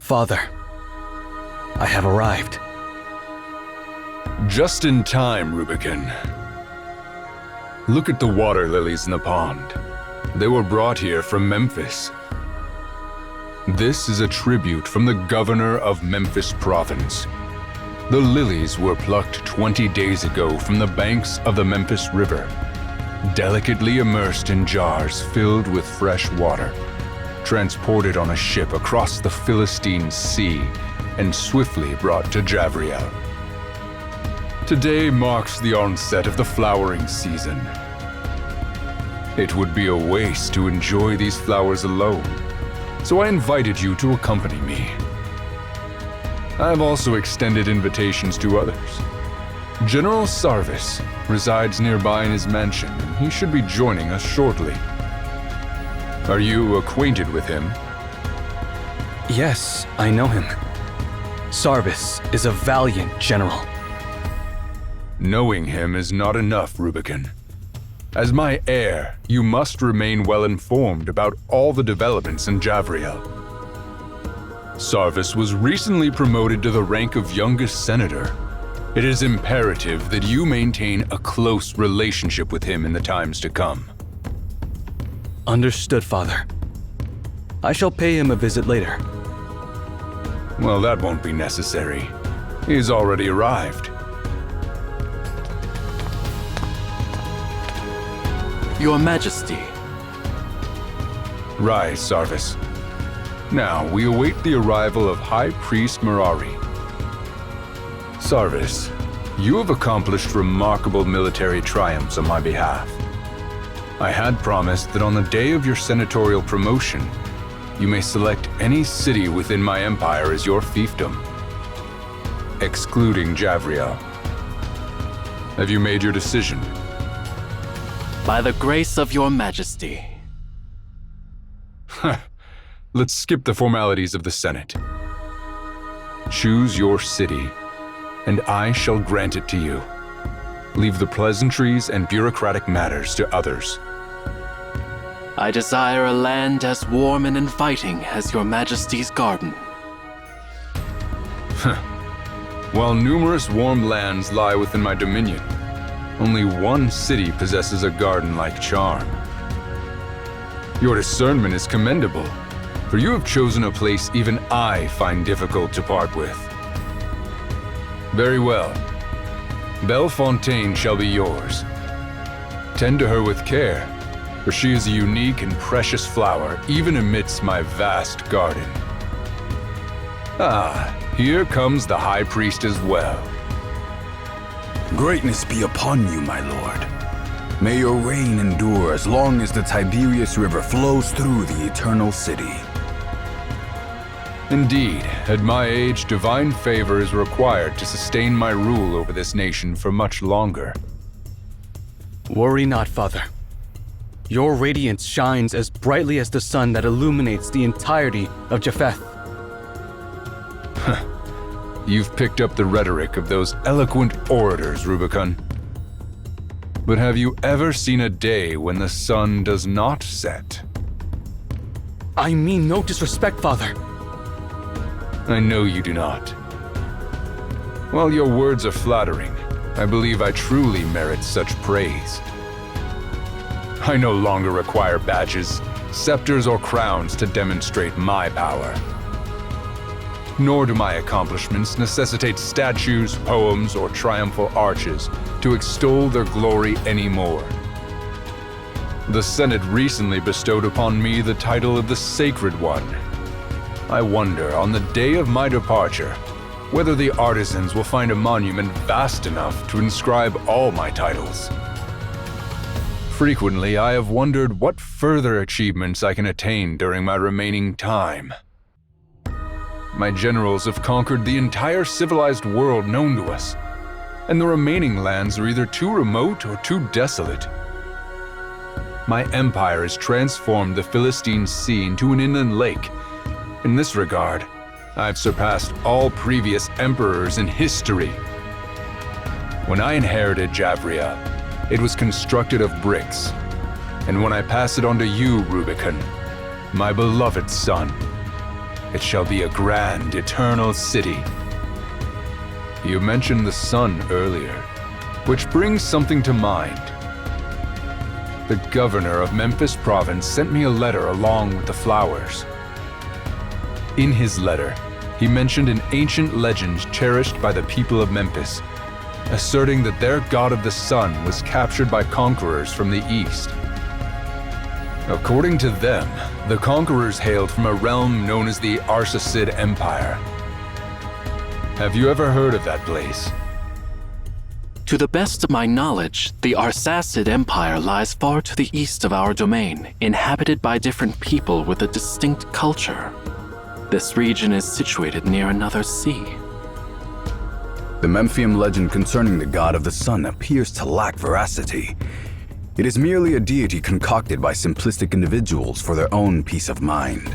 Father, I have arrived. Just in time, Rubicon. Look at the water lilies in the pond. They were brought here from Memphis. This is a tribute from the governor of Memphis province. The lilies were plucked 20 days ago from the banks of the Memphis River, delicately immersed in jars filled with fresh water, transported on a ship across the Philistine Sea, and swiftly brought to Javriel. Today marks the onset of the flowering season. It would be a waste to enjoy these flowers alone, so I invited you to accompany me. I have also extended invitations to others. General Sarvis resides nearby in his mansion, and he should be joining us shortly. Are you acquainted with him? Yes, I know him. Sarvis is a valiant general. Knowing him is not enough, Rubicon. As my heir, you must remain well informed about all the developments in Javriel. Sarvis was recently promoted to the rank of youngest senator. It is imperative that you maintain a close relationship with him in the times to come. Understood, Father. I shall pay him a visit later. Well, that won't be necessary. He's already arrived. Your Majesty. Rise, Sarvis. Now, we await the arrival of High Priest Merari. Sarvis, you have accomplished remarkable military triumphs on my behalf. I had promised that on the day of your senatorial promotion, you may select any city within my empire as your fiefdom, excluding Javriel. Have you made your decision? By the grace of your Majesty. Let's skip the formalities of the Senate. Choose your city, and I shall grant it to you. Leave the pleasantries and bureaucratic matters to others. I desire a land as warm and inviting as your Majesty's garden. While numerous warm lands lie within my dominion, only one city possesses a garden-like charm. Your discernment is commendable, for you have chosen a place even I find difficult to part with. Very well. Bellefontaine shall be yours. Tend to her with care, for she is a unique and precious flower even amidst my vast garden. Ah, here comes the High Priest as well. Greatness be upon you, my lord. May your reign endure as long as the Tiberius River flows through the Eternal City. Indeed, at my age, divine favor is required to sustain my rule over this nation for much longer. Worry not, Father. Your radiance shines as brightly as the sun that illuminates the entirety of Japheth. You've picked up the rhetoric of those eloquent orators, Rubicon. But have you ever seen a day when the sun does not set? I mean no disrespect, Father. I know you do not. While your words are flattering, I believe I truly merit such praise. I no longer require badges, scepters, or crowns to demonstrate my power. Nor do my accomplishments necessitate statues, poems, or triumphal arches to extol their glory anymore. The Senate recently bestowed upon me the title of the Sacred One. I wonder, on the day of my departure, whether the artisans will find a monument vast enough to inscribe all my titles. Frequently, I have wondered what further achievements I can attain during my remaining time. My generals have conquered the entire civilized world known to us, and the remaining lands are either too remote or too desolate. My empire has transformed the Philistine Sea into an inland lake. In this regard, I've surpassed all previous emperors in history. When I inherited Javriel, it was constructed of bricks, and when I pass it on to you, Rubicon, my beloved son, it shall be a grand, eternal city. You mentioned the sun earlier, which brings something to mind. The governor of Memphis province sent me a letter along with the flowers. In his letter, he mentioned an ancient legend cherished by the people of Memphis, asserting that their god of the sun was captured by conquerors from the east. According to them, the conquerors hailed from a realm known as the Arsacid Empire. Have you ever heard of that place? To the best of my knowledge, the Arsacid Empire lies far to the east of our domain, inhabited by different people with a distinct culture. This region is situated near another sea. The Memphian legend concerning the god of the sun appears to lack veracity. It is merely a deity concocted by simplistic individuals for their own peace of mind.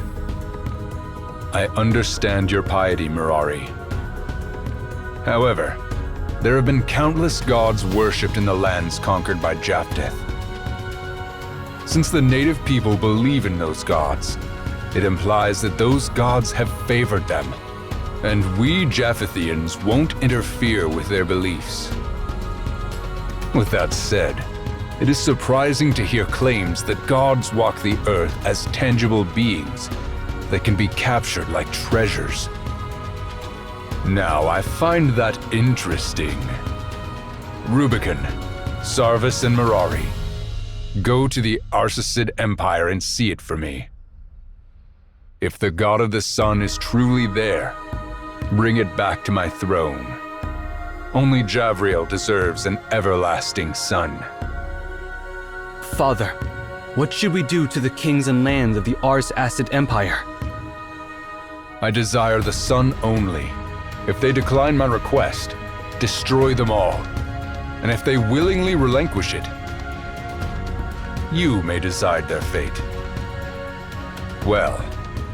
I understand your piety, Mirari. However, there have been countless gods worshipped in the lands conquered by Japheth. Since the native people believe in those gods, it implies that those gods have favored them, and we Japhethians won't interfere with their beliefs. With that said, it is surprising to hear claims that gods walk the earth as tangible beings that can be captured like treasures. Now, I find that interesting. Rubicon, Sarvis, and Mirari, go to the Arsacid Empire and see it for me. If the god of the sun is truly there, bring it back to my throne. Only Javriel deserves an everlasting son. Father, what should we do to the kings and lands of the Arsacid Empire? I desire the sun only. If they decline my request, destroy them all. And if they willingly relinquish it, you may decide their fate. Well,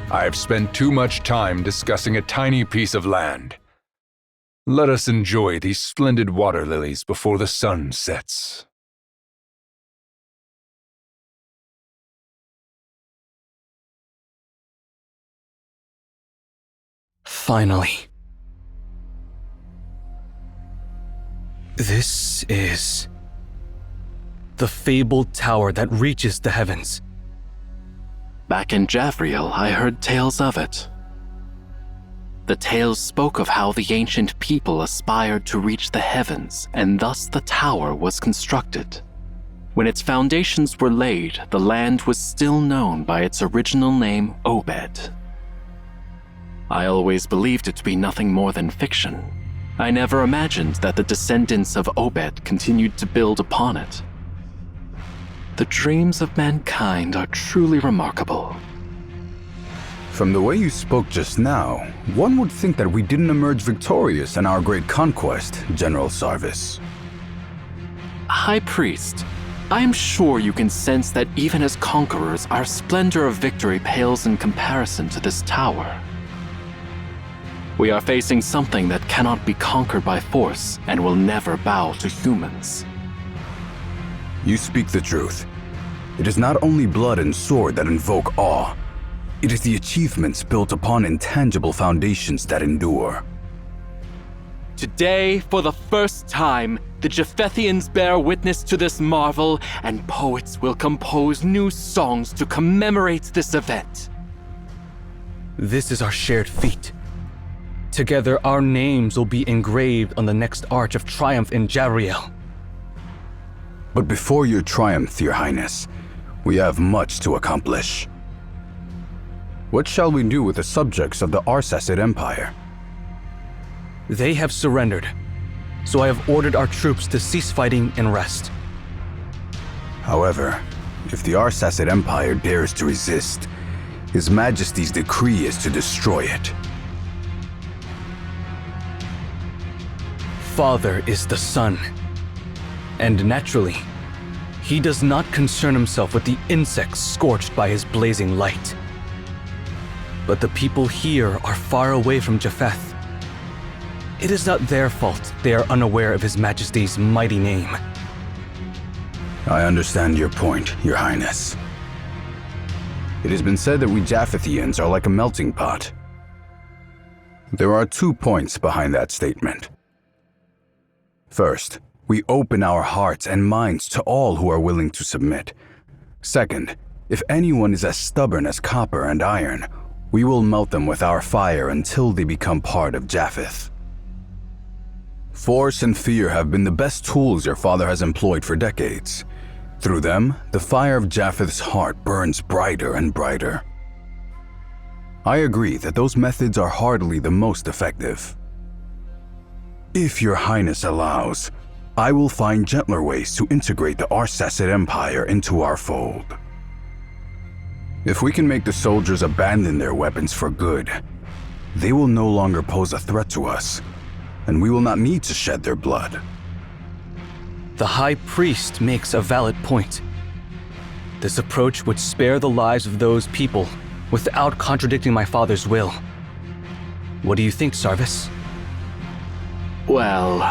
I have spent too much time discussing a tiny piece of land. Let us enjoy these splendid water lilies before the sun sets. Finally. This is the fabled tower that reaches the heavens. Back in Javriel, I heard tales of it. The tales spoke of how the ancient people aspired to reach the heavens, and thus the tower was constructed. When its foundations were laid, the land was still known by its original name, Obed. I always believed it to be nothing more than fiction. I never imagined that the descendants of Obed continued to build upon it. The dreams of mankind are truly remarkable. From the way you spoke just now, one would think that we didn't emerge victorious in our great conquest, General Sarvis. High Priest, I am sure you can sense that even as conquerors, our splendor of victory pales in comparison to this tower. We are facing something that cannot be conquered by force and will never bow to humans. You speak the truth. It is not only blood and sword that invoke awe. It is the achievements built upon intangible foundations that endure. Today, for the first time, the Japhethians bear witness to this marvel, and poets will compose new songs to commemorate this event. This is our shared feat. Together, our names will be engraved on the next arch of triumph in Javriel. But before your triumph, Your Highness, we have much to accomplish. What shall we do with the subjects of the Arsacid Empire? They have surrendered, so I have ordered our troops to cease fighting and rest. However, if the Arsacid Empire dares to resist, His Majesty's decree is to destroy it. Father is the sun, and naturally, he does not concern himself with the insects scorched by his blazing light. But the people here are far away from Japheth. It is not their fault they are unaware of His Majesty's mighty name. I understand your point, Your Highness. It has been said that we Japhethians are like a melting pot, There are 2 points behind that statement. First, we open our hearts and minds to all who are willing to submit. Second, if anyone is as stubborn as copper and iron, we will melt them with our fire until they become part of Japheth. Force and fear have been the best tools your father has employed for decades. Through them, the fire of Japheth's heart burns brighter and brighter. I agree that those methods are hardly the most effective. If your highness allows, I will find gentler ways to integrate the Arsacid Empire into our fold. If we can make the soldiers abandon their weapons for good, they will no longer pose a threat to us, and we will not need to shed their blood. The High Priest makes a valid point. This approach would spare the lives of those people without contradicting my father's will. What do you think, Sarvis? Well,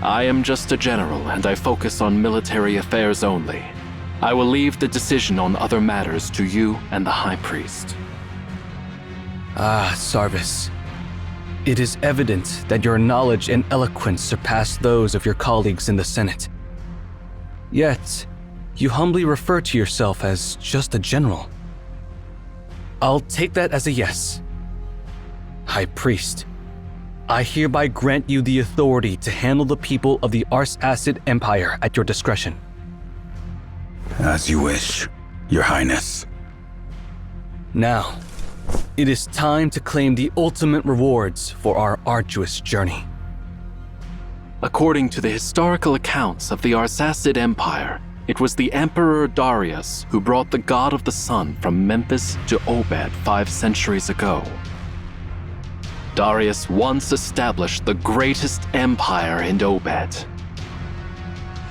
I am just a general and I focus on military affairs only. I will leave the decision on other matters to you and the High Priest. Ah, Sarvis. It is evident that your knowledge and eloquence surpass those of your colleagues in the Senate. Yet, you humbly refer to yourself as just a general. I'll take that as a yes. High Priest, I hereby grant you the authority to handle the people of the Arsacid Empire at your discretion. As you wish, Your Highness. Now, it is time to claim the ultimate rewards for our arduous journey. According to the historical accounts of the Arsacid Empire, it was the Emperor Darius who brought the god of the sun from Memphis to Obed 5 centuries ago. Darius once established the greatest empire in Obed.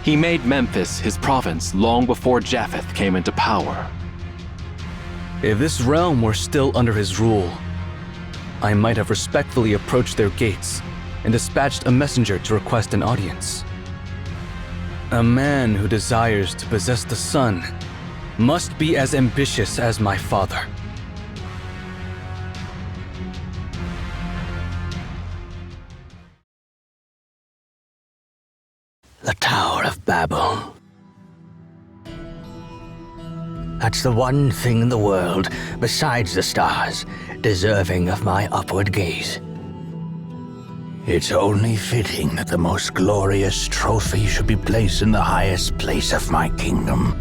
He made Memphis his province long before Japheth came into power. If this realm were still under his rule, I might have respectfully approached their gates and dispatched a messenger to request an audience. A man who desires to possess the sun must be as ambitious as my father. The Tower of Babel. That's the one thing in the world, besides the stars, deserving of my upward gaze. It's only fitting that the most glorious trophy should be placed in the highest place of my kingdom.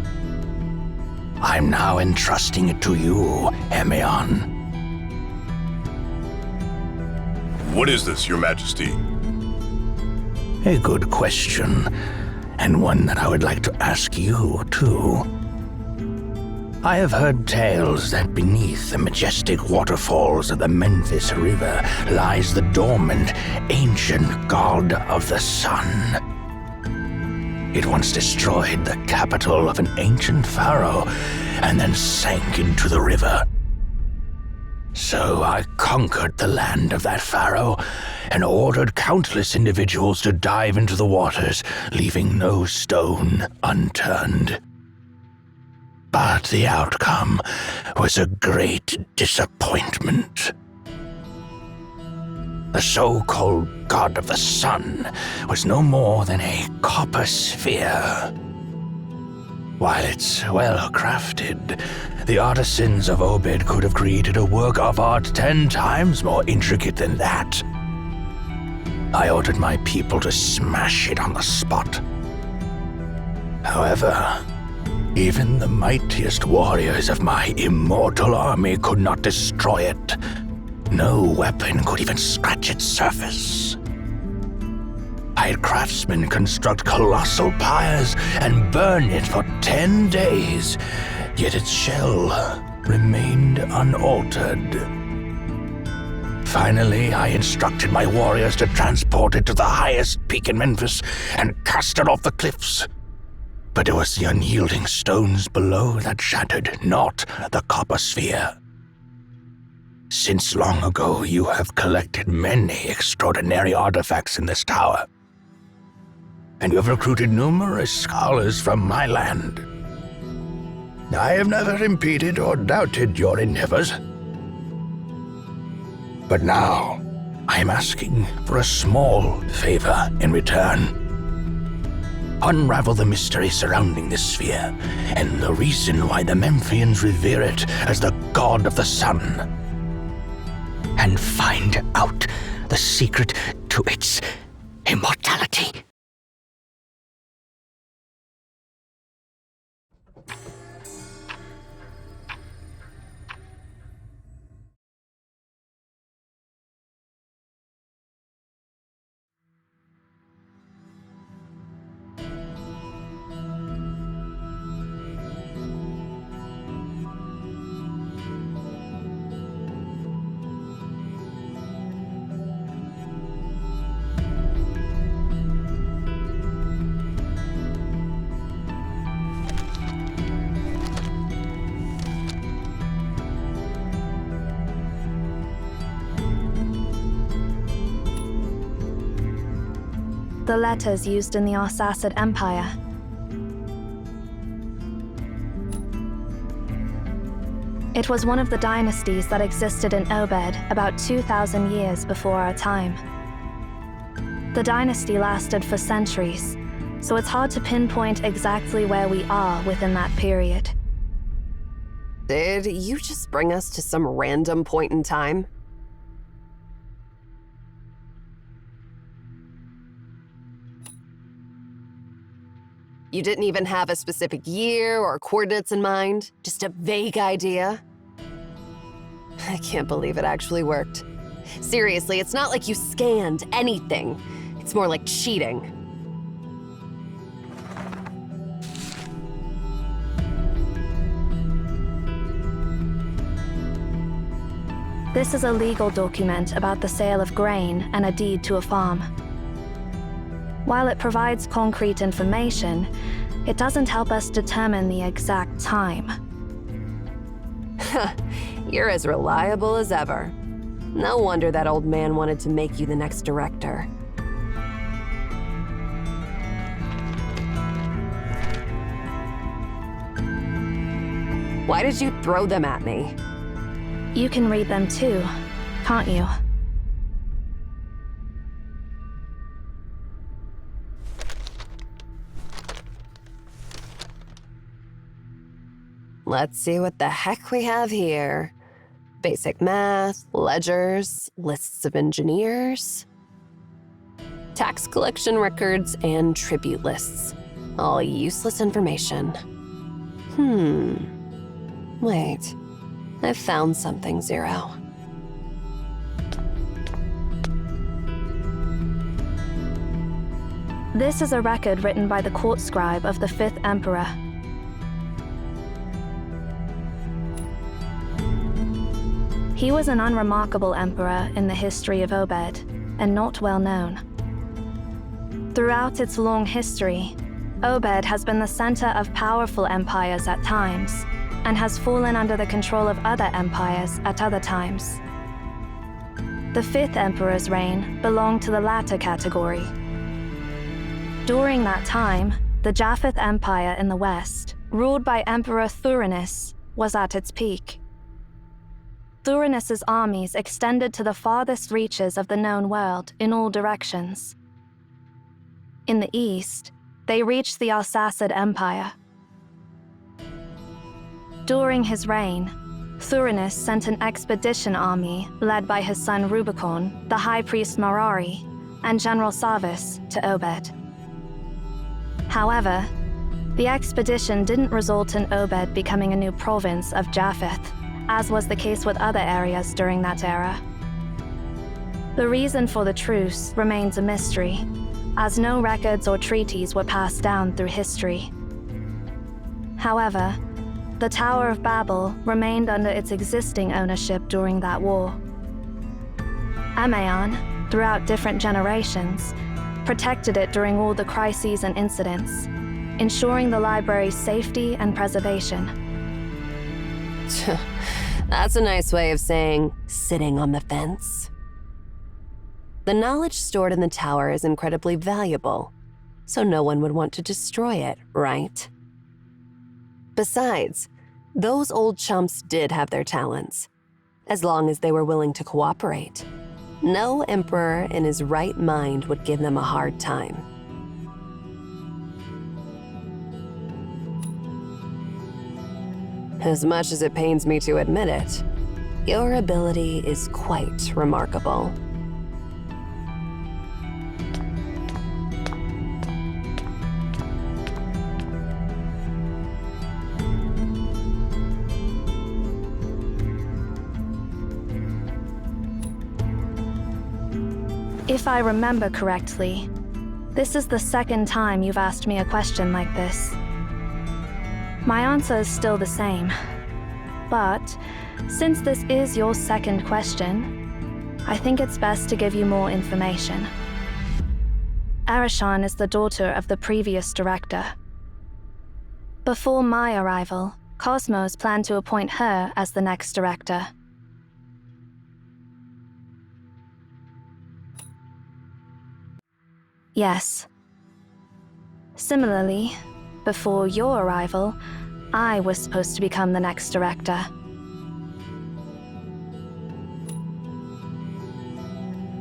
I'm now entrusting it to you, Hemion. What is this, Your Majesty? A good question, and one that I would like to ask you, too. I have heard tales that beneath the majestic waterfalls of the Memphis River lies the dormant, ancient god of the sun. It once destroyed the capital of an ancient pharaoh and then sank into the river. So I conquered the land of that pharaoh and ordered countless individuals to dive into the waters, leaving no stone unturned. But the outcome was a great disappointment. The so-called god of the sun was no more than a copper sphere. While it's well crafted, the artisans of Obed could have created a work of art 10 times more intricate than that. I ordered my people to smash it on the spot. However, even the mightiest warriors of my immortal army could not destroy it. No weapon could even scratch its surface. I had craftsmen construct colossal pyres and burn it for 10 days, yet its shell remained unaltered. Finally, I instructed my warriors to transport it to the highest peak in Memphis and cast it off the cliffs. But it was the unyielding stones below that shattered, not the copper sphere. Since long ago, you have collected many extraordinary artifacts in this tower, and you have recruited numerous scholars from my land. I have never impeded or doubted your endeavors. But now, I am asking for a small favor in return. Unravel the mystery surrounding this sphere, and the reason why the Memphians revere it as the god of the sun. And find out the secret to its immortality. The letters used in the Arsacid Empire. It was one of the dynasties that existed in Obed about 2,000 years before our time. The dynasty lasted for centuries, so it's hard to pinpoint exactly where we are within that period. Did you just bring us to some random point in time? You didn't even have a specific year or coordinates in mind? Just a vague idea? I can't believe it actually worked. Seriously, it's not like you scanned anything. It's more like cheating. This is a legal document about the sale of grain and a deed to a farm. While it provides concrete information, it doesn't help us determine the exact time. You're as reliable as ever. No wonder that old man wanted to make you the next director. Why did you throw them at me? You can read them too, can't you? Let's see what the heck we have here. Basic math, ledgers, lists of engineers, tax collection records, and tribute lists. All useless information. Wait. I've found something, Zero. This is a record written by the court scribe of the 5th Emperor. He was an unremarkable emperor in the history of Obed, and not well known. Throughout its long history, Obed has been the center of powerful empires at times, and has fallen under the control of other empires at other times. The 5th Emperor's reign belonged to the latter category. During that time, the Japheth Empire in the west, ruled by Emperor Thurinus, was at its peak. Thurinus' armies extended to the farthest reaches of the known world in all directions. In the east, they reached the Arsacid Empire. During his reign, Thurinus sent an expedition army led by his son Rubicon, the high priest Marari, and General Sarvis to Obed. However, the expedition didn't result in Obed becoming a new province of Japheth, as was the case with other areas during that era. The reason for the truce remains a mystery, as no records or treaties were passed down through history. However, the Tower of Babel remained under its existing ownership during that war. Amaon, throughout different generations, protected it during all the crises and incidents, ensuring the library's safety and preservation. That's a nice way of saying sitting on the fence. The knowledge stored in the tower is incredibly valuable, so no one would want to destroy it, right? Besides, those old chumps did have their talents. as long as they were willing to cooperate. No emperor in his right mind would give them a hard time. As much as it pains me to admit it, your ability is quite remarkable. If I remember correctly, this is the second time you've asked me a question like this. My answer is still the same. But since this is your second question, I think it's best to give you more information. Arishan is the daughter of the previous director. Before my arrival, Cosmos planned to appoint her as the next director. Yes. Similarly, before your arrival, I was supposed to become the next director.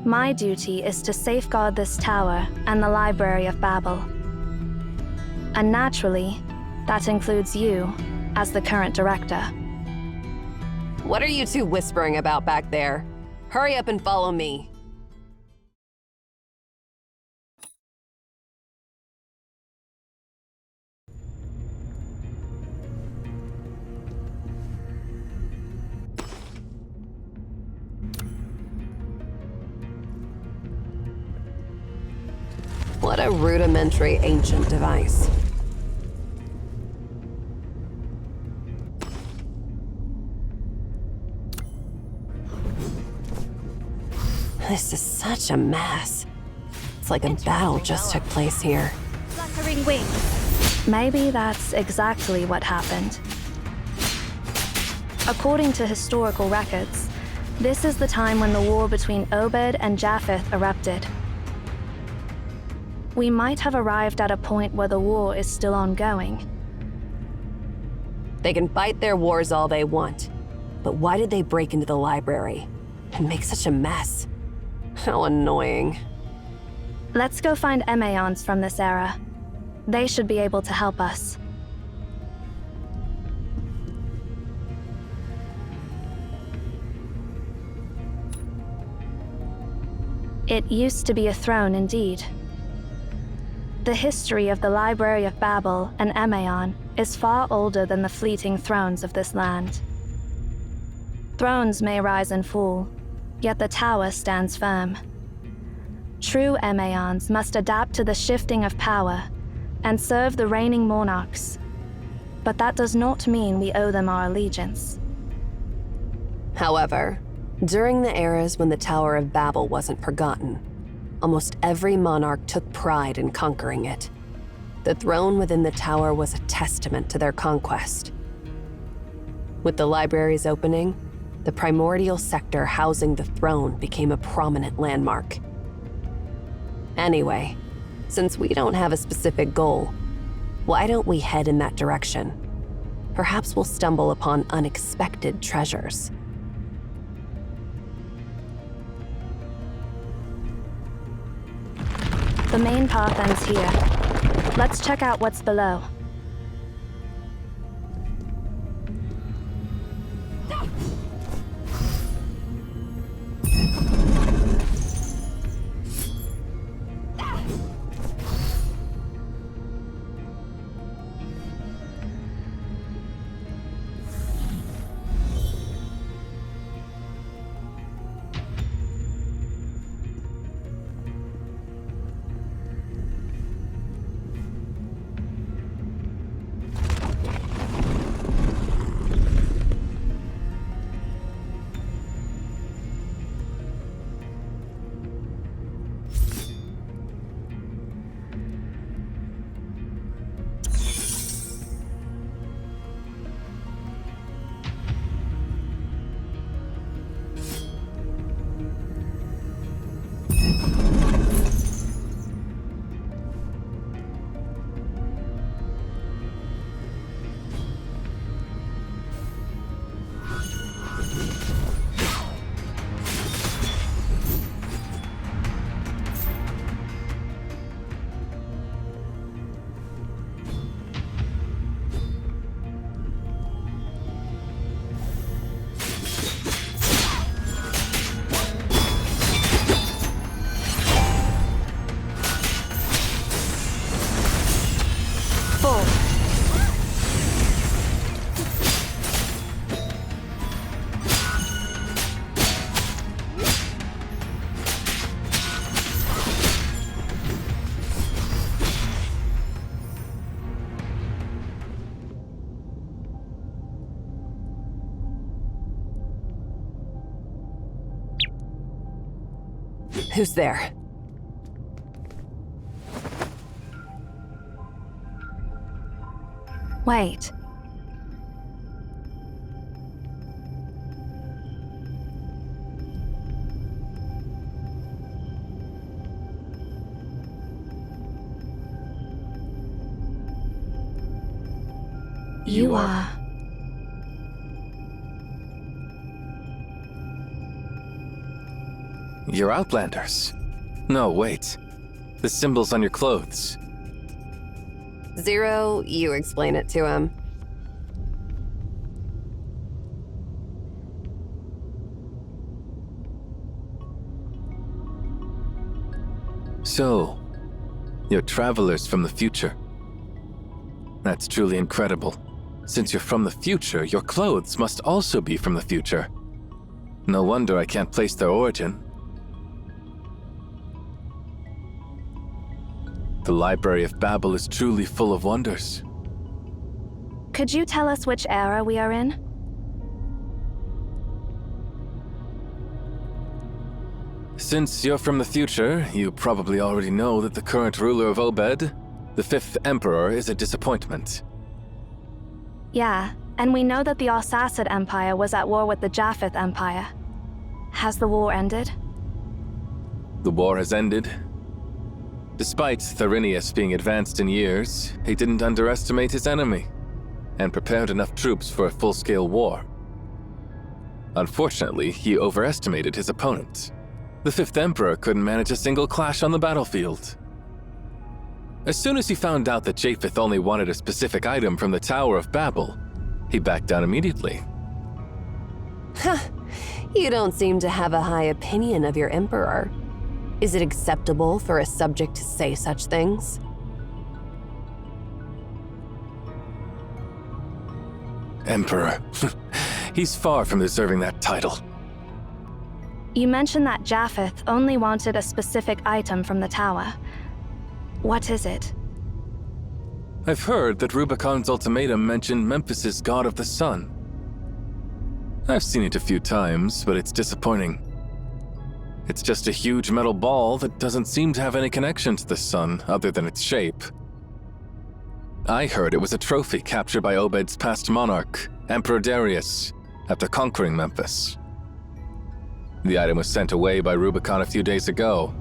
My duty is to safeguard this tower and the Library of Babel. And naturally, that includes you as the current director. What are you two whispering about back there? Hurry up and follow me. What a rudimentary ancient device. This is such a mess. It's like a battle just took place here. Fluttering wings. Maybe that's exactly what happened. According to historical records, this is the time when the war between Obed and Japheth erupted. We might have arrived at a point where the war is still ongoing. They can fight their wars all they want, but why did they break into the library and make such a mess? How annoying. Let's go find Emaons from this era. They should be able to help us. It used to be a throne indeed. The history of the Library of Babel and Emaon is far older than the fleeting thrones of this land. Thrones may rise and fall, yet the tower stands firm. True Emaons must adapt to the shifting of power and serve the reigning monarchs. But that does not mean we owe them our allegiance. However, during the eras when the Tower of Babel wasn't forgotten, almost every monarch took pride in conquering it. The throne within the tower was a testament to their conquest. With the library's opening, the primordial sector housing the throne became a prominent landmark. Anyway, since we don't have a specific goal, why don't we head in that direction? Perhaps we'll stumble upon unexpected treasures. The main path ends here. Let's check out what's below. Who's there? Wait. You are... You're Outlanders. No, wait. The symbols on your clothes. Zero, you explain it to him. So, you're travelers from the future. That's truly incredible. Since you're from the future, your clothes must also be from the future. No wonder I can't place their origin. The Library of Babel is truly full of wonders. Could you tell us which era we are in? Since you're from the future, you probably already know that the current ruler of Obed, the 5th Emperor, is a disappointment. Yeah, and we know that the Arsacid Empire was at war with the Japheth Empire. Has the war ended? The war has ended. Despite Tharinius being advanced in years, he didn't underestimate his enemy, and prepared enough troops for a full-scale war. Unfortunately, he overestimated his opponent. The 5th Emperor couldn't manage a single clash on the battlefield. As soon as he found out that Japheth only wanted a specific item from the Tower of Babel, he backed down immediately. Huh. You don't seem to have a high opinion of your Emperor. Is it acceptable for a subject to say such things? Emperor. He's far from deserving that title. You mentioned that Japheth only wanted a specific item from the tower. What is it? I've heard that Rubicon's ultimatum mentioned Memphis's god of the sun. I've seen it a few times, but it's disappointing. It's just a huge metal ball that doesn't seem to have any connection to the sun other than its shape. I heard it was a trophy captured by Obed's past monarch, Emperor Darius, after conquering Memphis. The item was sent away by Rubicon a few days ago,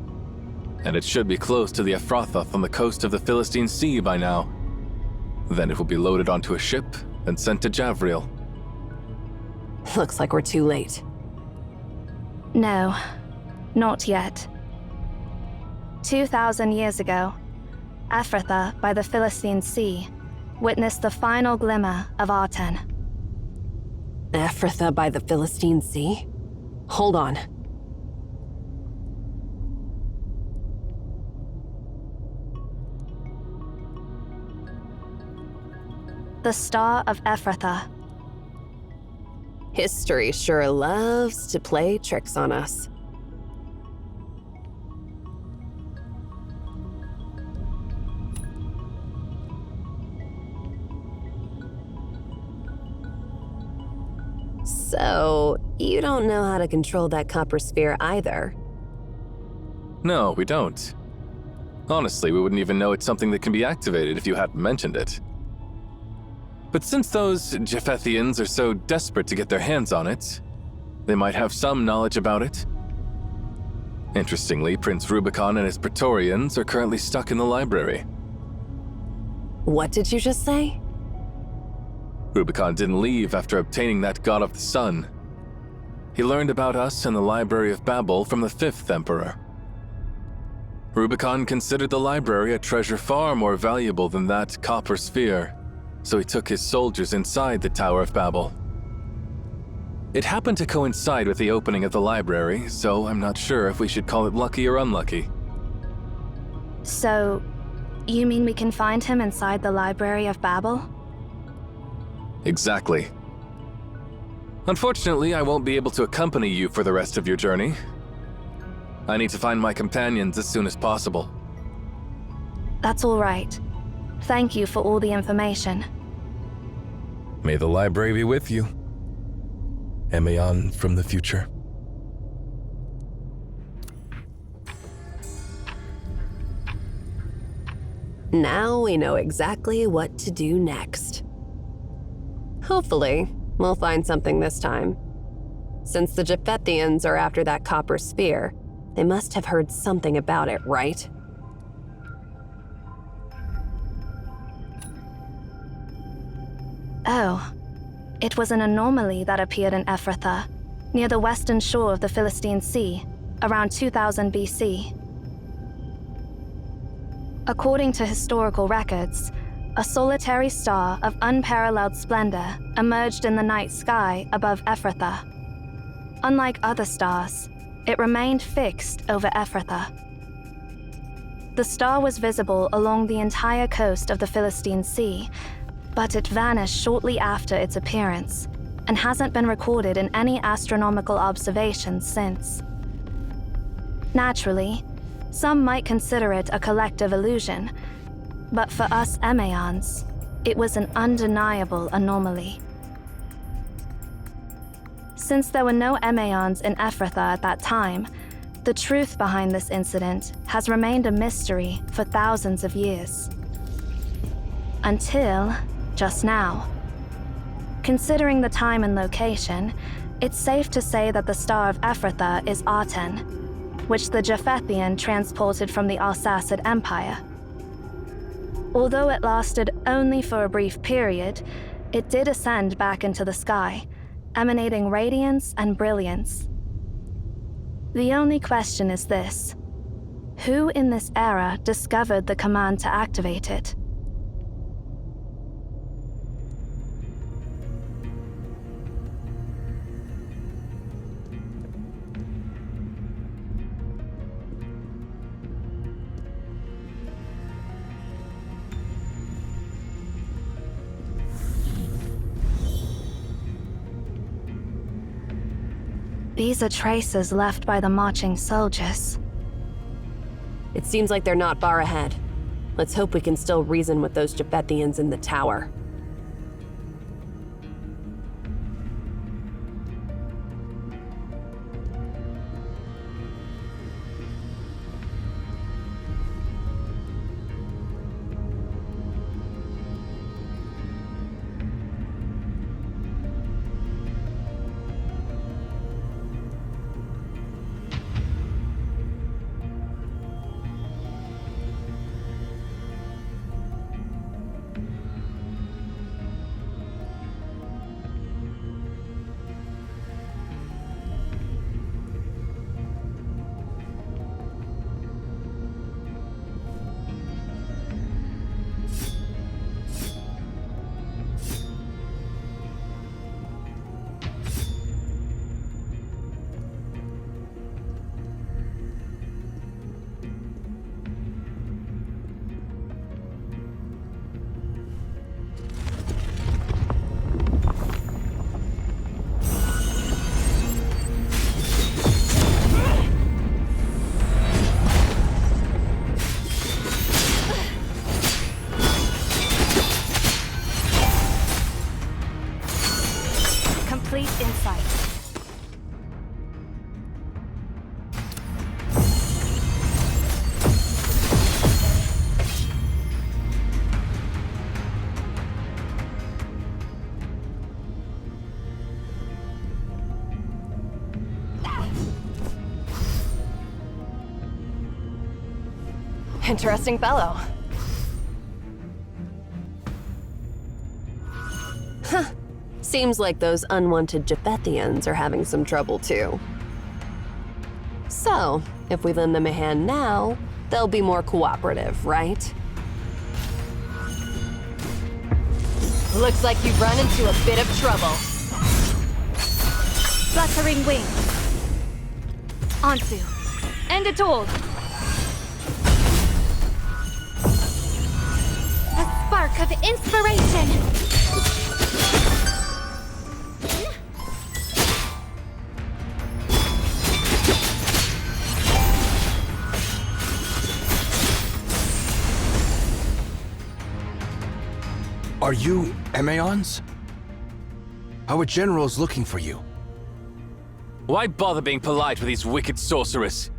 and it should be close to the Ephrathoth on the coast of the Philistine Sea by now. Then it will be loaded onto a ship and sent to Javriel. Looks like we're too late. No, not yet. 2,000 years ago, Ephrathah by the Philistine Sea witnessed the final glimmer of Arten. Ephrathah by the Philistine Sea? Hold on. The Star of Ephrathah. History sure loves to play tricks on us. So, you don't know how to control that copper sphere either. No, we don't. Honestly, we wouldn't even know it's something that can be activated if you hadn't mentioned it. But since those Japhethians are so desperate to get their hands on it, they might have some knowledge about it. Interestingly, Prince Rubicon and his Praetorians are currently stuck in the library. What did you just say? Rubicon didn't leave after obtaining that god of the sun. He learned about us and the Library of Babel from the 5th Emperor. Rubicon considered the library a treasure far more valuable than that copper sphere, so he took his soldiers inside the Tower of Babel. It happened to coincide with the opening of the library, so I'm not sure if we should call it lucky or unlucky. So, you mean we can find him inside the Library of Babel? Exactly. Unfortunately, I won't be able to accompany you for the rest of your journey. I need to find my companions as soon as possible. That's all right. Thank you for all the information. May the library be with you. Emayon from the future. Now we know exactly what to do next. Hopefully, we'll find something this time. Since the Japhethians are after that copper sphere, they must have heard something about it, right? Oh, it was an anomaly that appeared in Ephrathah, near the western shore of the Philistine Sea, around 2000 BC. According to historical records, a solitary star of unparalleled splendor emerged in the night sky above Ephrathah. Unlike other stars, it remained fixed over Ephrathah. The star was visible along the entire coast of the Philistine Sea, but it vanished shortly after its appearance and hasn't been recorded in any astronomical observations since. Naturally, some might consider it a collective illusion, but for us Emaons, it was an undeniable anomaly. Since there were no Emaons in Ephrathah at that time, the truth behind this incident has remained a mystery for thousands of years. Until just now. Considering the time and location, it's safe to say that the Star of Ephrathah is Aten, which the Japhethian transported from the Alsacid Empire. Although it lasted only for a brief period, it did ascend back into the sky, emanating radiance and brilliance. The only question is this: who in this era discovered the command to activate it? These are traces left by the marching soldiers. It seems like they're not far ahead. Let's hope we can still reason with those Japhethians in the tower. Interesting fellow. Huh. Seems like those unwanted Japhethians are having some trouble too. So, if we lend them a hand now, they'll be more cooperative, right? Looks like you've run into a bit of trouble. Fluttering wings. Ansu. End it all. A spark of inspiration! Are you Emaons? Our general's looking for you. Why bother being polite with these wicked sorcerers?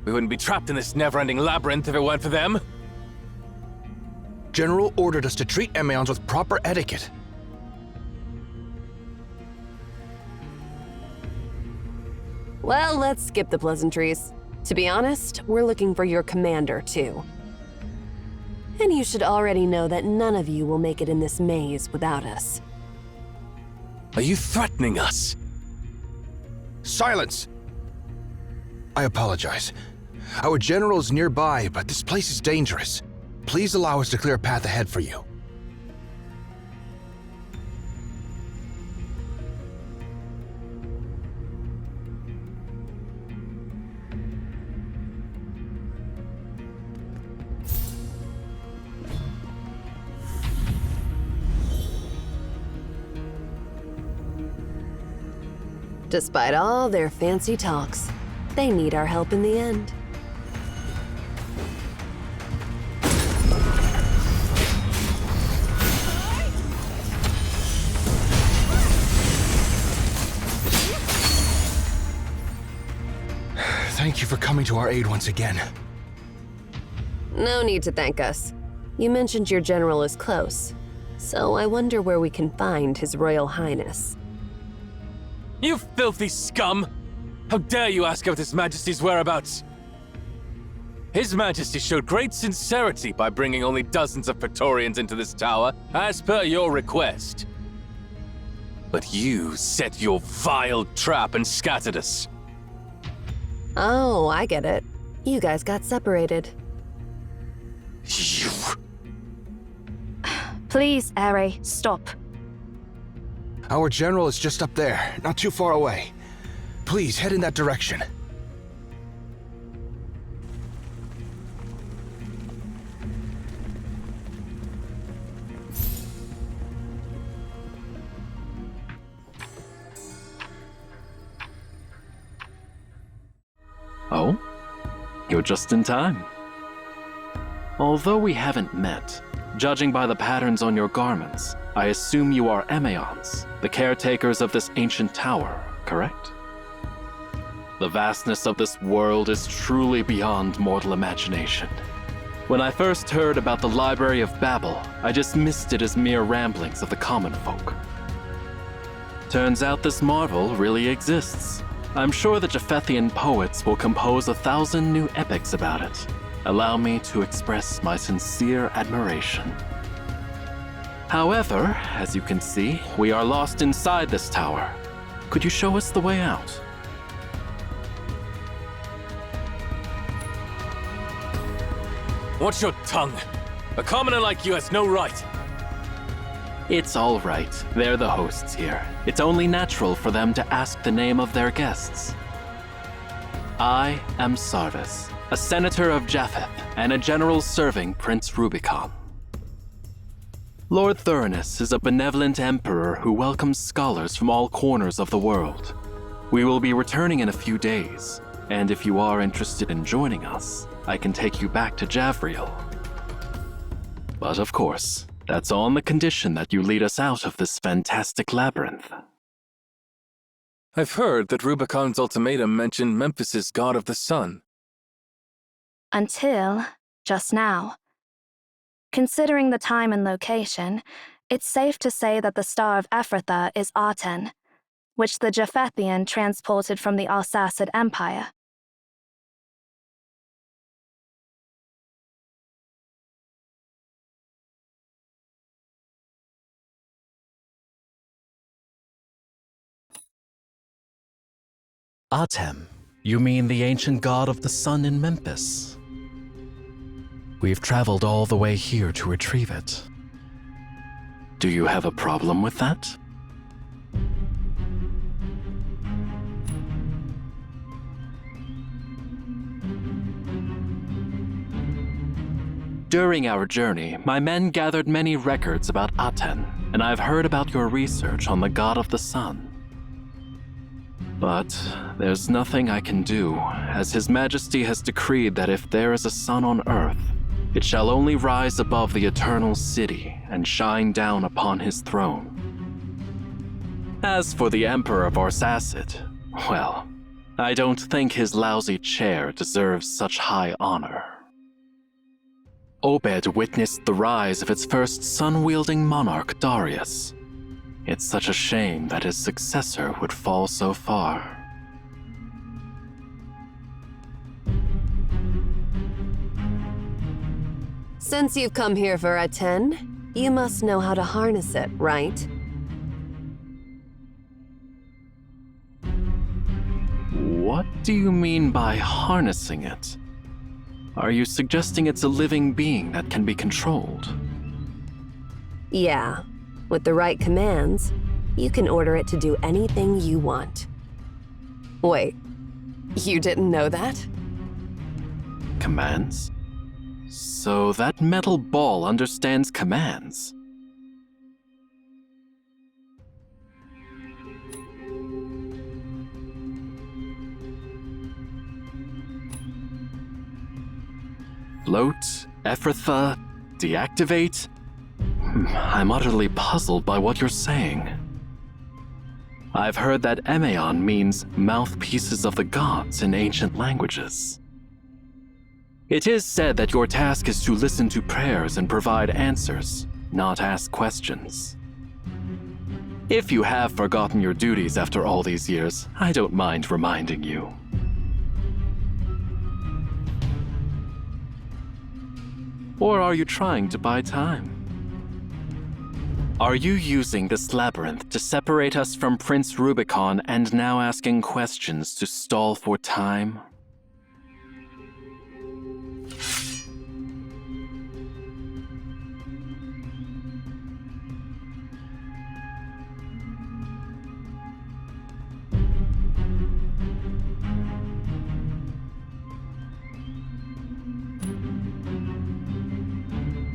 We wouldn't be trapped in this never-ending labyrinth if it weren't for them. General ordered us to treat Emaons with proper etiquette. Well, let's skip the pleasantries. To be honest, we're looking for your commander, too. And you should already know that none of you will make it in this maze without us. Are you threatening us? Silence! I apologize. Our general is nearby, but this place is dangerous. Please allow us to clear a path ahead for you. Despite all their fancy talks, they need our help in the end. Thank you for coming to our aid once again. No need to thank us. You mentioned your general is close, so I wonder where we can find His Royal Highness. You filthy scum! How dare you ask about His Majesty's whereabouts? His Majesty showed great sincerity by bringing only dozens of Praetorians into this tower, as per your request. But you set your vile trap and scattered us. Oh, I get it. You guys got separated. You... Please, Ere, stop. Our general is just up there, not too far away. Please, head in that direction. Oh? You're just in time. Although we haven't met, judging by the patterns on your garments, I assume you are Emaons, the caretakers of this ancient tower, correct? The vastness of this world is truly beyond mortal imagination. When I first heard about the Library of Babel, I dismissed it as mere ramblings of the common folk. Turns out this marvel really exists. I'm sure the Japhethian poets will compose 1,000 new epics about it. Allow me to express my sincere admiration. However, as you can see, we are lost inside this tower. Could you show us the way out? Watch your tongue. A commoner like you has no right. It's all right. They're the hosts here. It's only natural for them to ask the name of their guests. I am Sarvis, a senator of Japheth and a general serving Prince Rubicon. Lord Thuranis is a benevolent emperor who welcomes scholars from all corners of the world. We will be returning in a few days, and if you are interested in joining us, I can take you back to Javriel. But of course, that's on the condition that you lead us out of this fantastic labyrinth. I've heard that Rubicon's ultimatum mentioned Memphis's god of the sun. Until just now. Considering the time and location, it's safe to say that the Star of Ephrathah is Aten, which the Japhethian transported from the Arsacid Empire. Atem, you mean the ancient god of the sun in Memphis? We've traveled all the way here to retrieve it. Do you have a problem with that? During our journey, my men gathered many records about Aten, and I've heard about your research on the god of the sun. But there's nothing I can do, as His Majesty has decreed that if there is a sun on Earth, it shall only rise above the eternal city and shine down upon his throne. As for the Emperor of Arsacid, well, I don't think his lousy chair deserves such high honor. Obed witnessed the rise of its first sun-wielding monarch, Darius. It's such a shame that his successor would fall so far. Since you've come here for a 10, you must know how to harness it, right? What do you mean by harnessing it? Are you suggesting it's a living being that can be controlled? Yeah. With the right commands, you can order it to do anything you want. Wait, you didn't know that? Commands? So that metal ball understands commands. Float, Ephrathah, deactivate? I'm utterly puzzled by what you're saying. I've heard that Emeon means mouthpieces of the gods in ancient languages. It is said that your task is to listen to prayers and provide answers, not ask questions. If you have forgotten your duties after all these years, I don't mind reminding you. Or are you trying to buy time? Are you using this labyrinth to separate us from Prince Rubicon and now asking questions to stall for time?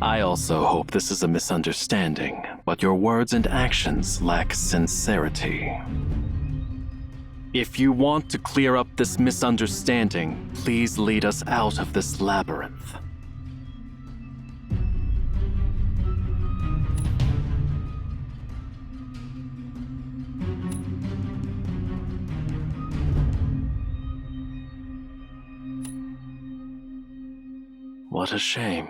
I also hope this is a misunderstanding, but your words and actions lack sincerity. If you want to clear up this misunderstanding, please lead us out of this labyrinth. What a shame.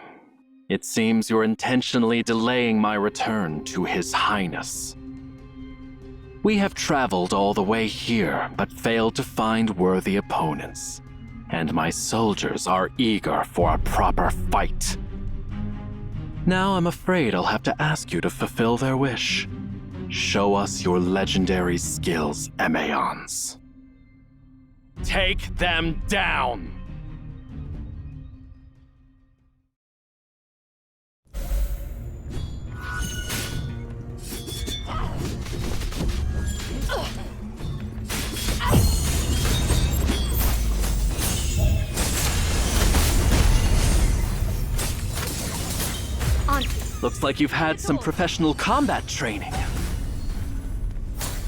It seems you're intentionally delaying my return to His Highness. We have traveled all the way here, but failed to find worthy opponents. And my soldiers are eager for a proper fight. Now I'm afraid I'll have to ask you to fulfill their wish. Show us your legendary skills, Emeons. Take them down! Looks like you've had some professional combat training.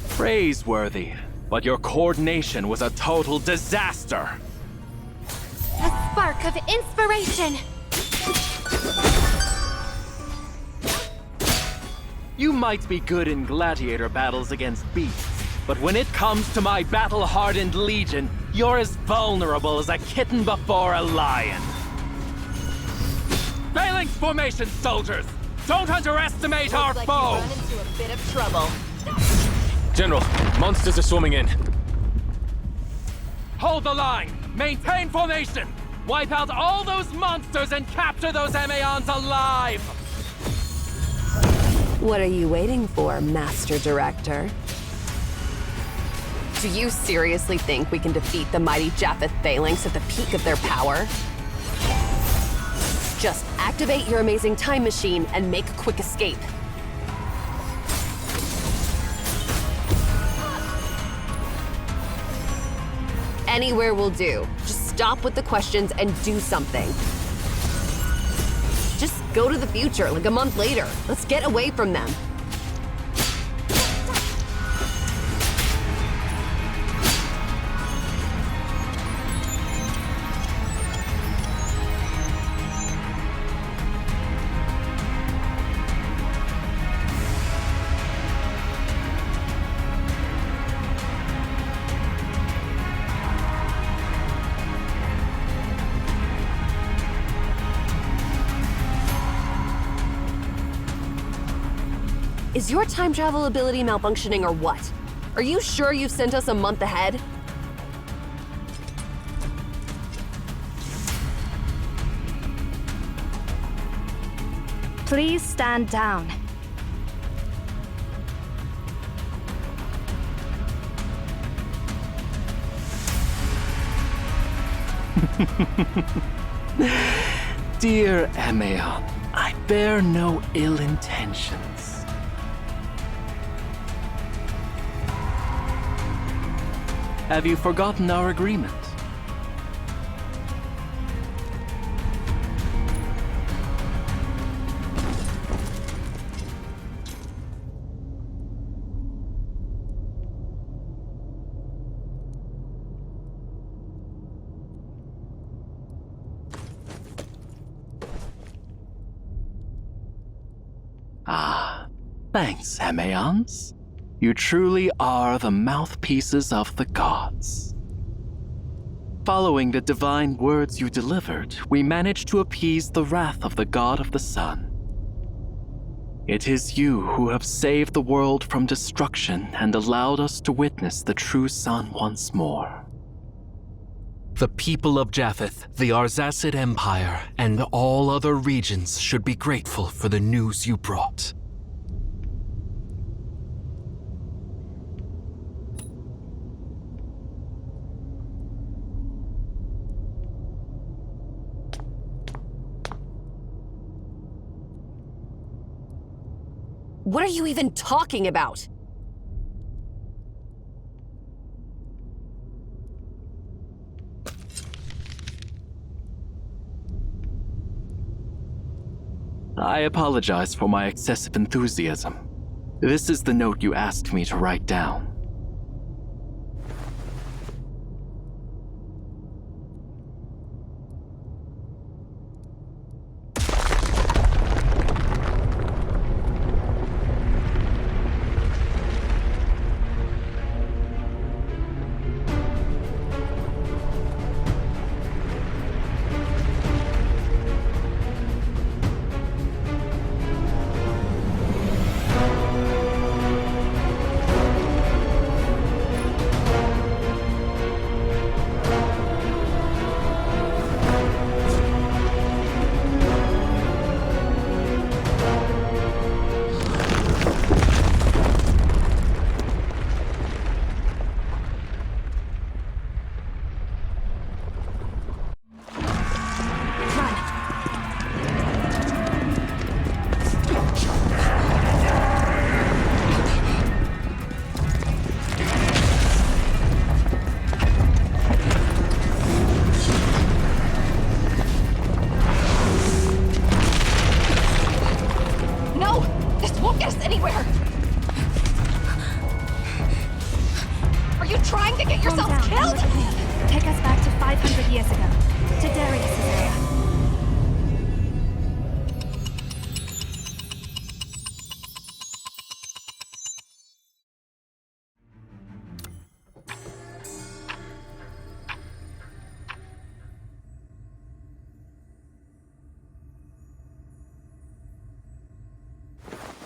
Praiseworthy, but your coordination was a total disaster. A spark of inspiration! You might be good in gladiator battles against beasts, but when it comes to my battle-hardened legion, you're as vulnerable as a kitten before a lion. Phalanx formation, soldiers! Don't underestimate our Looks like foe! you run into a bit of trouble. General, monsters are swarming in. Hold the line! Maintain formation! Wipe out all those monsters and capture those Emeons alive! What are you waiting for, Master Director? Do you seriously think we can defeat the mighty Japheth Phalanx at the peak of their power? Just activate your amazing time machine and make a quick escape. Anywhere will do. Just stop with the questions and do something. Just go to the future, like a month later. Let's get away from them. Is your time travel ability malfunctioning or what? Are you sure you've sent us a month ahead? Please stand down. Dear Ameon, I bear no ill intentions. Have you forgotten our agreement? Ah, thanks, Ameons. You truly are the mouthpieces of the gods. Following the divine words you delivered, we managed to appease the wrath of the god of the sun. It is you who have saved the world from destruction and allowed us to witness the true sun once more. The people of Japheth, the Arzacid Empire, and all other regions should be grateful for the news you brought. What are you even talking about? I apologize for my excessive enthusiasm. This is the note you asked me to write down.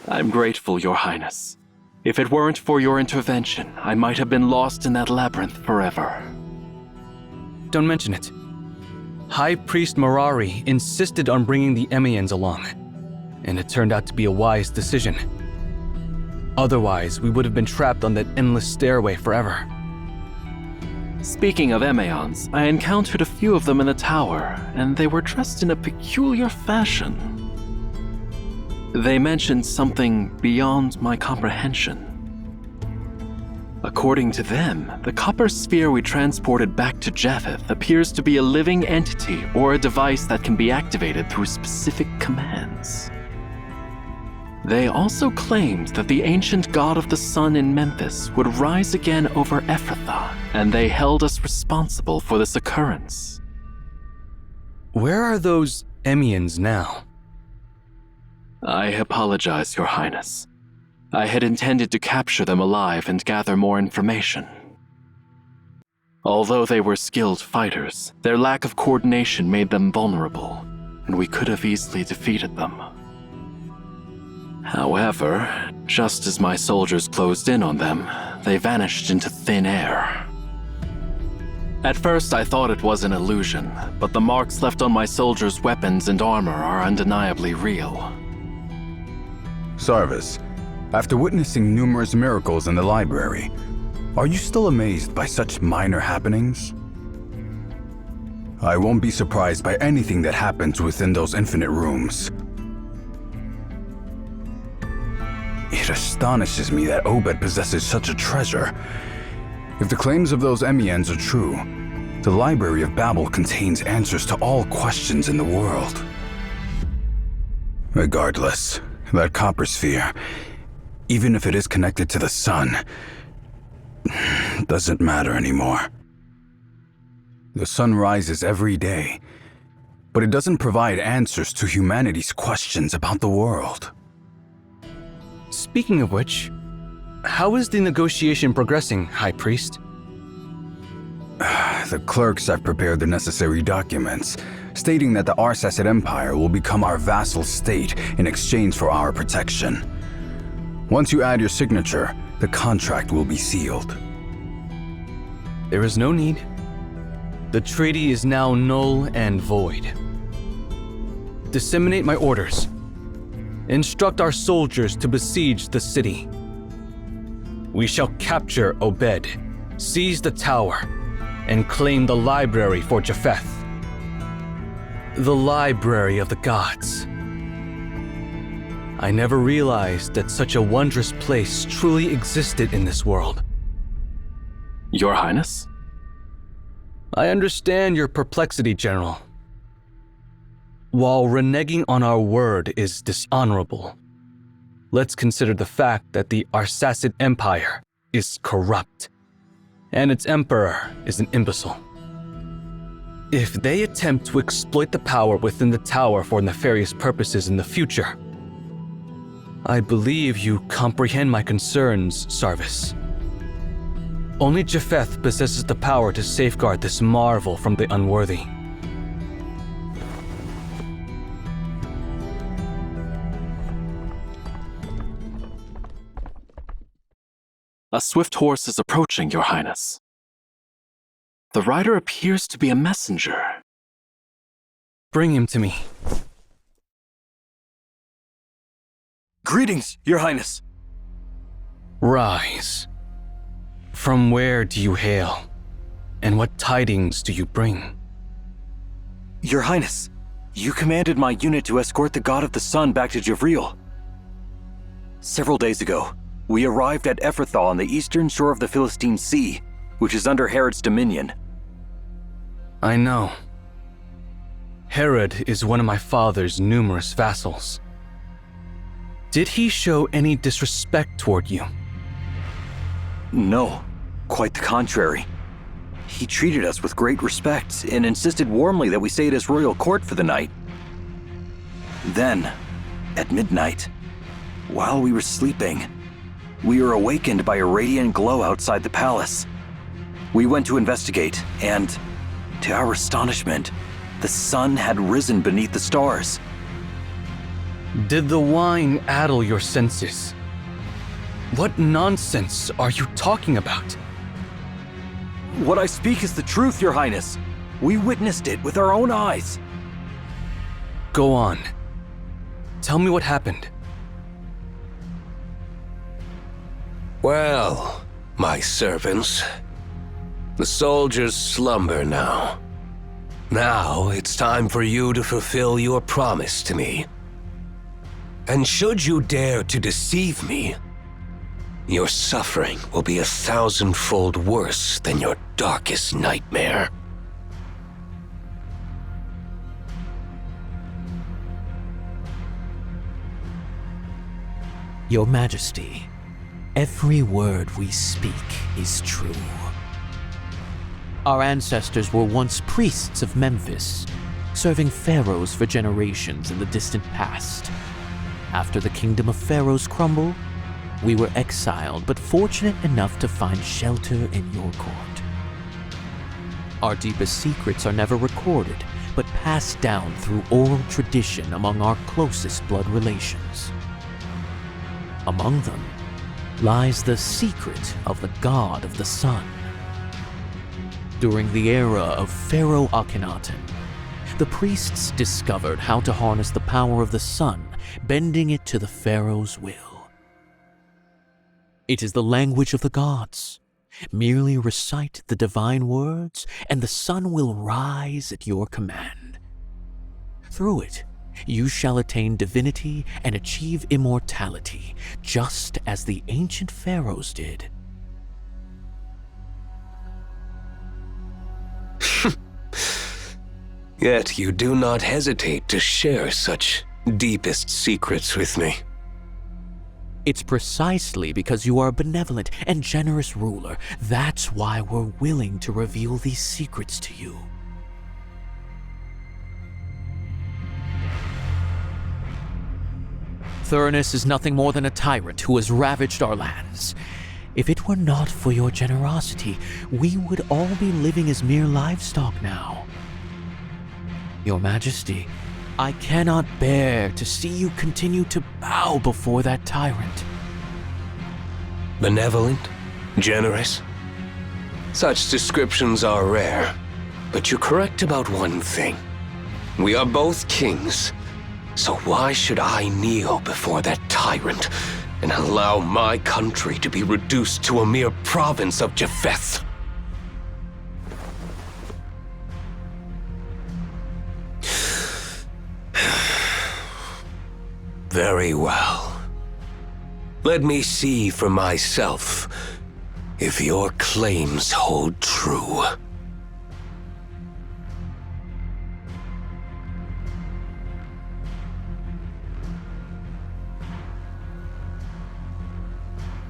I'm grateful, Your Highness. If it weren't for your intervention, I might have been lost in that labyrinth forever. Don't mention it. High Priest Mirari insisted on bringing the Emians along, and it turned out to be a wise decision. Otherwise, we would have been trapped on that endless stairway forever. Speaking of Emions, I encountered a few of them in the tower, and they were dressed in a peculiar fashion. They mentioned something beyond my comprehension. According to them, the copper sphere we transported back to Japheth appears to be a living entity or a device that can be activated through specific commands. They also claimed that the ancient god of the sun in Memphis would rise again over Ephrathah, and they held us responsible for this occurrence. Where are those Emians now? I apologize, Your Highness. I had intended to capture them alive and gather more information. Although they were skilled fighters, their lack of coordination made them vulnerable, and we could have easily defeated them. However, just as my soldiers closed in on them, they vanished into thin air. At first, I thought it was an illusion, but the marks left on my soldiers' weapons and armor are undeniably real. Sarvis, after witnessing numerous miracles in the library, are you still amazed by such minor happenings? I won't be surprised by anything that happens within those infinite rooms. It astonishes me that Obed possesses such a treasure. If the claims of those Emiens are true, the Library of Babel contains answers to all questions in the world. Regardless, that copper sphere, even if it is connected to the sun, doesn't matter anymore. The sun rises every day, but it doesn't provide answers to humanity's questions about the world. Speaking of which, how is the negotiation progressing, High Priest? The clerks have prepared the necessary documents, stating that the Arsacid Empire will become our vassal state in exchange for our protection. Once you add your signature, the contract will be sealed. There is no need. The treaty is now null and void. Disseminate my orders. Instruct our soldiers to besiege the city. We shall capture Obed, seize the tower, and claim the library for Japheth. The library of the gods. I never realized that such a wondrous place truly existed in this world. Your Highness? I understand your perplexity, General. While reneging on our word is dishonorable, let's consider the fact that the Arsacid Empire is corrupt, and its emperor is an imbecile. If they attempt to exploit the power within the tower for nefarious purposes in the future, I believe you comprehend my concerns, Sarvis. Only Japheth possesses the power to safeguard this marvel from the unworthy. A swift horse is approaching, Your Highness. The rider appears to be a messenger. Bring him to me. Greetings, Your Highness. Rise. From where do you hail? And what tidings do you bring? Your Highness, you commanded my unit to escort the God of the Sun back to Javriel. Several days ago, we arrived at Ephrathah on the eastern shore of the Philistine Sea, which is under Herod's dominion. I know. Herod is one of my father's numerous vassals. Did he show any disrespect toward you? No, quite the contrary. He treated us with great respect and insisted warmly that we stay at his royal court for the night. Then, at midnight, while we were sleeping, we were awakened by a radiant glow outside the palace. We went to investigate, and, to our astonishment, the sun had risen beneath the stars. Did the wine addle your senses? What nonsense are you talking about? What I speak is the truth, Your Highness. We witnessed it with our own eyes. Go on. Tell me what happened. Well, my servants, the soldiers slumber now. Now it's time for you to fulfill your promise to me. And should you dare to deceive me, your suffering will be 1,000-fold worse than your darkest nightmare. Your Majesty, every word we speak is true. Our ancestors were once priests of Memphis, serving pharaohs for generations in the distant past. After the kingdom of pharaohs crumbled, we were exiled, but fortunate enough to find shelter in your court. Our deepest secrets are never recorded, but passed down through oral tradition among our closest blood relations. Among them lies the secret of the god of the sun. During the era of Pharaoh Akhenaten, the priests discovered how to harness the power of the sun, bending it to the pharaoh's will. It is the language of the gods. Merely recite the divine words, and the sun will rise at your command. Through it, you shall attain divinity and achieve immortality, just as the ancient pharaohs did. Yet you do not hesitate to share such deepest secrets with me. It's precisely because you are a benevolent and generous ruler. That's why we're willing to reveal these secrets to you. Thurnus is nothing more than a tyrant who has ravaged our lands. If it were not for your generosity, we would all be living as mere livestock now. Your Majesty, I cannot bear to see you continue to bow before that tyrant. Benevolent? Generous? Such descriptions are rare, but you're correct about one thing. We are both kings, so why should I kneel before that tyrant and allow my country to be reduced to a mere province of Japheth? Very well. Let me see for myself if your claims hold true.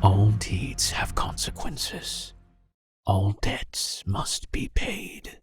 All deeds have consequences. All debts must be paid.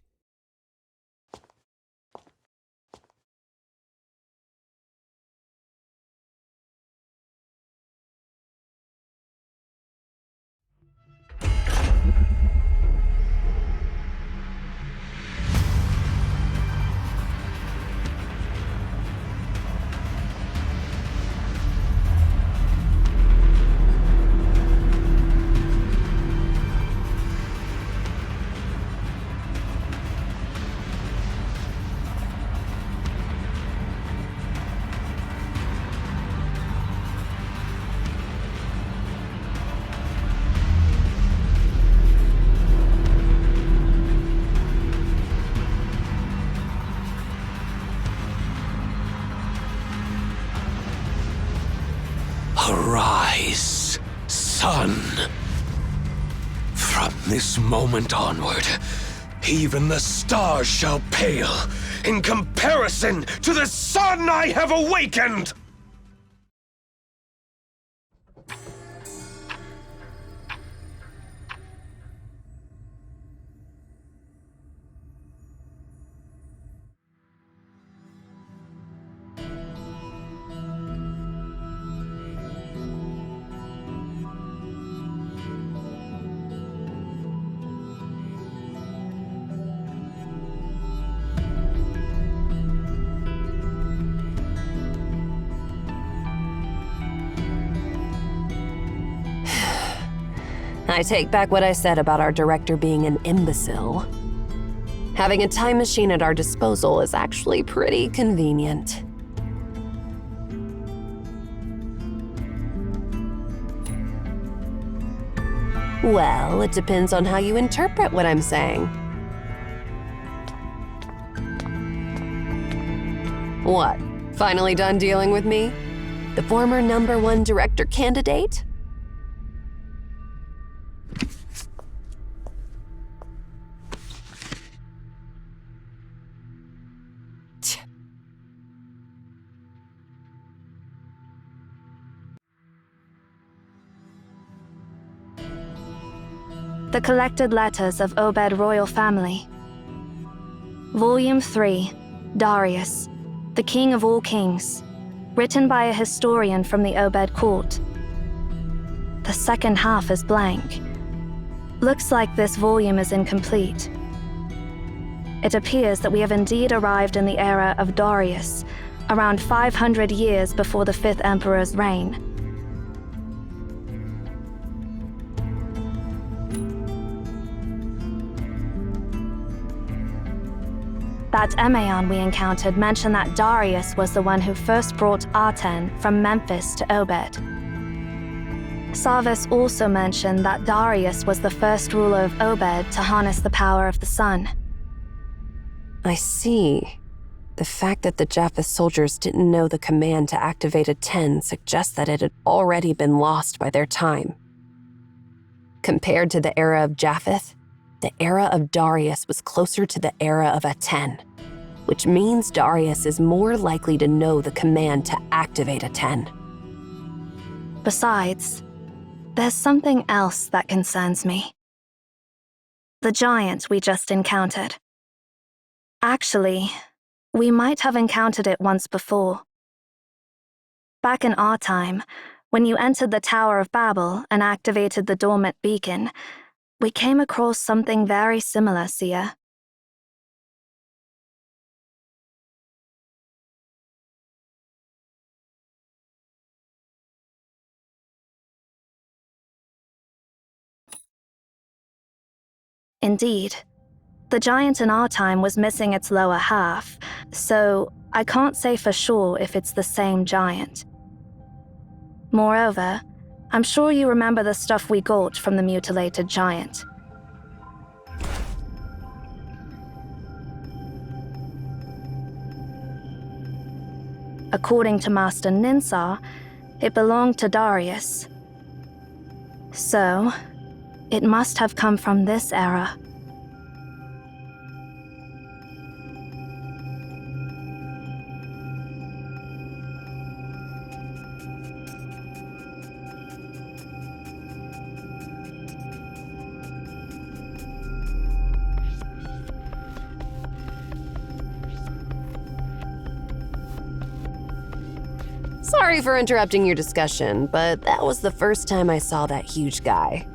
Arise, sun. From this moment onward, even the stars shall pale in comparison to the sun I have awakened! I take back what I said about our director being an imbecile. Having a time machine at our disposal is actually pretty convenient. Well, it depends on how you interpret what I'm saying. What? Finally done dealing with me? The former #1 director candidate? The Collected Letters of Obed Royal Family. Volume 3, Darius, the King of All Kings, written by a historian from the Obed court. The second half is blank. Looks like this volume is incomplete. It appears that we have indeed arrived in the era of Darius, around 500 years before the 5th Emperor's reign. That Emaon we encountered mentioned that Darius was the one who first brought Aten from Memphis to Obed. Sarvis also mentioned that Darius was the first ruler of Obed to harness the power of the sun. I see. The fact that the Japheth soldiers didn't know the command to activate a 10 suggests that it had already been lost by their time. Compared to the era of Japheth, the era of Darius was closer to the era of Aten, which means Darius is more likely to know the command to activate a 10. Besides, there's something else that concerns me. The giant we just encountered. Actually, we might have encountered it once before. Back in our time, when you entered the Tower of Babel and activated the dormant beacon, we came across something very similar, Seer. Indeed. The giant in our time was missing its lower half, so I can't say for sure if it's the same giant. Moreover, I'm sure you remember the stuff we got from the mutilated giant. According to Master Ninsar, it belonged to Darius. So, it must have come from this era. Sorry for interrupting your discussion, but that was the first time I saw that huge guy.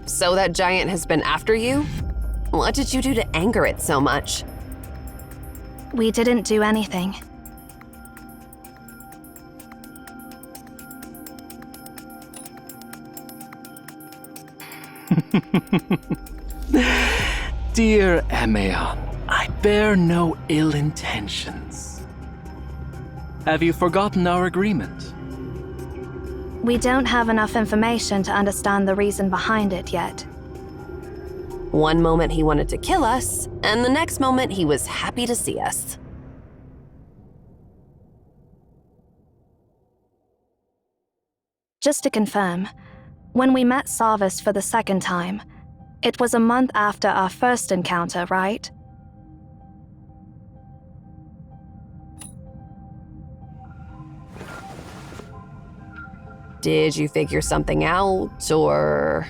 So that giant has been after you? What did you do to anger it so much? We didn't do anything. Dear Emaon, I bear no ill intentions. Have you forgotten our agreement? We don't have enough information to understand the reason behind it yet. One moment he wanted to kill us, and the next moment he was happy to see us. Just to confirm, when we met Sarvis for the second time, it was a month after our first encounter, right? Did you figure something out, or...?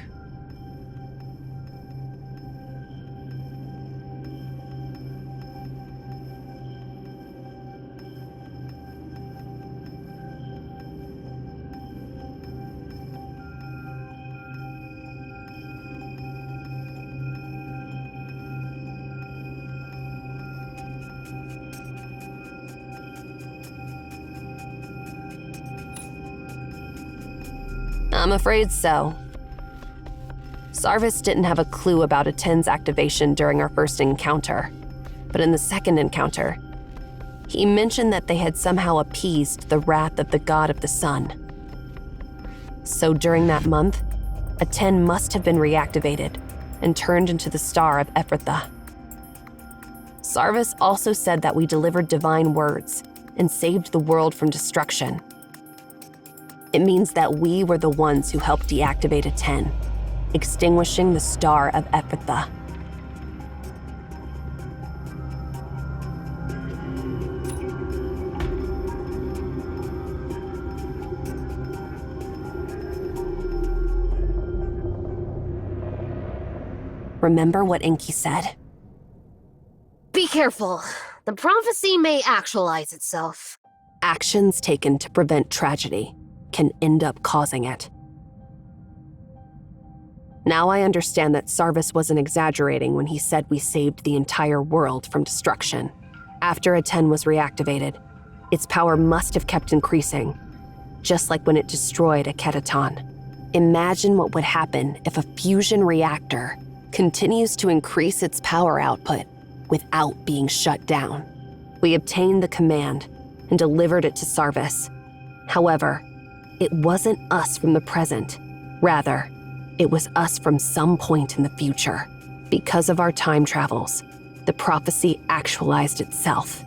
I'm afraid so. Sarvis didn't have a clue about a 10's activation during our first encounter, but in the second encounter, he mentioned that they had somehow appeased the wrath of the god of the sun. So during that month, a 10 must have been reactivated and turned into the star of Ephrathah. Sarvis also said that we delivered divine words and saved the world from destruction. It means that we were the ones who helped deactivate a 10, extinguishing the star of Ephrathah. Remember what Enki said? Be careful. The prophecy may actualize itself. Actions taken to prevent tragedy can end up causing it. Now I understand that Sarvis wasn't exaggerating when he said we saved the entire world from destruction. After a 10 was reactivated, its power must have kept increasing, just like when it destroyed a ketaton. Imagine what would happen if a fusion reactor continues to increase its power output without being shut down. We obtained the command and delivered it to Sarvis. However, it wasn't us from the present. Rather, it was us from some point in the future. Because of our time travels, the prophecy actualized itself.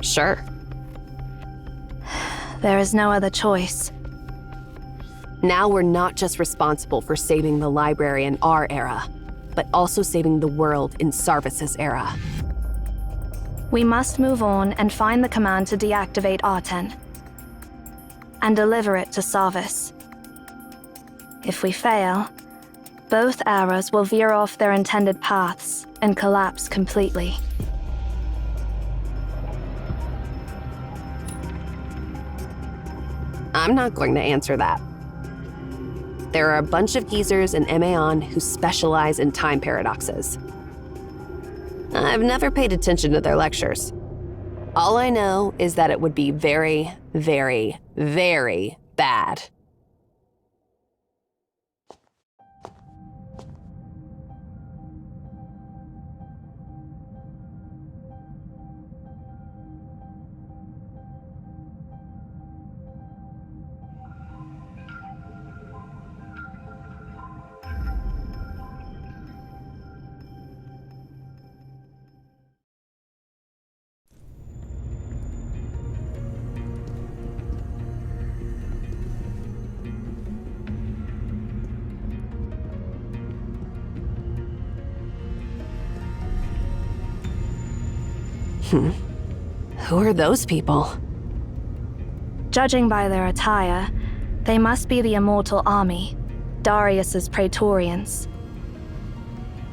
Sure. There is no other choice. Now we're not just responsible for saving the library in our era, but also saving the world in Sarvis's era. We must move on and find the command to deactivate Arten, and deliver it to Sarvis. If we fail, both eras will veer off their intended paths and collapse completely. I'm not going to answer that. There are a bunch of geezers in Emaon who specialize in time paradoxes. I've never paid attention to their lectures. All I know is that it would be very, very, very bad. Who are those people? Judging by their attire, they must be the Immortal Army, Darius's Praetorians.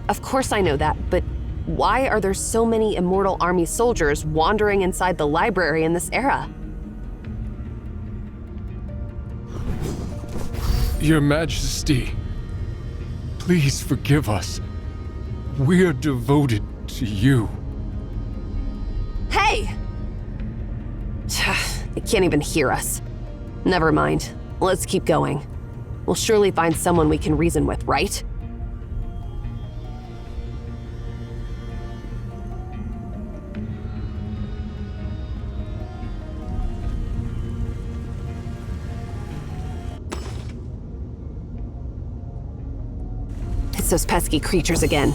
Of course I know that, but why are there so many Immortal Army soldiers wandering inside the library in this era? Your Majesty, please forgive us. We are devoted to you. Hey! They can't even hear us. Never mind. Let's keep going. We'll surely find someone we can reason with, right? It's those pesky creatures again.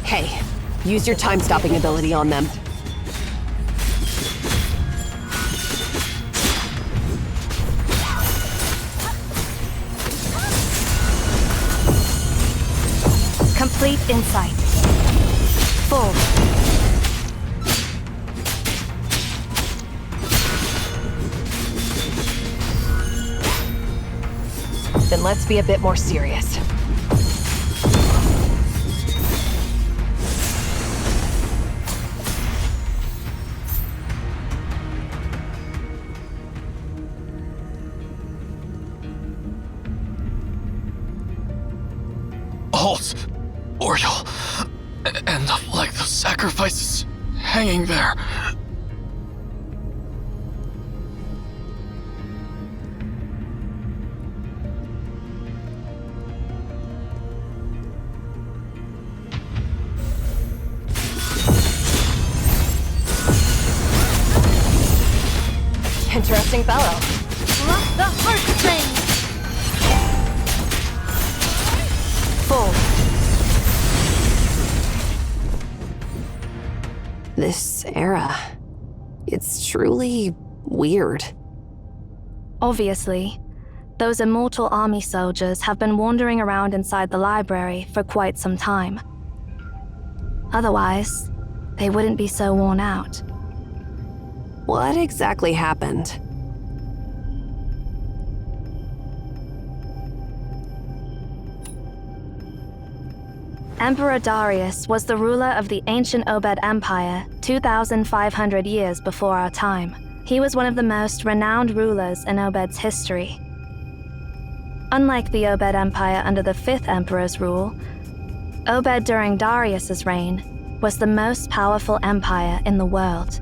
Hey, use your time-stopping ability on them. Complete insight. Full. Then let's be a bit more serious. Halt! Oriole. End up like those sacrifices hanging there. Interesting fellow. Lock the heartstrings! Full. This era, it's truly weird. Obviously, those Immortal Army soldiers have been wandering around inside the library for quite some time. Otherwise, they wouldn't be so worn out. What exactly happened? Emperor Darius was the ruler of the ancient Obed Empire 2,500 years before our time. He was one of the most renowned rulers in Obed's history. Unlike the Obed Empire under the 5th Emperor's rule, Obed during Darius's reign was the most powerful empire in the world.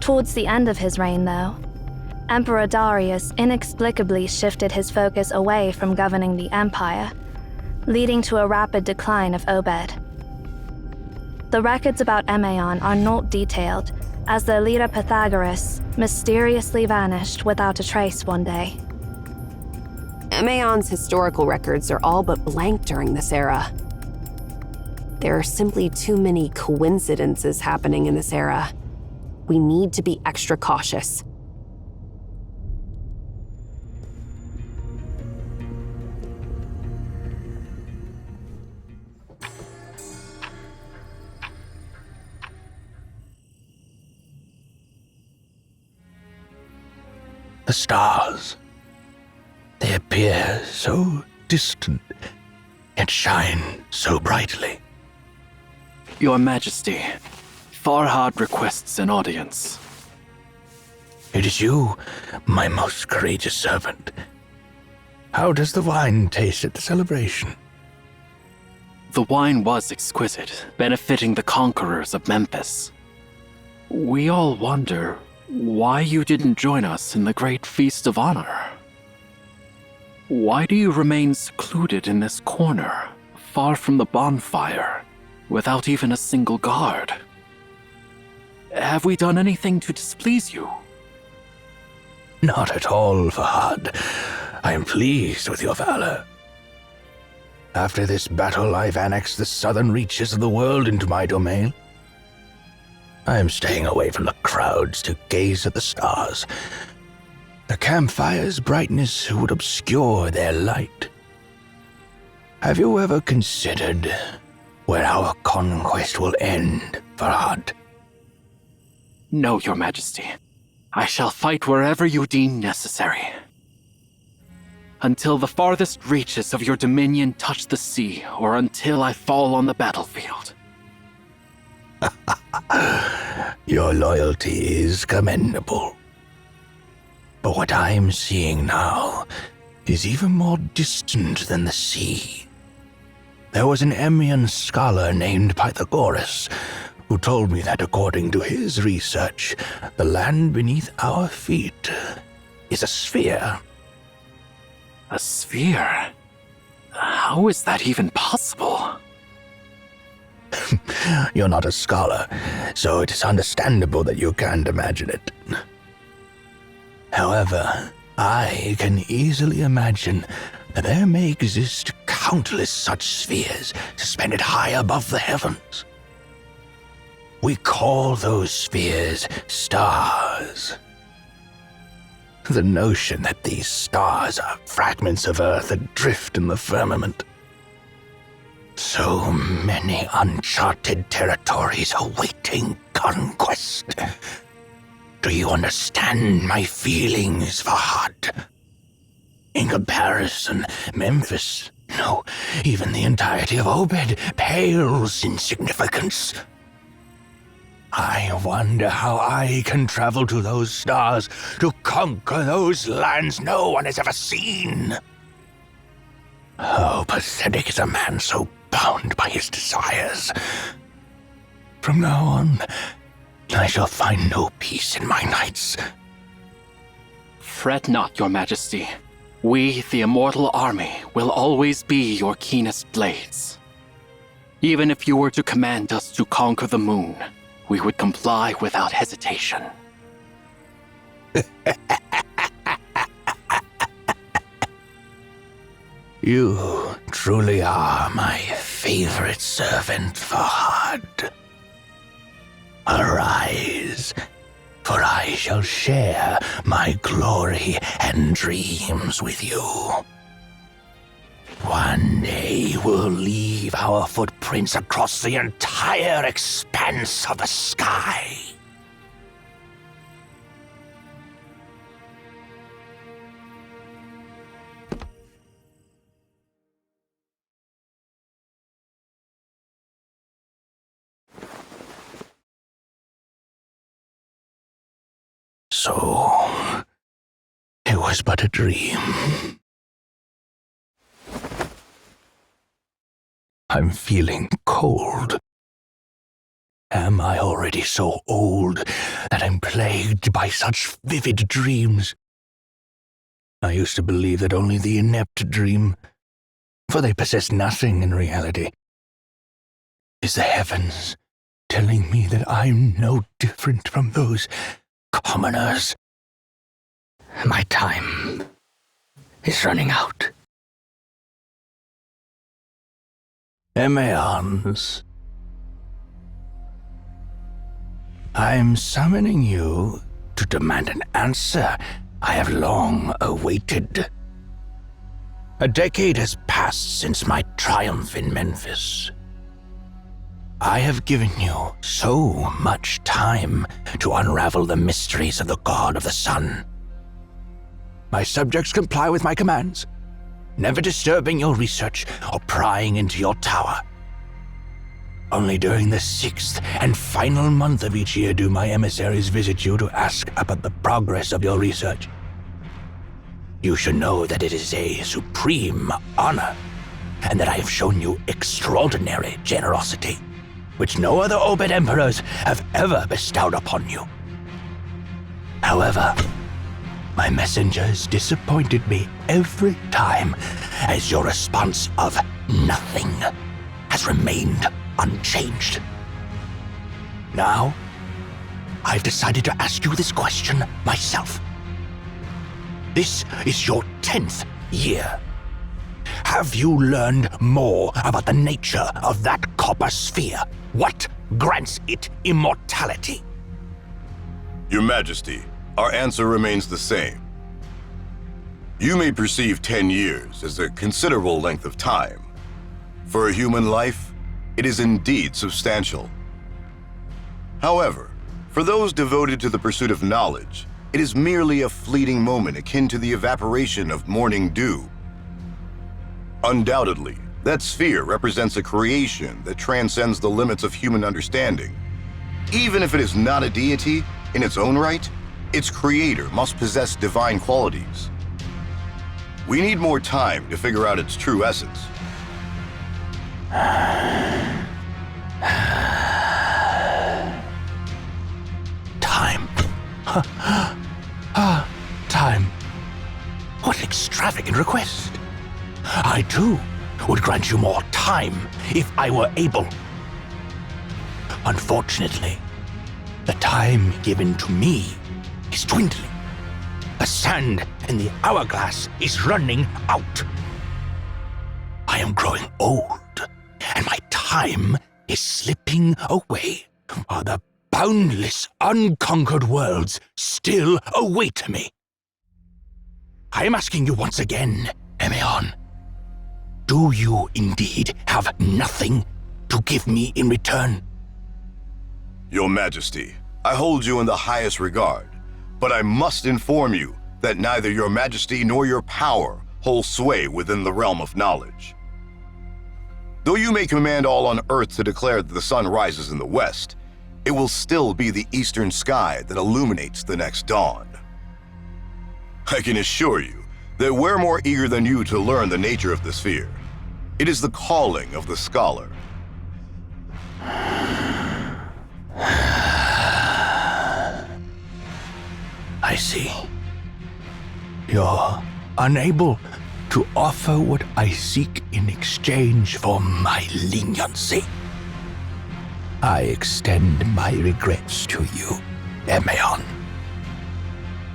Towards the end of his reign, though, Emperor Darius inexplicably shifted his focus away from governing the empire, leading to a rapid decline of Obed. The records about Emaon are not detailed, as their leader Pythagoras mysteriously vanished without a trace one day. Emaon's historical records are all but blank during this era. There are simply too many coincidences happening in this era. We need to be extra cautious. The stars. They appear so distant, yet shine so brightly. Your Majesty, Farhad requests an audience. It is you, my most courageous servant. How does the wine taste at the celebration? The wine was exquisite, benefiting the conquerors of Memphis. We all wonder why you didn't join us in the great feast of honor. Why do you remain secluded in this corner, far from the bonfire, without even a single guard? Have we done anything to displease you? Not at all, Fahad. I am pleased with your valor. After this battle, I've annexed the southern reaches of the world into my domain. I am staying away from the crowds to gaze at the stars. The campfire's brightness would obscure their light. Have you ever considered where our conquest will end, Farhad? No, Your Majesty. I shall fight wherever you deem necessary. Until the farthest reaches of your dominion touch the sea, or until I fall on the battlefield. Your loyalty is commendable. But what I'm seeing now is even more distant than the sea. There was an Emyan scholar named Pythagoras who told me that according to his research, the land beneath our feet is a sphere. A sphere? How is that even possible? You're not a scholar, so it is understandable that you can't imagine it. However, I can easily imagine that there may exist countless such spheres suspended high above the heavens. We call those spheres stars. The notion that these stars are fragments of Earth adrift in the firmament. So many uncharted territories awaiting conquest. Do you understand my feelings, Fahad? In comparison, Memphis, no, even the entirety of Obed, pales in significance. I wonder how I can travel to those stars to conquer those lands no one has ever seen. How pathetic is a man so bound by his desires. From now on, I shall find no peace in my nights. Fret not, Your Majesty. We, the Immortal Army, will always be your keenest blades. Even if you were to command us to conquer the moon, we would comply without hesitation. You truly are my favorite servant, Fahad. Arise, for I shall share my glory and dreams with you. One day we'll leave our footprints across the entire expanse of the sky. So, it was but a dream. I'm feeling cold. Am I already so old that I'm plagued by such vivid dreams? I used to believe that only the inept dream, for they possess nothing in reality. Is the heavens telling me that I'm no different from those commoners? My time is running out. Emeons, I'm summoning you to demand an answer I have long awaited. A decade has passed since my triumph in Memphis. I have given you so much time to unravel the mysteries of the God of the Sun. My subjects comply with my commands, never disturbing your research or prying into your tower. Only during the 6th and final month of each year do my emissaries visit you to ask about the progress of your research. You should know that it is a supreme honor, and that I have shown you extraordinary generosity, which no other Obed emperors have ever bestowed upon you. However, my messengers disappointed me every time, as your response of nothing has remained unchanged. Now, I've decided to ask you this question myself. This is your 10th year. Have you learned more about the nature of that copper sphere? What grants it immortality? Your Majesty, our answer remains the same. You may perceive 10 years as a considerable length of time. For a human life, it is indeed substantial. However, for those devoted to the pursuit of knowledge, it is merely a fleeting moment akin to the evaporation of morning dew. Undoubtedly, that sphere represents a creation that transcends the limits of human understanding. Even if it is not a deity in its own right, its creator must possess divine qualities. We need more time to figure out its true essence. Time. Time. What an extravagant request. I, too, would grant you more time if I were able. Unfortunately, the time given to me is dwindling. The sand in the hourglass is running out. I am growing old, and my time is slipping away, while the boundless, unconquered worlds still await me. I am asking you once again, Emeon, do you indeed have nothing to give me in return? Your Majesty, I hold you in the highest regard, but I must inform you that neither your Majesty nor your power hold sway within the realm of knowledge. Though you may command all on Earth to declare that the sun rises in the west, it will still be the eastern sky that illuminates the next dawn. I can assure you that we're more eager than you to learn the nature of the sphere. It is the calling of the scholar. I see. You're unable to offer what I seek in exchange for my leniency. I extend my regrets to you, Emeon.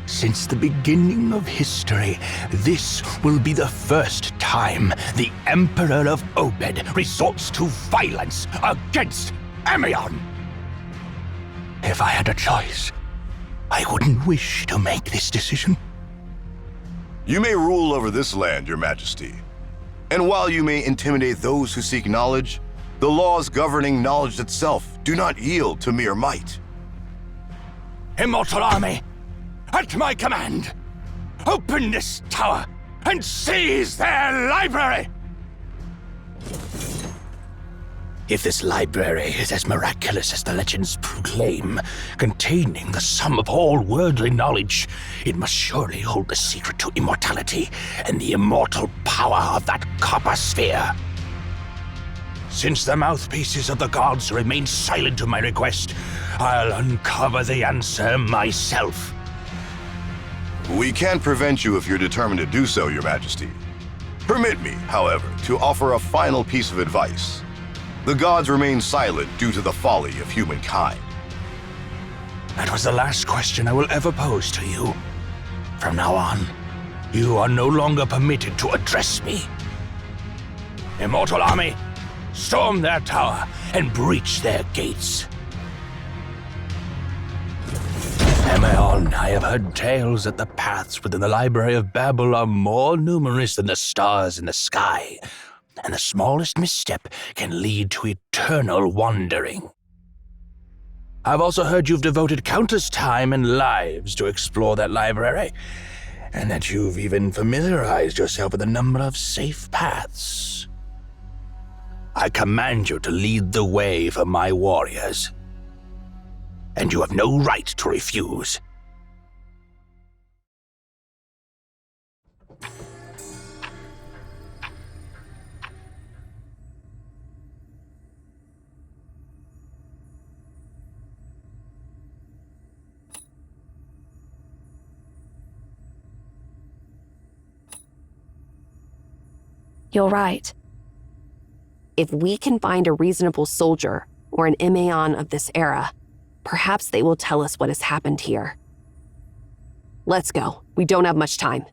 Since the beginning of history, this will be the first time the Emperor of Obed resorts to violence against Emeon. If I had a choice, I wouldn't wish to make this decision. You may rule over this land, Your Majesty. And while you may intimidate those who seek knowledge, the laws governing knowledge itself do not yield to mere might. Immortal army, at my command, open this tower and seize their library! If this library is as miraculous as the legends proclaim, containing the sum of all worldly knowledge, it must surely hold the secret to immortality and the immortal power of that copper sphere. Since the mouthpieces of the gods remain silent to my request, I'll uncover the answer myself. We can't prevent you if you're determined to do so, Your Majesty. Permit me, however, to offer a final piece of advice. The gods remain silent due to the folly of humankind. That was the last question I will ever pose to you. From now on, you are no longer permitted to address me. Immortal army, storm their tower and breach their gates. Emeon, I have heard tales that the paths within the Library of Babel are more numerous than the stars in the sky, and the smallest misstep can lead to eternal wandering. I've also heard you've devoted countless time and lives to explore that library, and that you've even familiarized yourself with a number of safe paths. I command you to lead the way for my warriors, and you have no right to refuse. You're right. If we can find a reasonable soldier or an Imaon of this era, perhaps they will tell us what has happened here. Let's go. We don't have much time.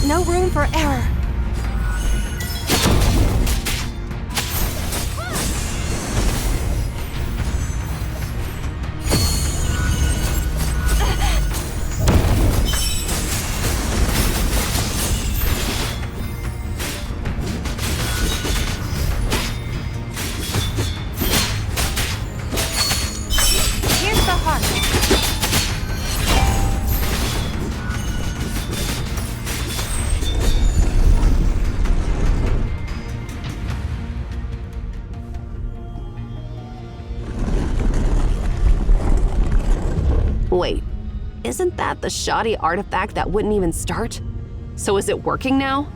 No room for error. Here's the heart. Wait, isn't that the shoddy artifact that wouldn't even start? So is it working now?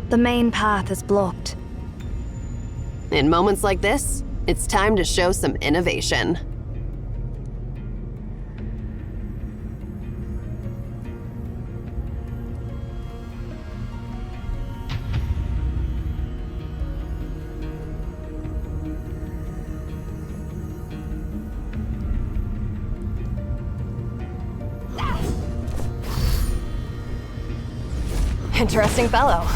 The main path is blocked. In moments like this, it's time to show some innovation. Interesting fellow.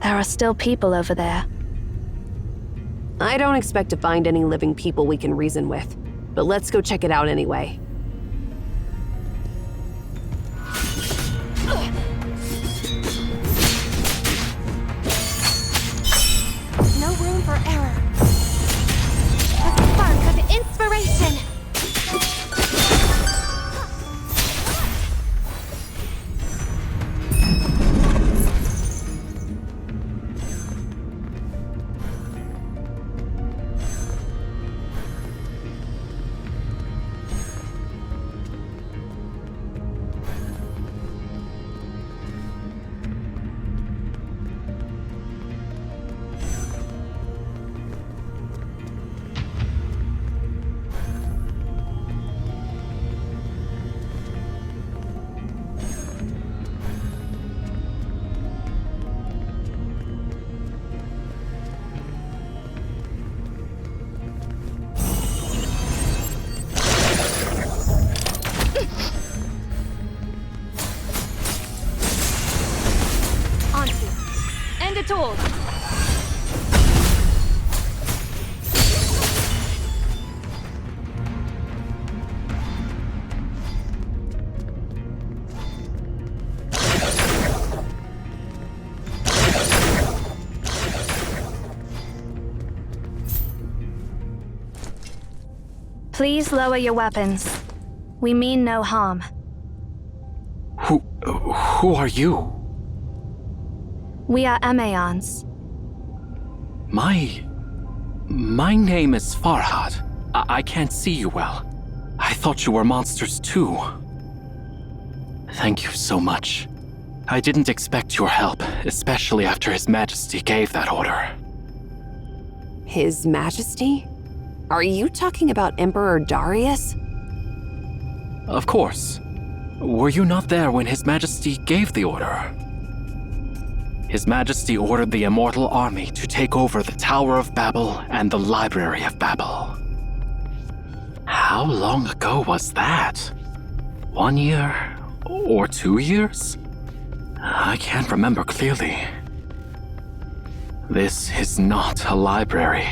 There are still people over there. I don't expect to find any living people we can reason with, but let's go check it out anyway. No room for error. A spark of inspiration. foretold! Please lower your weapons. We mean no harm. Who are you? We are Emaons. My name is Farhad. I can't see you well. I thought you were monsters too. Thank you so much. I didn't expect your help, especially after His Majesty gave that order. His Majesty? Are you talking about Emperor Darius? Of course. Were you not there when His Majesty gave the order? His Majesty ordered the Immortal Army to take over the Tower of Babel and the Library of Babel. How long ago was that? 1 year? Or 2 years? I can't remember clearly. This is not a library.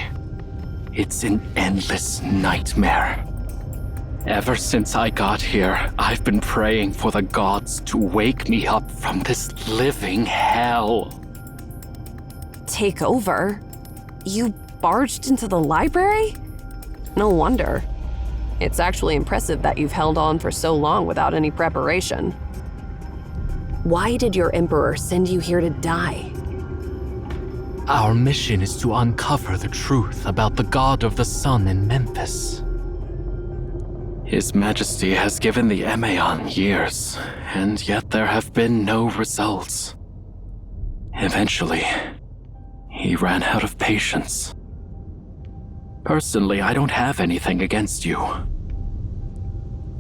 It's an endless nightmare. Ever since I got here, I've been praying for the gods to wake me up from this living hell. Take over? You barged into the library? No wonder. It's actually impressive that you've held on for so long without any preparation. Why did your emperor send you here to die? Our mission is to uncover the truth about the god of the sun in Memphis. His Majesty has given the Emaon years, and yet there have been no results. Eventually, he ran out of patience. Personally, I don't have anything against you.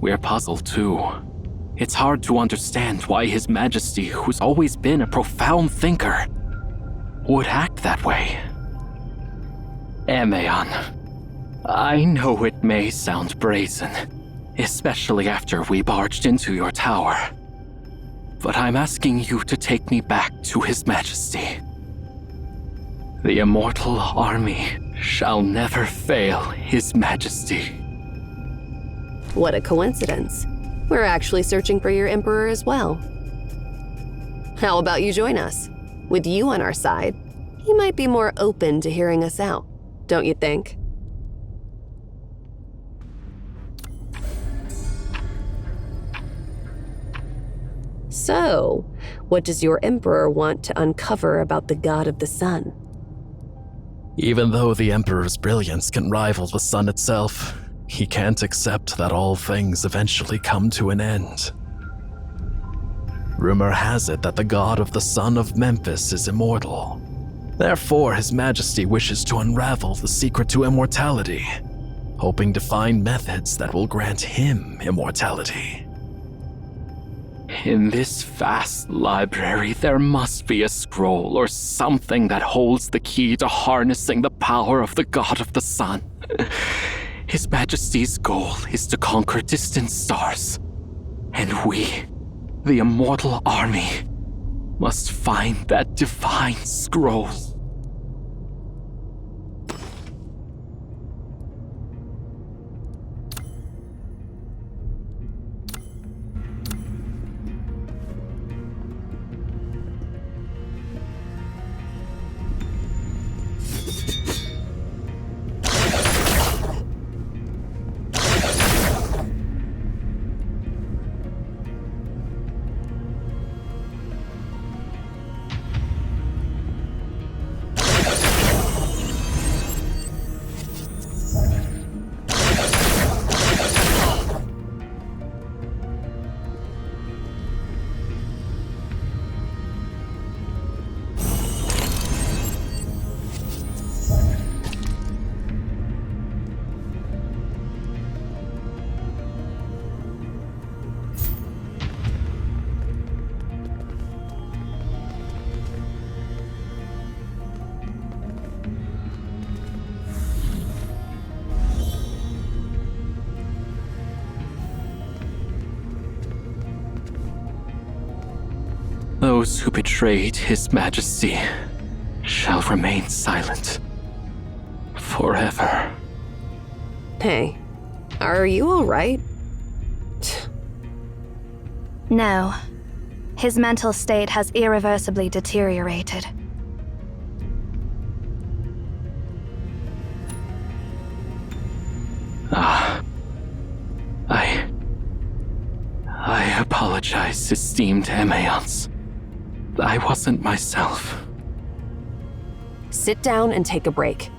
We're puzzled too. It's hard to understand why His Majesty, who's always been a profound thinker, would act that way. Emaon, I know it may sound brazen, especially after we barged into your tower, but I'm asking you to take me back to His Majesty. The Immortal Army shall never fail His Majesty. What a coincidence. We're actually searching for your emperor as well. How about you join us? With you on our side, he might be more open to hearing us out, don't you think? So, what does your emperor want to uncover about the god of the sun? Even though the Emperor's brilliance can rival the sun itself, he can't accept that all things eventually come to an end. Rumor has it that the god of the sun of Memphis is immortal. Therefore, His Majesty wishes to unravel the secret to immortality, hoping to find methods that will grant him immortality. In this vast library, there must be a scroll or something that holds the key to harnessing the power of the god of the sun. His Majesty's goal is to conquer distant stars, and we, the Immortal Army, must find that divine scroll. Those who betrayed His Majesty shall remain silent forever. Hey, are you alright? No. His mental state has irreversibly deteriorated. I apologize, esteemed Emeons. I wasn't myself. Sit down and take a break.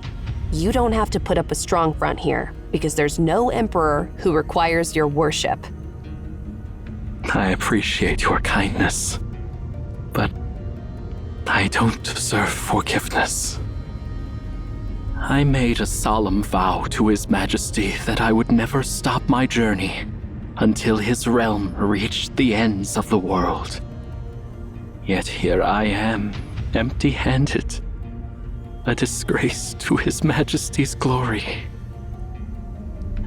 You don't have to put up a strong front here, because there's no emperor who requires your worship. I appreciate your kindness, but I don't deserve forgiveness. I made a solemn vow to His Majesty that I would never stop my journey until his realm reached the ends of the world. Yet here I am, empty-handed, a disgrace to His Majesty's glory.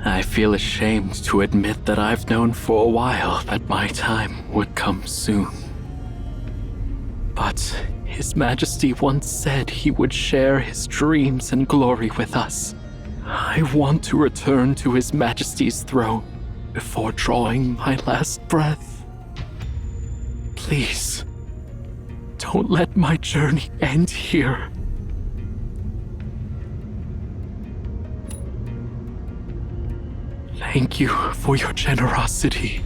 I feel ashamed to admit that I've known for a while that my time would come soon. But His Majesty once said he would share his dreams and glory with us. I want to return to His Majesty's throne before drawing my last breath. Please, don't let my journey end here. Thank you for your generosity.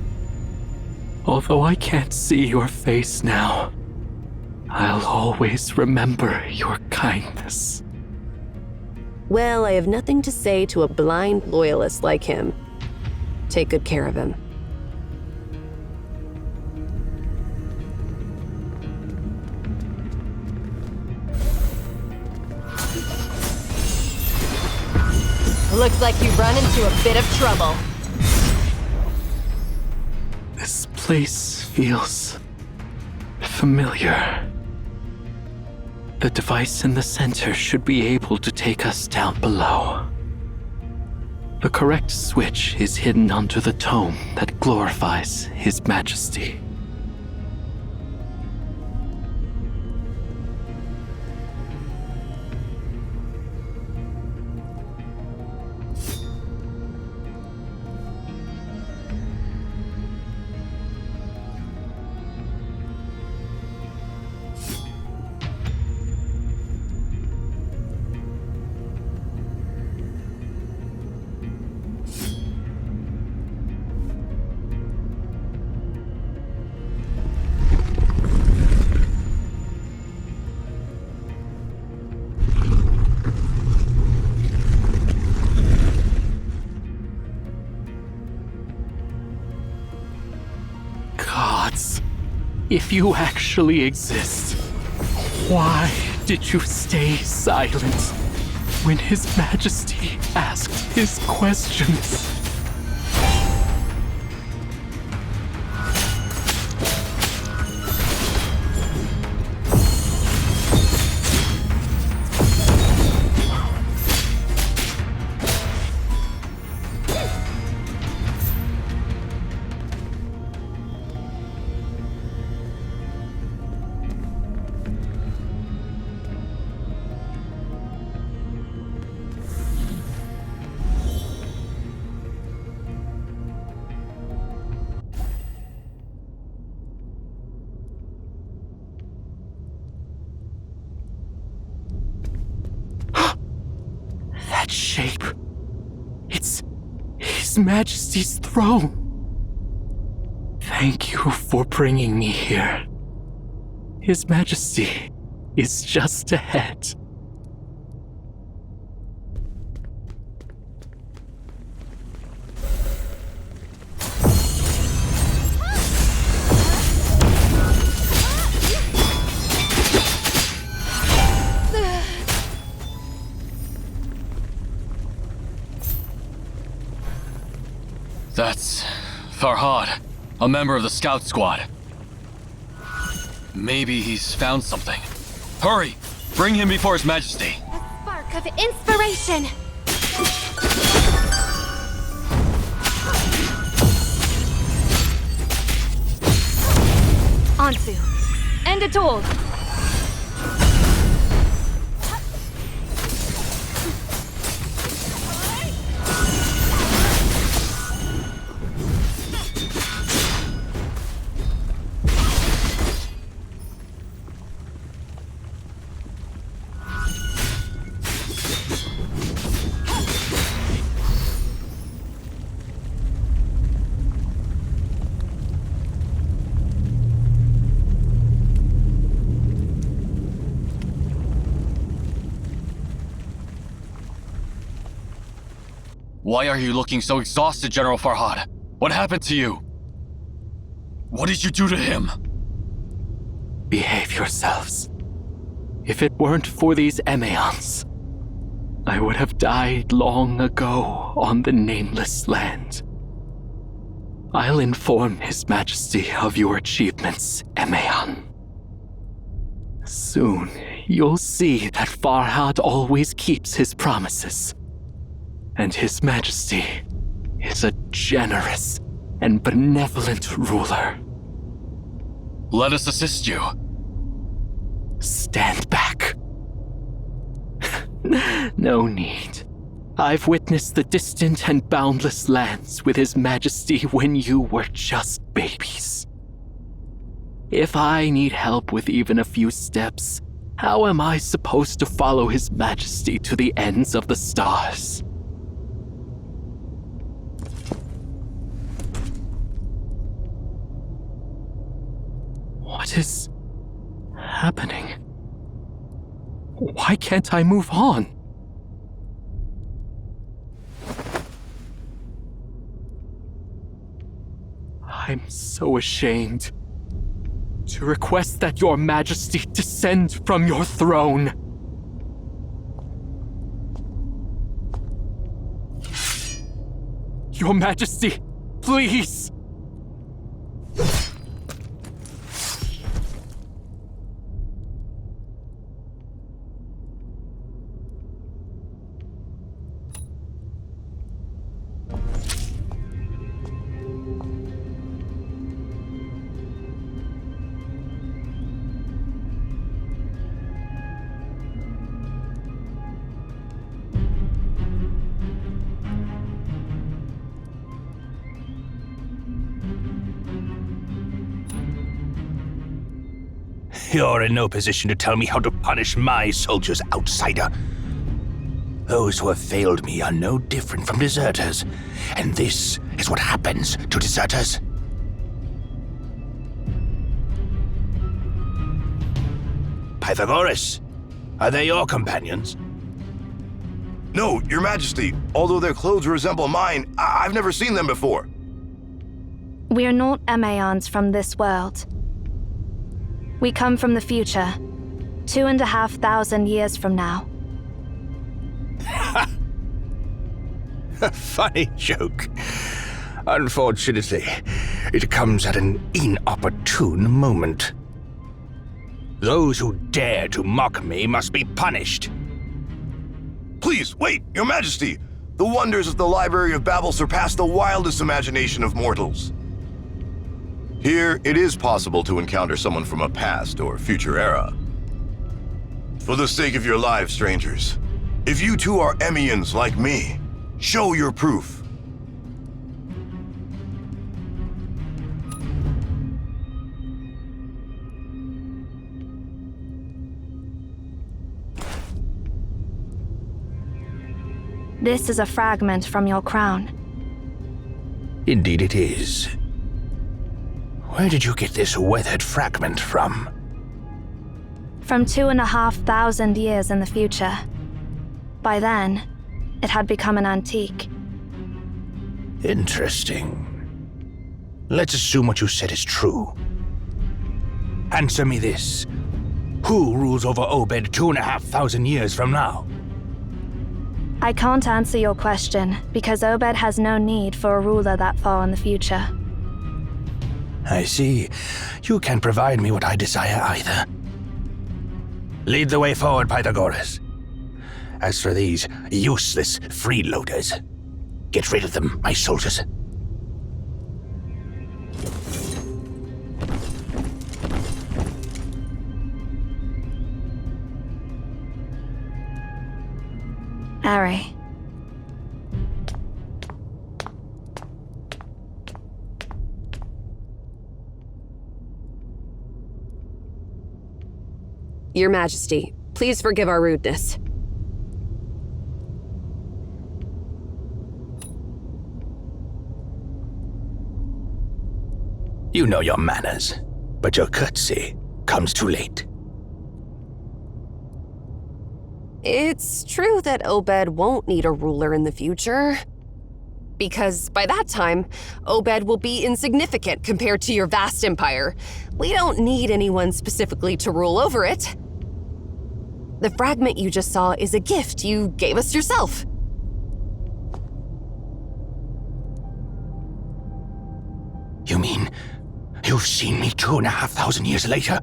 Although I can't see your face now, I'll always remember your kindness. Well, I have nothing to say to a blind loyalist like him. Take good care of him. Looks like you've run into a bit of trouble. This place feels familiar. The device in the center should be able to take us down below. The correct switch is hidden under the tome that glorifies His Majesty. If you actually exist, why did you stay silent when His Majesty asked his questions? Shape. It's His Majesty's throne. Thank you for bringing me here. His Majesty is just ahead. That's Farhad, a member of the scout squad. Maybe he's found something. Hurry! Bring him before His Majesty. A spark of inspiration! Ansu, end it all. Why are you looking so exhausted, General Farhad? What happened to you? What did you do to him? Behave yourselves. If it weren't for these Emaons, I would have died long ago on the nameless land. I'll inform His Majesty of your achievements, Emaon. Soon, you'll see that Farhad always keeps his promises. And His Majesty is a generous and benevolent ruler. Let us assist you. Stand back. No need. I've witnessed the distant and boundless lands with His Majesty when you were just babies. If I need help with even a few steps, how am I supposed to follow His Majesty to the ends of the stars? What is happening? Why can't I move on? I'm so ashamed to request that Your Majesty descend from your throne. Your Majesty, please! You're in no position to tell me how to punish my soldiers, outsider. Those who have failed me are no different from deserters, and this is what happens to deserters. Pythagoras, are they your companions? No, Your Majesty. Although their clothes resemble mine, I've never seen them before. We're not Emaons from this world. We come from the future, 2,500 years from now. A funny joke. Unfortunately, it comes at an inopportune moment. Those who dare to mock me must be punished. Please, wait, Your Majesty! The wonders of the Library of Babel surpass the wildest imagination of mortals. Here, it is possible to encounter someone from a past or future era. For the sake of your lives, strangers, if you too are Emaons like me, show your proof. This is a fragment from your crown. Indeed it is. Where did you get this weathered fragment from? From 2,500 years in the future. By then, it had become an antique. Interesting. Let's assume what you said is true. Answer me this. Who rules over Obed 2,500 years from now? I can't answer your question because Obed has no need for a ruler that far in the future. I see. You can't provide me what I desire either. Lead the way forward, Pythagoras. As for these useless freeloaders, get rid of them, my soldiers. Ari. Your Majesty, please forgive our rudeness. You know your manners, but your courtesy comes too late. It's true that Obed won't need a ruler in the future, because by that time, Obed will be insignificant compared to your vast empire. We don't need anyone specifically to rule over it. The fragment you just saw is a gift you gave us yourself. You mean you've seen me 2,500 years later?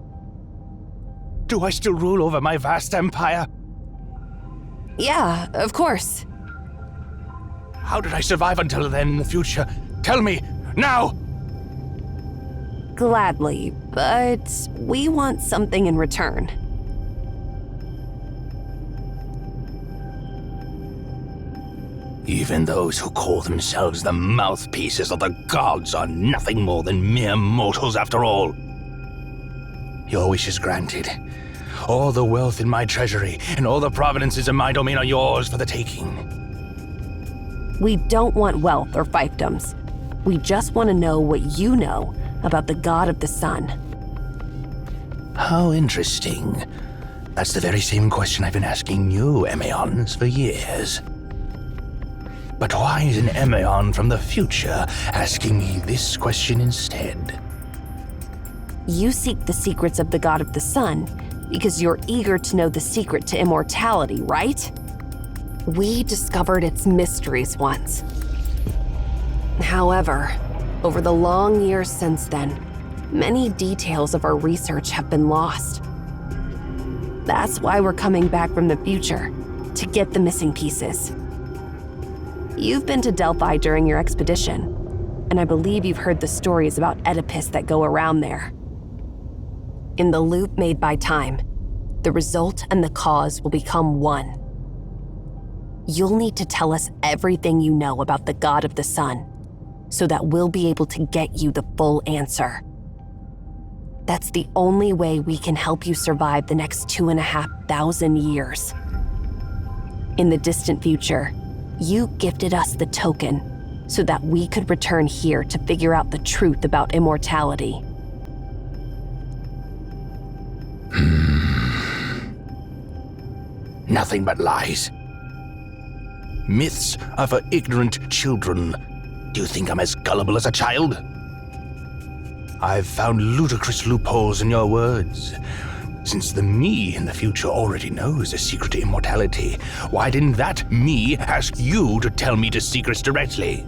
Do I still rule over my vast empire? Yeah, of course. How did I survive until then in the future? Tell me, now! Gladly, but we want something in return. Even those who call themselves the mouthpieces of the gods are nothing more than mere mortals after all. Your wish is granted. All the wealth in my treasury and all the providences in my domain are yours for the taking. We don't want wealth or fiefdoms. We just want to know what you know about the God of the Sun. How interesting. That's the very same question I've been asking you, Emeons, for years. But why is an Emeon from the future asking me this question instead? You seek the secrets of the God of the Sun because you're eager to know the secret to immortality, right? We discovered its mysteries once. However, over the long years since then, many details of our research have been lost. That's why we're coming back from the future, to get the missing pieces. You've been to Delphi during your expedition, and I believe you've heard the stories about Oedipus that go around there. In the loop made by time, the result and the cause will become one. You'll need to tell us everything you know about the God of the Sun, so that we'll be able to get you the full answer. That's the only way we can help you survive the next 2,500 years. In the distant future, you gifted us the token so that we could return here to figure out the truth about immortality. Nothing but lies. Myths are for ignorant children. Do you think I'm as gullible as a child? I've found ludicrous loopholes in your words. Since the me in the future already knows the secret to immortality, why didn't that me ask you to tell me the secrets directly?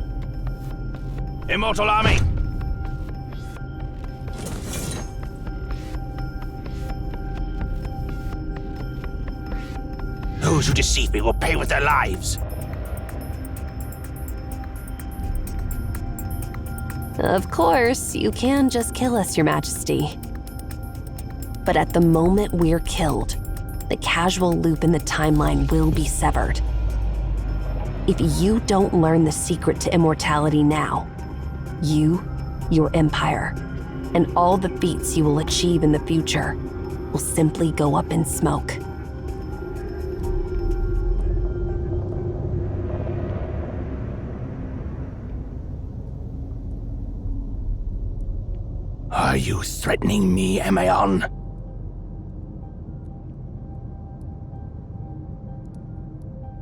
Immortal Army! Those who deceive me will pay with their lives. Of course, you can just kill us, Your Majesty. But at the moment we're killed, the casual loop in the timeline will be severed. If you don't learn the secret to immortality now, you, your empire, and all the feats you will achieve in the future will simply go up in smoke. Are you threatening me, Emeon?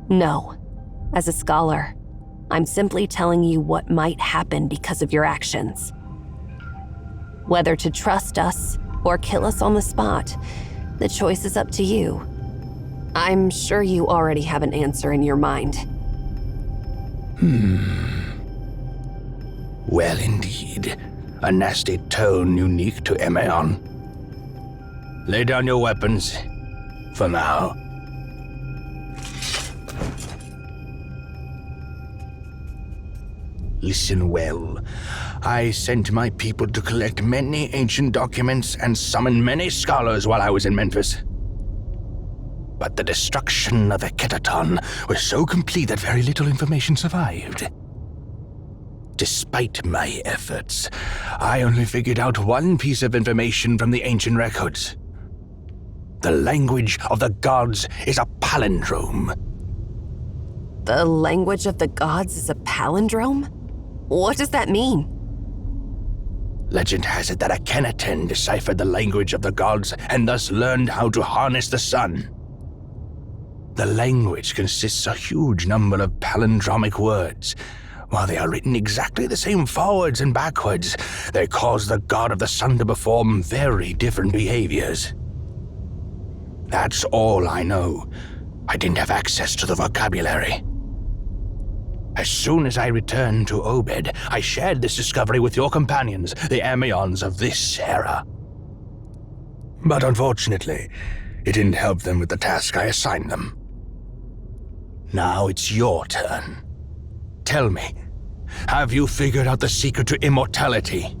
No. As a scholar, I'm simply telling you what might happen because of your actions. Whether to trust us or kill us on the spot, the choice is up to you. I'm sure you already have an answer in your mind. Well, indeed. A nasty tone unique to Emeon. Lay down your weapons. For now. Listen well. I sent my people to collect many ancient documents and summon many scholars while I was in Memphis. But the destruction of the Ketaton was so complete that very little information survived. Despite my efforts, I only figured out one piece of information from the ancient records. The language of the gods is a palindrome. The language of the gods is a palindrome? What does that mean? Legend has it that Akhenaten deciphered the language of the gods and thus learned how to harness the sun. The language consists of a huge number of palindromic words, While they are written exactly the same forwards and backwards, they cause the god of the sun to perform very different behaviors. That's all I know. I didn't have access to the vocabulary. As soon as I returned to Obed, I shared this discovery with your companions, the Amions of this era. But unfortunately, it didn't help them with the task I assigned them. Now it's your turn. Tell me, have you figured out the secret to immortality?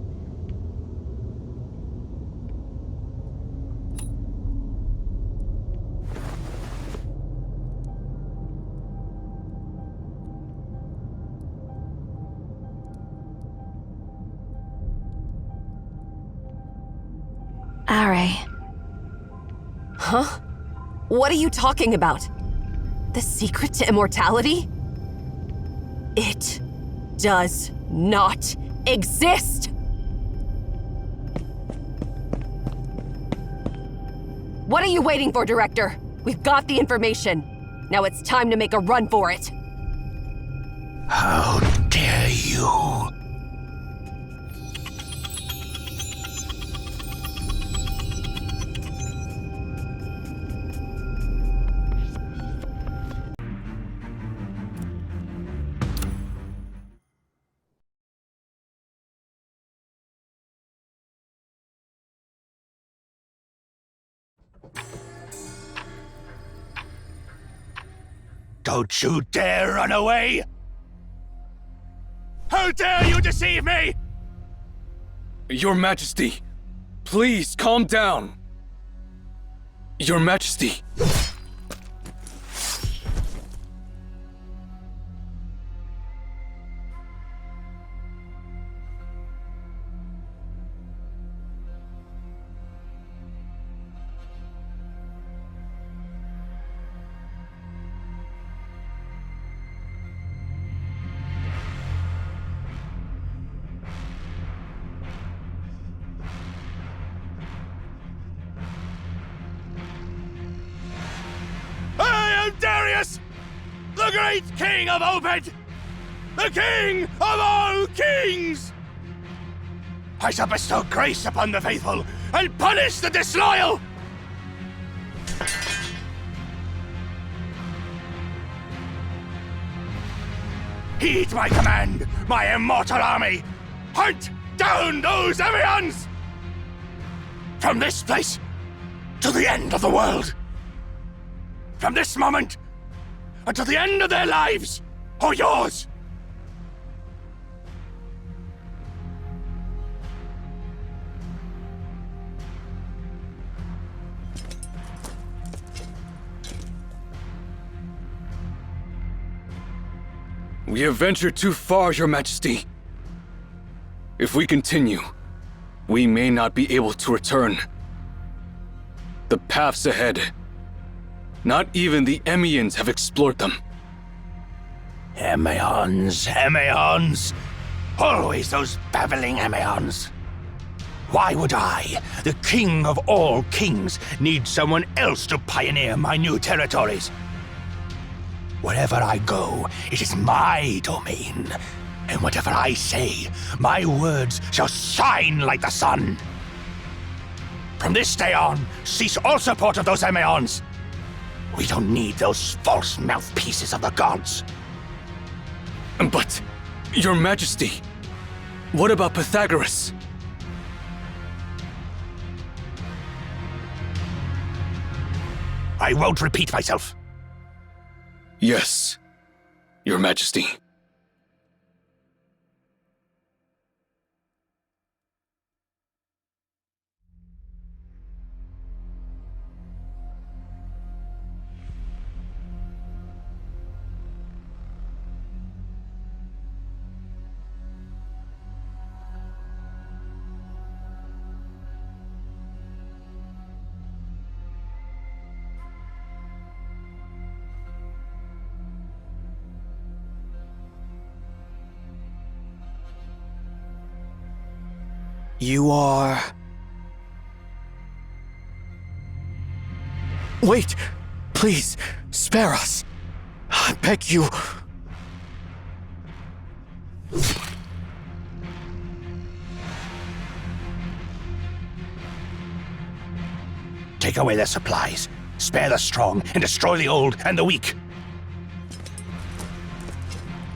Ari. Huh? What are you talking about? The secret to immortality? It does not exist! What are you waiting for, Director? We've got the information. Now it's time to make a run for it. How dare you? Don't you dare run away! How dare you deceive me! Your Majesty, please calm down. Your Majesty. Darius, the great king of Obed, the king of all kings! I shall bestow grace upon the faithful and punish the disloyal! Heed my command, my immortal army! Hunt down those Amions! From this place to the end of the world! From this moment until the end of their lives, or yours! We have ventured too far, Your Majesty. If we continue, we may not be able to return. The paths ahead, not even the Emians have explored them. Emions! Always those babbling Emions! Why would I, the king of all kings, need someone else to pioneer my new territories? Wherever I go, it is my domain. And whatever I say, my words shall shine like the sun. From this day on, cease all support of those Emions. We don't need those false mouthpieces of the gods. But, Your Majesty, what about Pythagoras? I won't repeat myself. Yes, Your Majesty. You are... Wait! Please, spare us! I beg you! Take away their supplies, spare the strong, and destroy the old and the weak.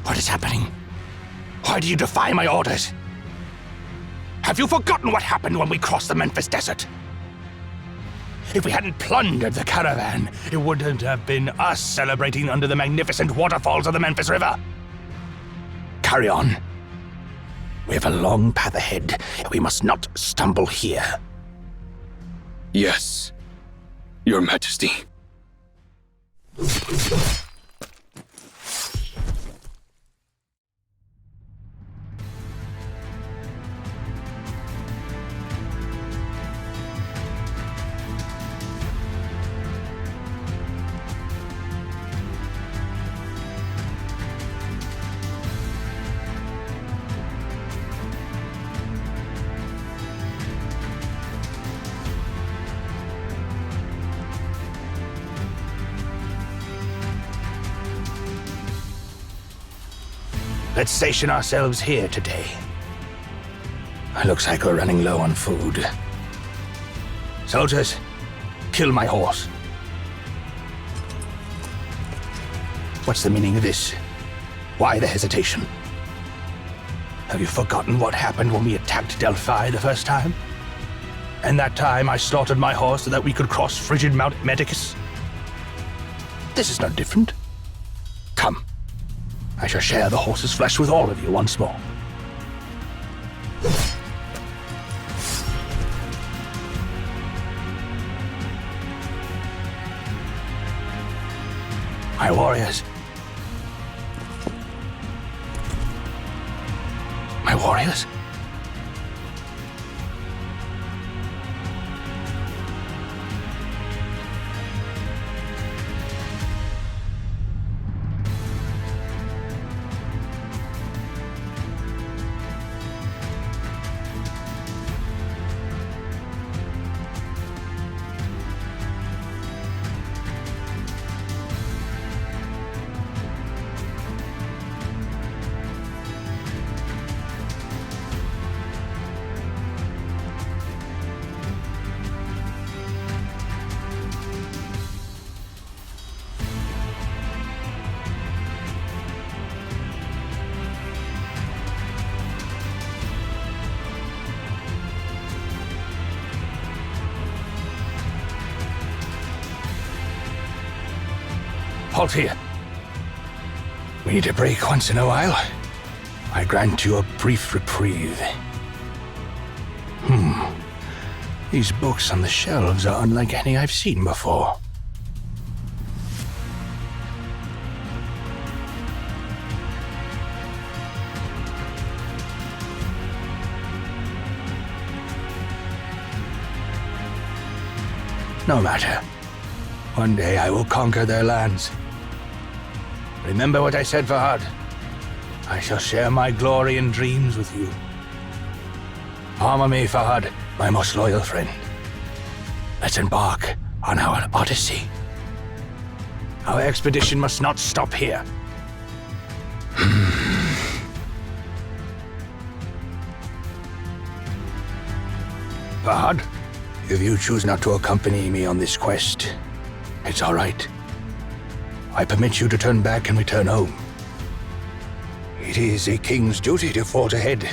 What is happening? Why do you defy my orders? Have you forgotten what happened when we crossed the Memphis desert? If we hadn't plundered the caravan, it wouldn't have been us celebrating under the magnificent waterfalls of the Memphis River. Carry on. We have a long path ahead, and we must not stumble here. Yes, Your Majesty. Let's station ourselves here today. Looks like we're running low on food. Soldiers, kill my horse. What's the meaning of this? Why the hesitation? Have you forgotten what happened when we attacked Delphi the first time? And that time I slaughtered my horse so that we could cross frigid Mount Medicus? This is not different. Come. I shall share the horse's flesh with all of you once more. My warriors. My warriors? Halt here. We need a break once in a while. I grant you a brief reprieve. These books on the shelves are unlike any I've seen before. No matter. One day I will conquer their lands. Remember what I said, Fahad. I shall share my glory and dreams with you. Armor me, Fahad, my most loyal friend. Let's embark on our odyssey. Our expedition must not stop here. Fahad, if you choose not to accompany me on this quest, it's all right. I permit you to turn back and return home. It is a king's duty to forge ahead.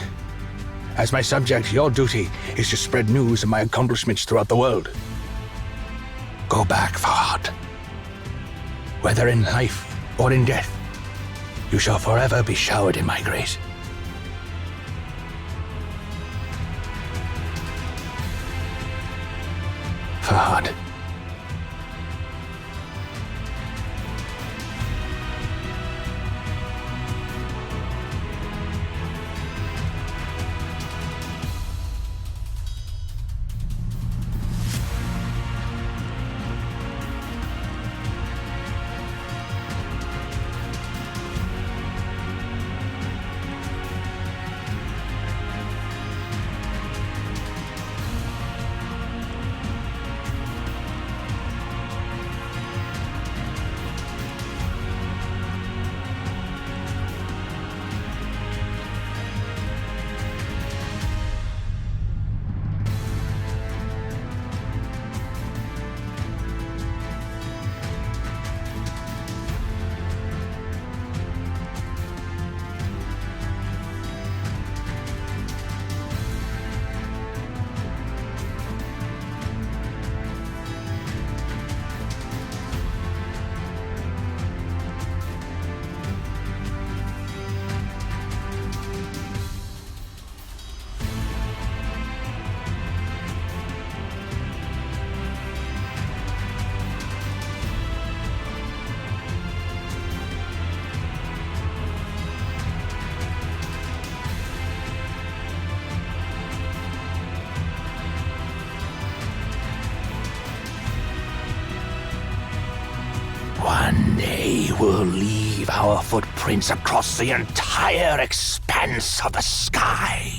As my subject, your duty is to spread news of my accomplishments throughout the world. Go back, Fahad. Whether in life or in death, you shall forever be showered in my grace. Fahad. will leave our footprints across the entire expanse of the sky.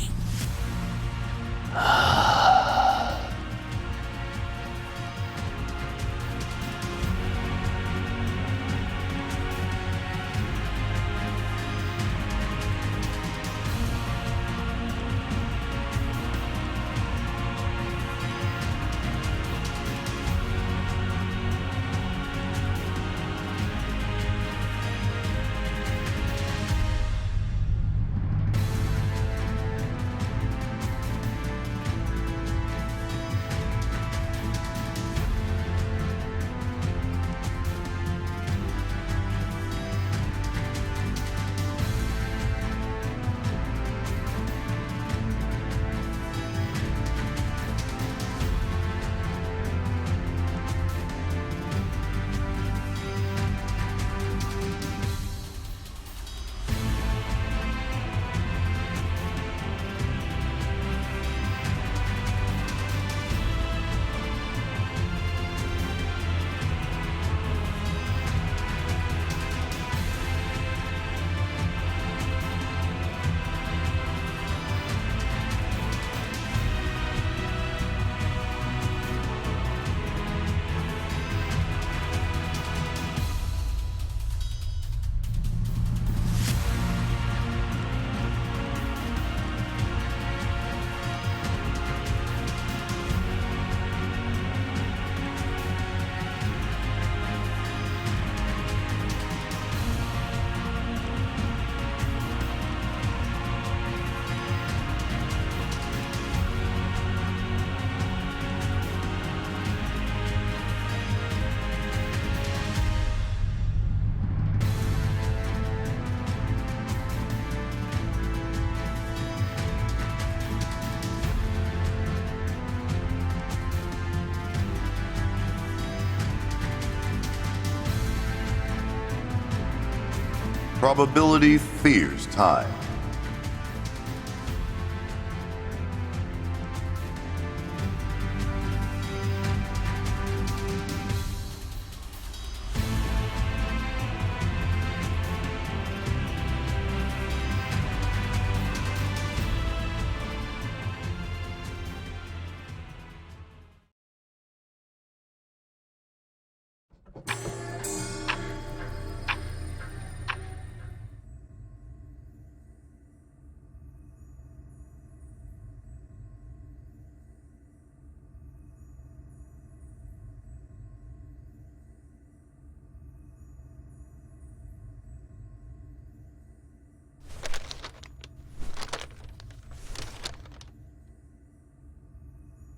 Probability fears time.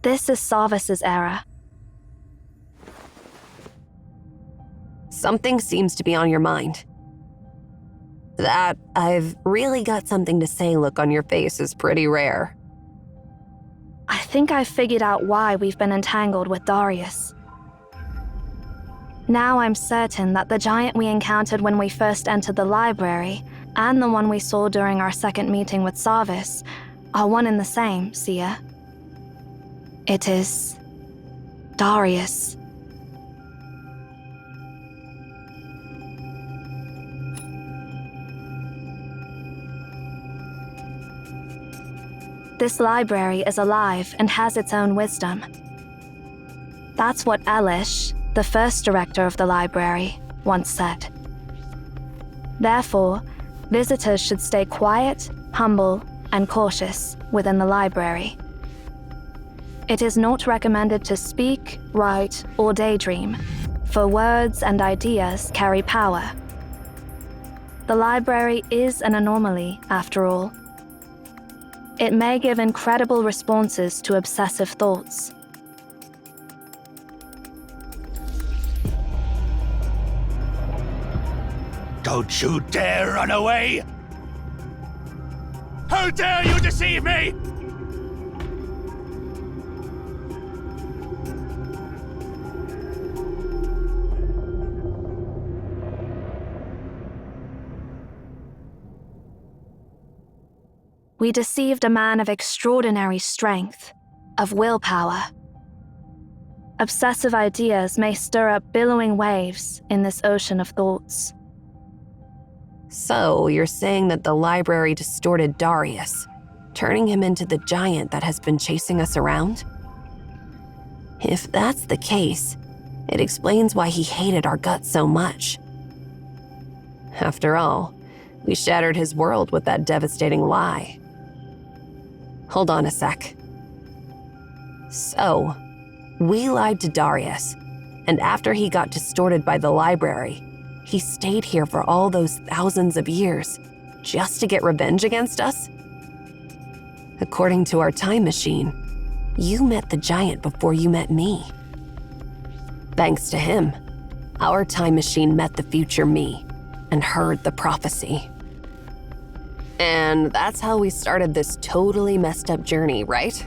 This is Sarvis's era. Something seems to be on your mind. That "I've really got something to say" look on your face is pretty rare. I think I've figured out why we've been entangled with Darius. Now I'm certain that the giant we encountered when we first entered the library and the one we saw during our second meeting with Sarvis are one and the same, Seer. It is Darius. This library is alive and has its own wisdom. That's what Elish, the first director of the library, once said. Therefore, visitors should stay quiet, humble, and cautious within the library. It is not recommended to speak, write, or daydream, for words and ideas carry power. The library is an anomaly, after all. It may give incredible responses to obsessive thoughts. Don't you dare run away! How dare you deceive me! We deceived a man of extraordinary strength, of willpower. Obsessive ideas may stir up billowing waves in this ocean of thoughts. So, you're saying that the library distorted Darius, turning him into the giant that has been chasing us around? If that's the case, it explains why he hated our guts so much. After all, we shattered his world with that devastating lie. Hold on a sec. So, we lied to Darius, and after he got distorted by the library, he stayed here for all those thousands of years just to get revenge against us? According to our time machine, you met the giant before you met me. Thanks to him, our time machine met the future me and heard the prophecy. And that's how we started this totally messed up journey, right?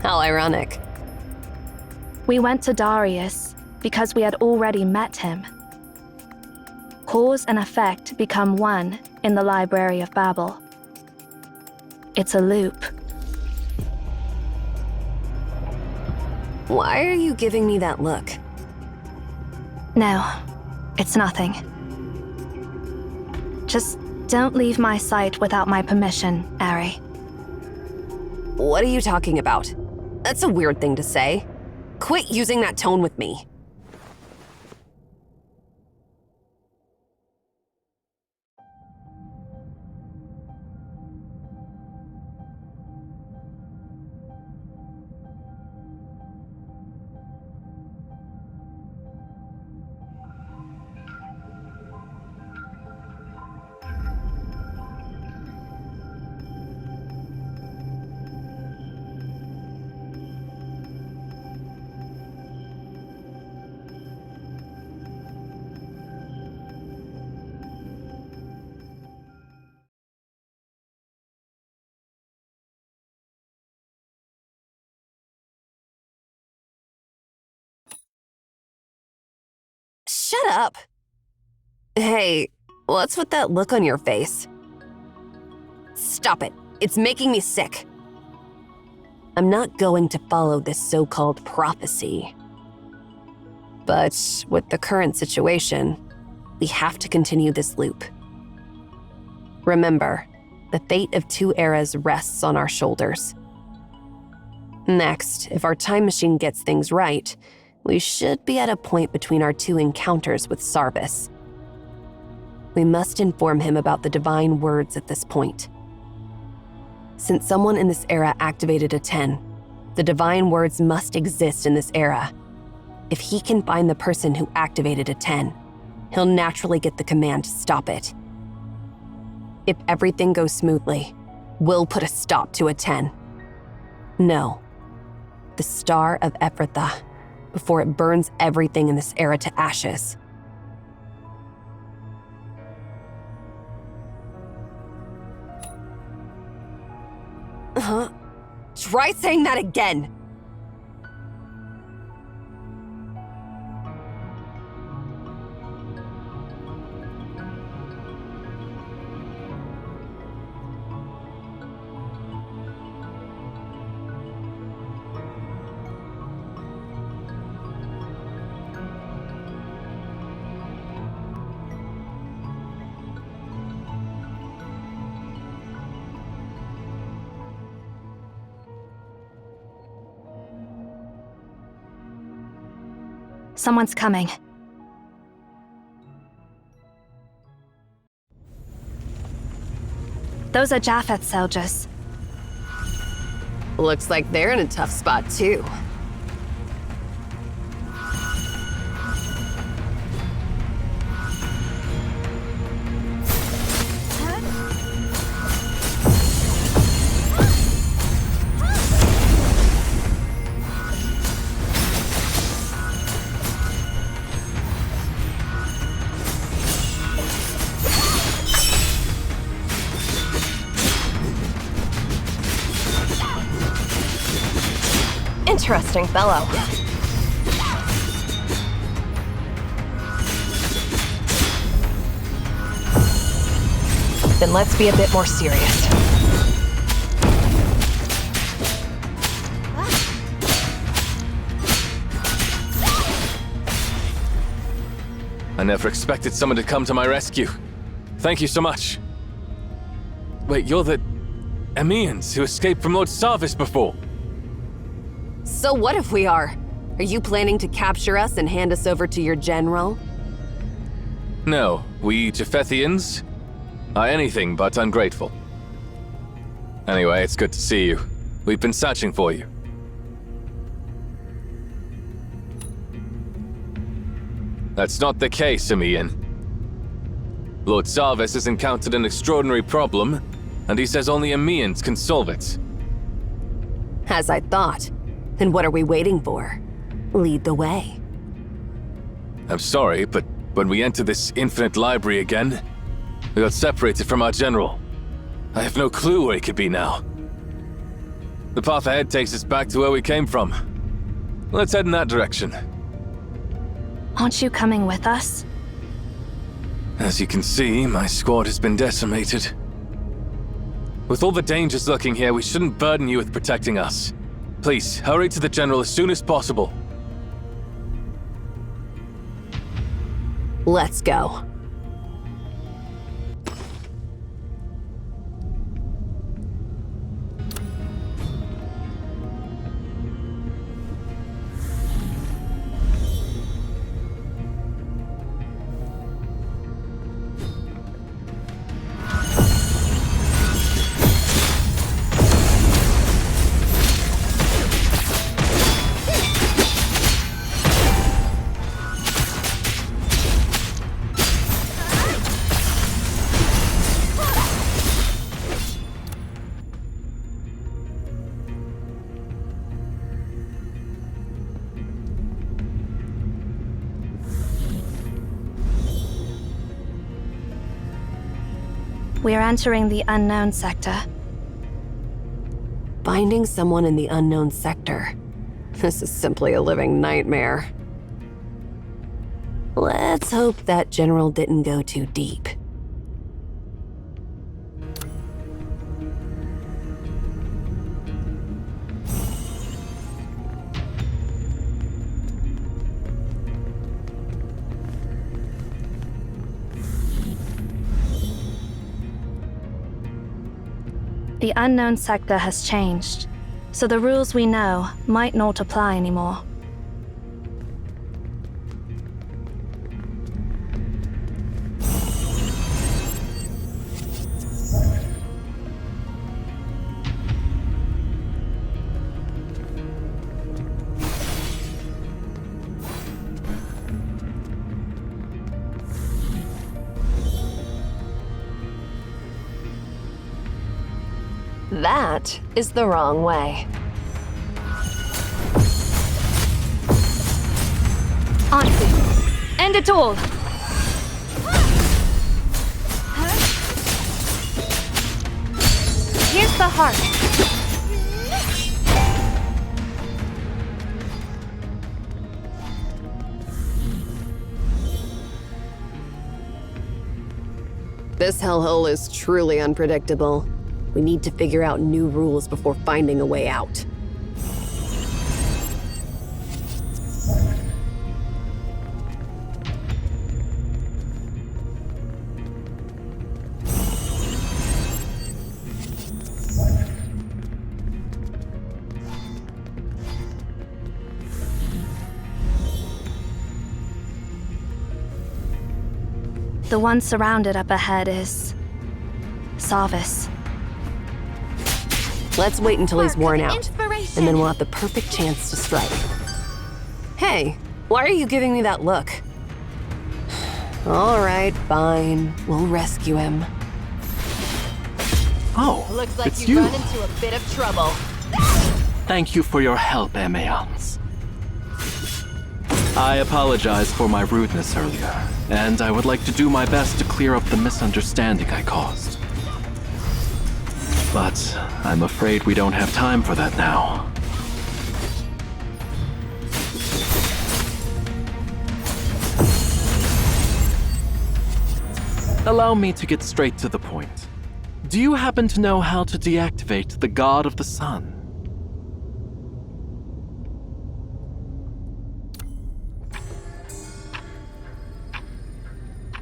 How ironic. We went to Darius because we had already met him. Cause and effect become one in the Library of Babel. It's a loop. Why are you giving me that look? No, it's nothing. Just don't leave my sight without my permission, Ari. What are you talking about? That's a weird thing to say. Quit using that tone with me. Shut up. Hey, what's with that look on your face? Stop it. It's making me sick. I'm not going to follow this so-called prophecy. But with the current situation, we have to continue this loop. Remember, the fate of two eras rests on our shoulders. Next, if our time machine gets things right, we should be at a point between our two encounters with Sarvis. We must inform him about the divine words at this point. Since someone in this era activated a 10, the divine words must exist in this era. If he can find the person who activated a 10, he'll naturally get the command to stop it. If everything goes smoothly, we'll put a stop to a 10. No, the Star of Ephrathah, before it burns everything in this era to ashes. Try saying that again. Someone's coming. Those are Japheth soldiers. Looks like they're in a tough spot too. Interesting fellow. Then let's be a bit more serious. I never expected someone to come to my rescue. Thank you so much. Wait, you're the Emians who escaped from Lord Sarvis before? So what if we are? Are you planning to capture us and hand us over to your general? No, we Japhethians are anything but ungrateful. Anyway, it's good to see you. We've been searching for you. That's not the case, Emian. Lord Sarvis has encountered an extraordinary problem, and he says only Emians can solve it. As I thought. Then what are we waiting for? Lead the way. I'm sorry, but when we enter this infinite library again, we got separated from our general. I have no clue where he could be now. The path ahead takes us back to where we came from. Let's head in that direction. Aren't you coming with us? As you can see, my squad has been decimated. With all the dangers lurking here, we shouldn't burden you with protecting us. Please, hurry to the general as soon as possible. Let's go. We are entering the unknown sector. Finding someone in the unknown sector. This is simply a living nightmare. Let's hope that general didn't go too deep. The unknown sector has changed, so the rules we know might not apply anymore. That is the wrong way. Answer. End it all. Here's the heart. This hellhole is truly unpredictable. We need to figure out new rules before finding a way out. The one surrounded up ahead is Sarvis. Let's wait until he's worn out, and then we'll have the perfect chance to strike. Hey, why are you giving me that look? All right, fine. We'll rescue him. Oh, looks like it's you you. run into a bit of trouble. Thank you for your help, Emians. I apologize for my rudeness earlier, and I would like to do my best to clear up the misunderstanding I caused. But I'm afraid we don't have time for that now. Allow me to get straight to the point. Do you happen to know how to deactivate the God of the Sun?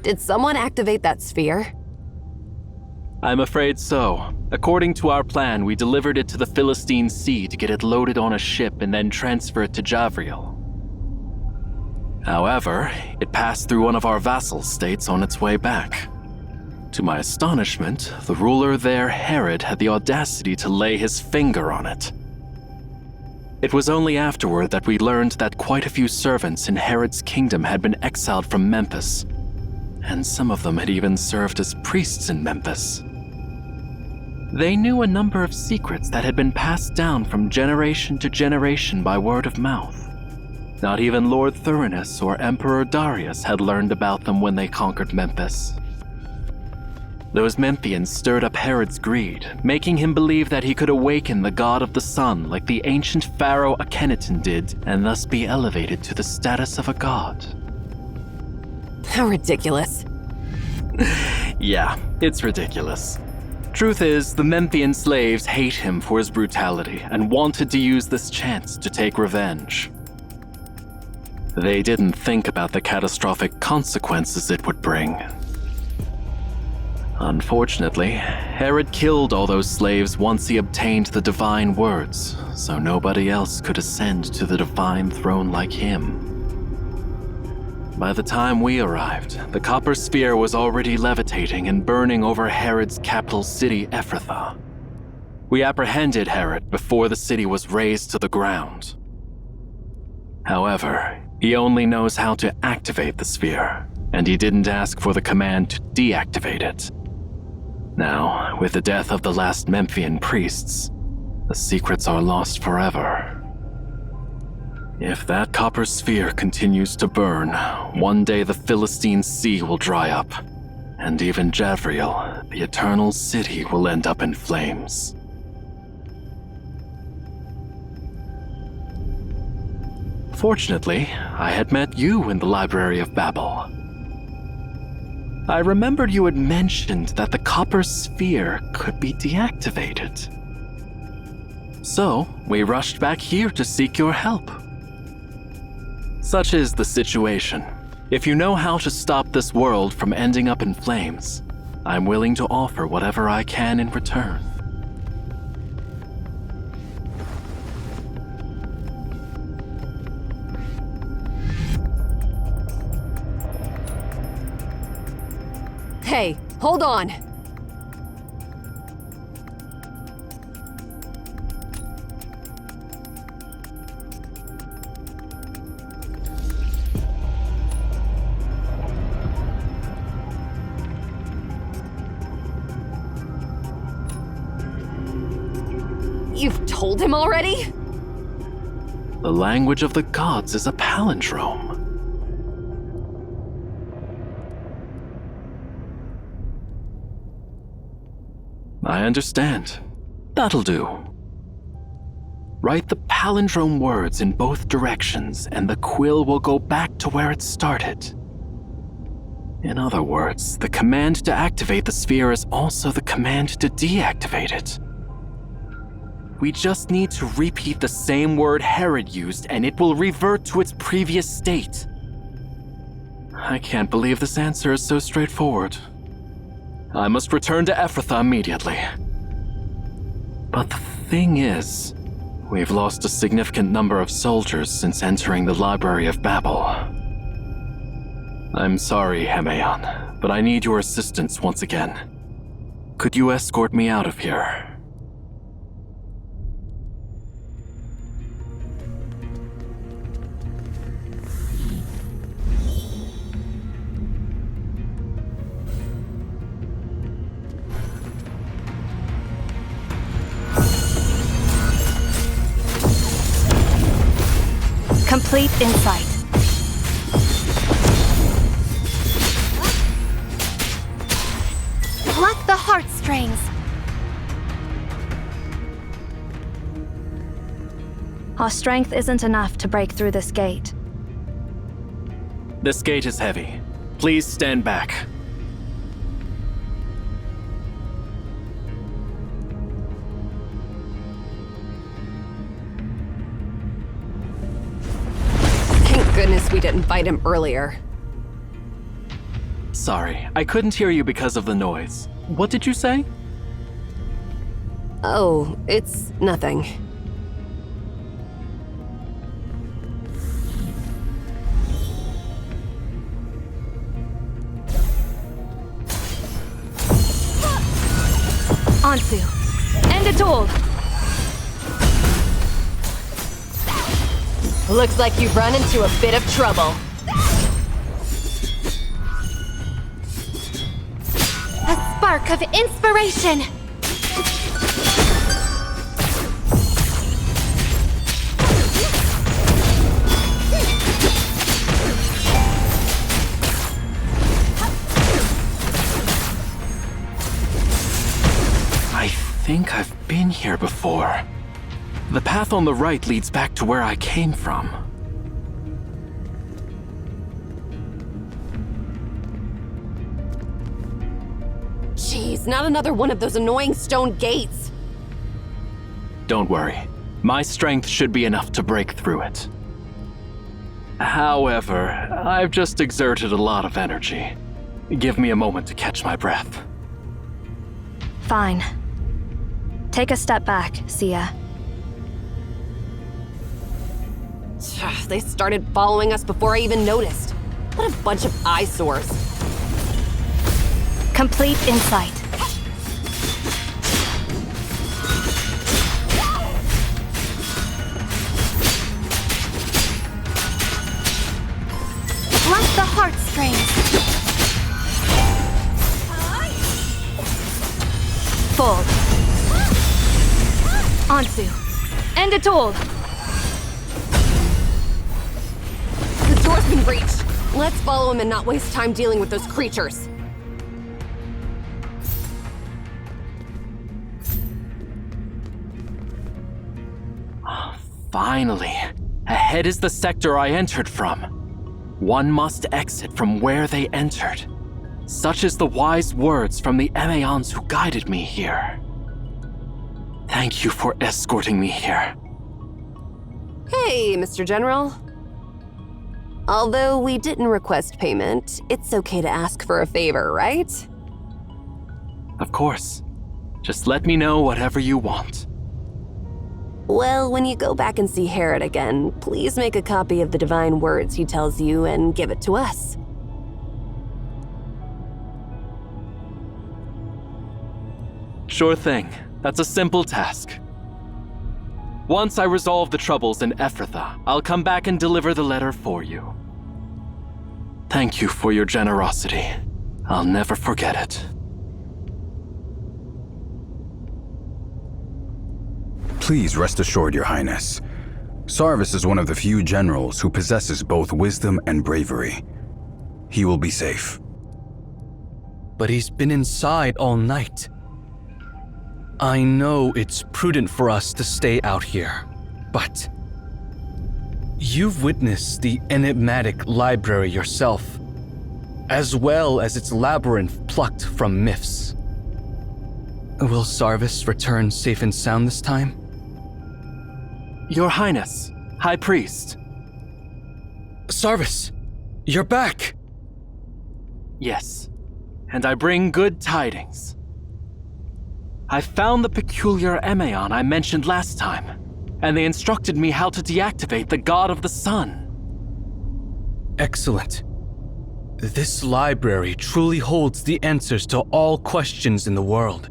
Did someone activate that sphere? I'm afraid so. According to our plan, we delivered it to the Philistine Sea to get it loaded on a ship and then transfer it to Javriel. However, it passed through one of our vassal states on its way back. To my astonishment, the ruler there, Herod, had the audacity to lay his finger on it. It was only afterward that we learned that quite a few servants in Herod's kingdom had been exiled from Memphis, and some of them had even served as priests in Memphis. They knew a number of secrets that had been passed down from generation to generation by word of mouth. Not even Lord Thurinus or Emperor Darius had learned about them when they conquered Memphis. Those Memphians stirred up Herod's greed, making him believe that he could awaken the god of the sun like the ancient pharaoh Akhenaten did, and thus be elevated to the status of a god. How ridiculous. Yeah, it's ridiculous. Truth is, the Memphian slaves hate him for his brutality and wanted to use this chance to take revenge. They didn't think about the catastrophic consequences it would bring. Unfortunately, Herod killed all those slaves once he obtained the divine words, so nobody else could ascend to the divine throne like him. By the time we arrived, the copper sphere was already levitating and burning over Herod's capital city, Ephrathah. We apprehended Herod before the city was razed to the ground. However, he only knows how to activate the sphere, and he didn't ask for the command to deactivate it. Now, with the death of the last Memphian priests, the secrets are lost forever. If that copper sphere continues to burn, one day the Philistine Sea will dry up, and even Javriel, the eternal city, will end up in flames. Fortunately, I had met you in the Library of Babel. I remembered you had mentioned that the copper sphere could be deactivated. So, we rushed back here to seek your help. Such is the situation. If you know how to stop this world from ending up in flames, I'm willing to offer whatever I can in return. Hey, hold on. You've told him already? The language of the gods is a palindrome. I understand. That'll do. Write the palindrome words in both directions, and the quill will go back to where it started. In other words, the command to activate the sphere is also the command to deactivate it. We just need to repeat the same word Herod used, and it will revert to its previous state. I can't believe this answer is so straightforward. I must return to Ephrathah immediately. But the thing is, we've lost a significant number of soldiers since entering the Library of Babel. I'm sorry, Hemayon, but I need your assistance once again. Could you escort me out of here? Complete insight. Pluck the heartstrings. Our strength isn't enough to break through this gate. This gate is heavy. Please stand back. Thank goodness we didn't fight him earlier. sorry. I couldn't hear you because of the noise. What did you say? Oh, it's nothing. Ansu, end it all. Looks like you've run into a bit of trouble. A spark of inspiration! I think I've been here before. The path on the right leads back to where I came from. Jeez, not another one of those annoying stone gates. Don't worry. My strength should be enough to break through it. However, I've just exerted a lot of energy. Give me a moment to catch my breath. Fine. Take a step back, Seer. They started following us before I even noticed. What a bunch of eyesores. Complete insight. Like the heartstrings. Fold. Ansu, end it all. The door's been breached. Let's follow him and not waste time dealing with those creatures. Finally. Ahead is the sector I entered from. One must exit from where they entered. Such is the wise words from the Emeons who guided me here. Thank you for escorting me here. Hey, Mr. General. Although we didn't request payment, it's okay to ask for a favor, right? Of course. Just let me know whatever you want. Well, when you go back and see Herod again, please make a copy of the divine words he tells you and give it to us. Sure thing. That's a simple task. Once I resolve the troubles in Ephrathah, I'll come back and deliver the letter for you. Thank you for your generosity. I'll never forget it. Please rest assured, Your Highness. Sarvis is one of the few generals who possesses both wisdom and bravery. He will be safe. But he's been inside all night. I know it's prudent for us to stay out here, but you've witnessed the enigmatic library yourself, as well as its labyrinth plucked from myths. Will Sarvis return safe and sound this time? Your Highness, High Priest. Sarvis, you're back! Yes, and I bring good tidings. I found the peculiar Emeon I mentioned last time, and they instructed me how to deactivate the God of the Sun. Excellent. This library truly holds the answers to all questions in the world.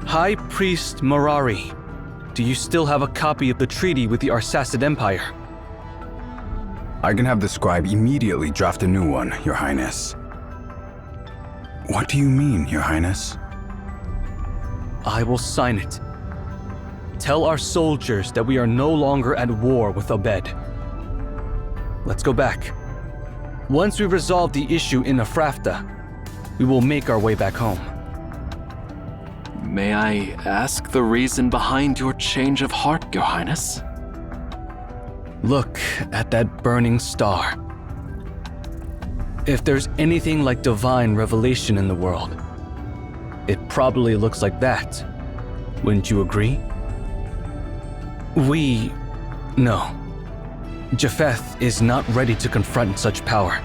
High Priest Marari, do you still have a copy of the treaty with the Arsacid Empire? I can have the scribe immediately draft a new one, Your Highness. What do you mean, Your Highness? I will sign it. Tell our soldiers that we are no longer at war with Obed. Let's go back. Once we resolve the issue in Afrafta, we will make our way back home. May I ask the reason behind your change of heart, Your Highness? Look at that burning star. If there's anything like divine revelation in the world, it probably looks like that. Wouldn't you agree? No. Japheth is not ready to confront such power.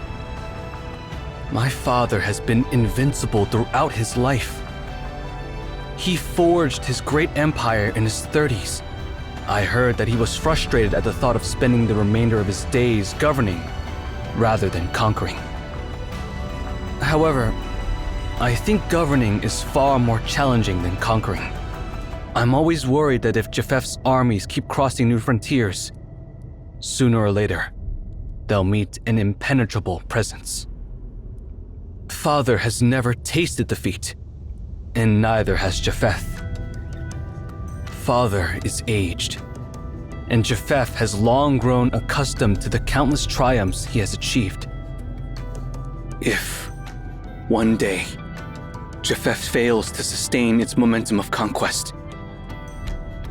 My father has been invincible throughout his life. He forged his great empire in his 30s. I heard that he was frustrated at the thought of spending the remainder of his days governing rather than conquering. However, I think governing is far more challenging than conquering. I'm always worried that if Japheth's armies keep crossing new frontiers, sooner or later, they'll meet an impenetrable presence. Father has never tasted defeat, and neither has Japheth. Father is aged, and Japheth has long grown accustomed to the countless triumphs he has achieved. If one day Japheth fails to sustain its momentum of conquest,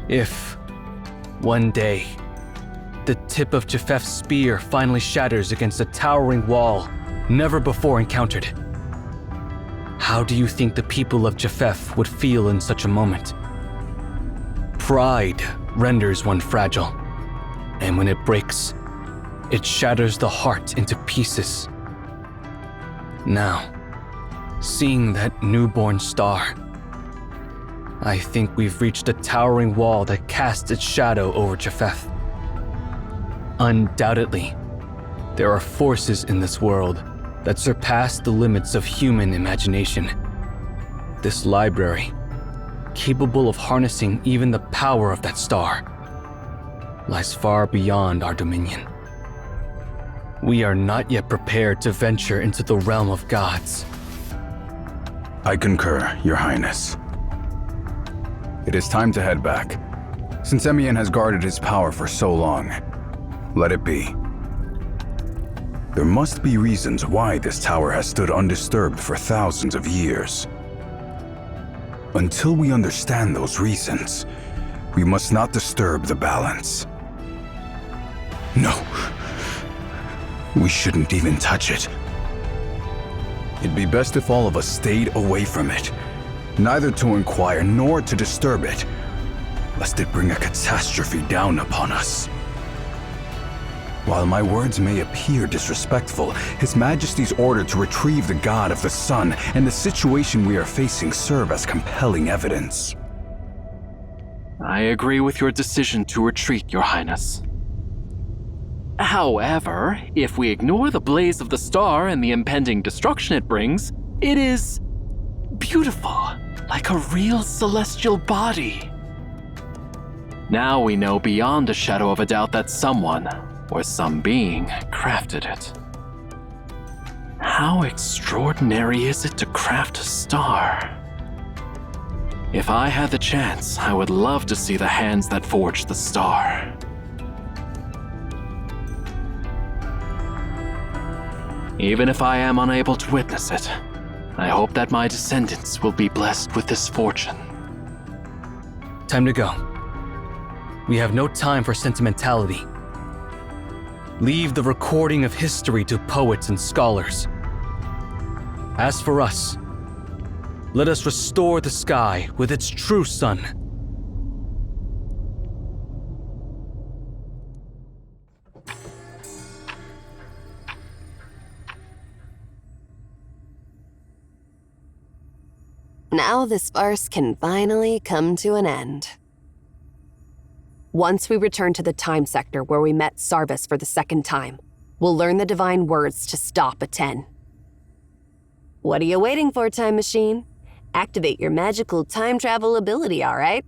if one day the tip of Japheth's spear finally shatters against a towering wall never before encountered, how do you think the people of Japheth would feel in such a moment? Pride renders one fragile, and when it breaks, it shatters the heart into pieces. Now, seeing that newborn star, I think we've reached a towering wall that casts its shadow over Japheth. Undoubtedly, there are forces in this world that surpass the limits of human imagination. This library, capable of harnessing even the power of that star, lies far beyond our dominion. We are not yet prepared to venture into the realm of gods. I concur, Your Highness. It is time to head back. Since Emian has guarded his power for so long, let it be. There must be reasons why this tower has stood undisturbed for thousands of years. Until we understand those reasons, we must not disturb the balance. No. We shouldn't even touch it. It'd be best if all of us stayed away from it, neither to inquire nor to disturb it, lest it bring a catastrophe down upon us. While my words may appear disrespectful, His Majesty's order to retrieve the God of the Sun and the situation we are facing serve as compelling evidence. I agree with your decision to retreat, Your Highness. However, if we ignore the blaze of the star and the impending destruction it brings, it is beautiful, like a real celestial body. Now we know beyond a shadow of a doubt that someone, or some being, crafted it. How extraordinary is it to craft a star? If I had the chance, I would love to see the hands that forged the star. Even if I am unable to witness it, I hope that my descendants will be blessed with this fortune. Time to go. We have no time for sentimentality. Leave the recording of history to poets and scholars. As for us, let us restore the sky with its true sun. Now this farce can finally come to an end. Once we return to the time sector where we met Sarvis for the second time, we'll learn the divine words to stop at 10. What are you waiting for, Time Machine? Activate your magical time travel ability, all right?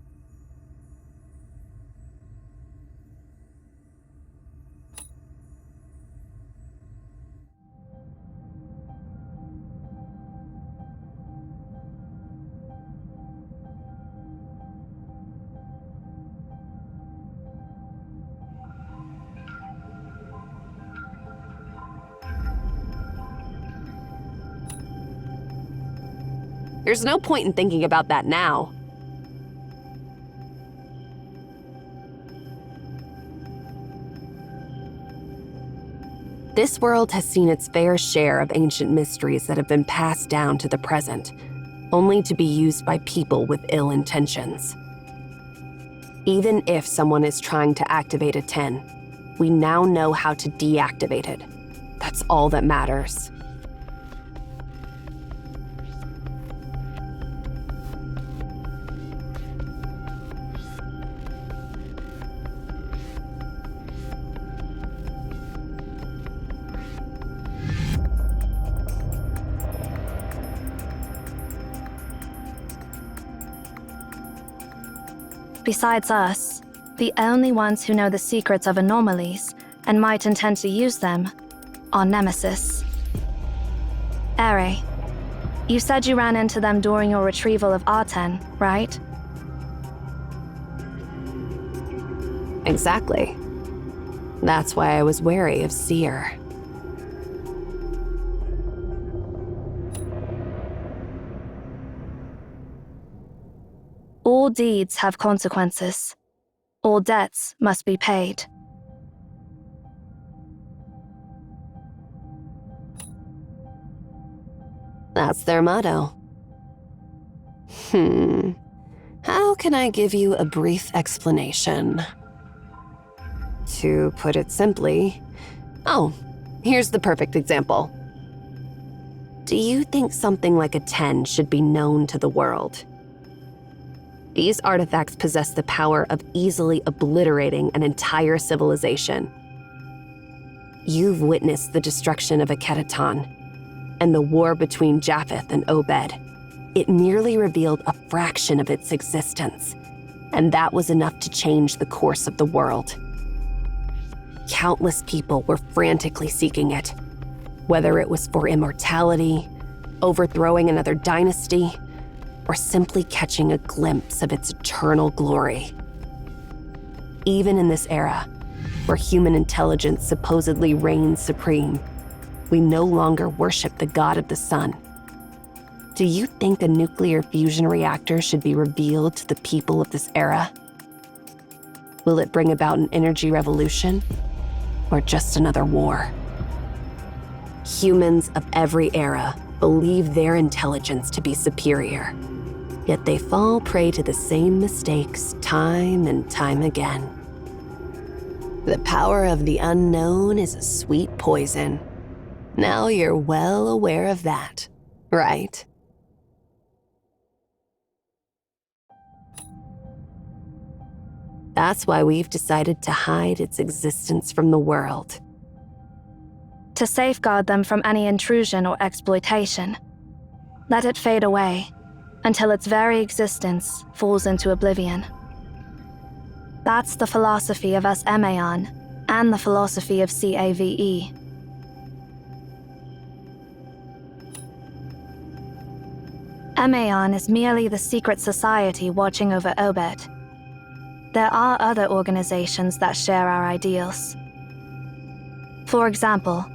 There's no point in thinking about that now. This world has seen its fair share of ancient mysteries that have been passed down to the present, only to be used by people with ill intentions. Even if someone is trying to activate a 10, we now know how to deactivate it. That's all that matters. Besides us, the only ones who know the secrets of anomalies and might intend to use them are Nemesis. Ere, you said you ran into them during your retrieval of Arten, right? Exactly. That's why I was wary of Seer. All deeds have consequences. All debts must be paid. That's their motto. How can I give you a brief explanation? To put it simply, here's the perfect example. Do you think something like a 10 should be known to the world? These artifacts possess the power of easily obliterating an entire civilization. You've witnessed the destruction of a Ketaton and the war between Japheth and Obed. It merely revealed a fraction of its existence, and that was enough to change the course of the world. Countless people were frantically seeking it, whether it was for immortality, overthrowing another dynasty, or simply catching a glimpse of its eternal glory. Even in this era, where human intelligence supposedly reigns supreme, we no longer worship the god of the sun. Do you think a nuclear fusion reactor should be revealed to the people of this era? Will it bring about an energy revolution, or just another war? Humans of every era believe their intelligence to be superior, yet they fall prey to the same mistakes time and time again. The power of the unknown is a sweet poison. Now you're well aware of that, right? That's why we've decided to hide its existence from the world. To safeguard them from any intrusion or exploitation. Let it fade away until its very existence falls into oblivion. That's the philosophy of us Emaon and the philosophy of CAVE. Emaon is merely the secret society watching over Obed. There are other organizations that share our ideals. For example,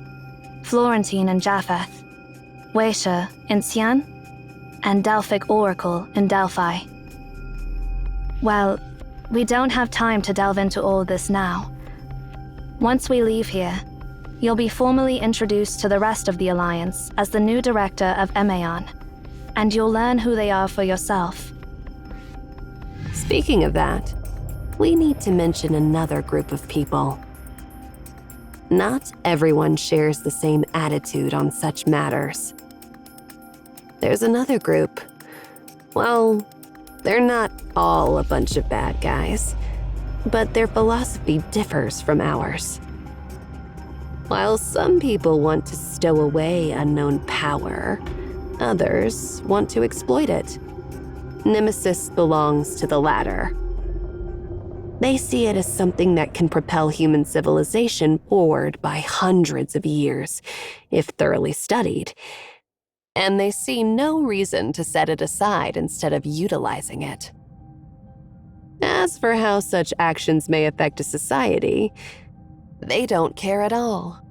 Florentine in Japheth, Weisha in Xi'an, and Delphic Oracle in Delphi. Well, we don't have time to delve into all this now. Once we leave here, you'll be formally introduced to the rest of the Alliance as the new director of Emaon, and you'll learn who they are for yourself. Speaking of that, we need to mention another group of people. Not everyone shares the same attitude on such matters. There's another group. Well, they're not all a bunch of bad guys, but their philosophy differs from ours. While some people want to stow away unknown power, others want to exploit it. Nemesis belongs to the latter. They see it as something that can propel human civilization forward by hundreds of years, if thoroughly studied, and they see no reason to set it aside instead of utilizing it. As for how such actions may affect a society, they don't care at all.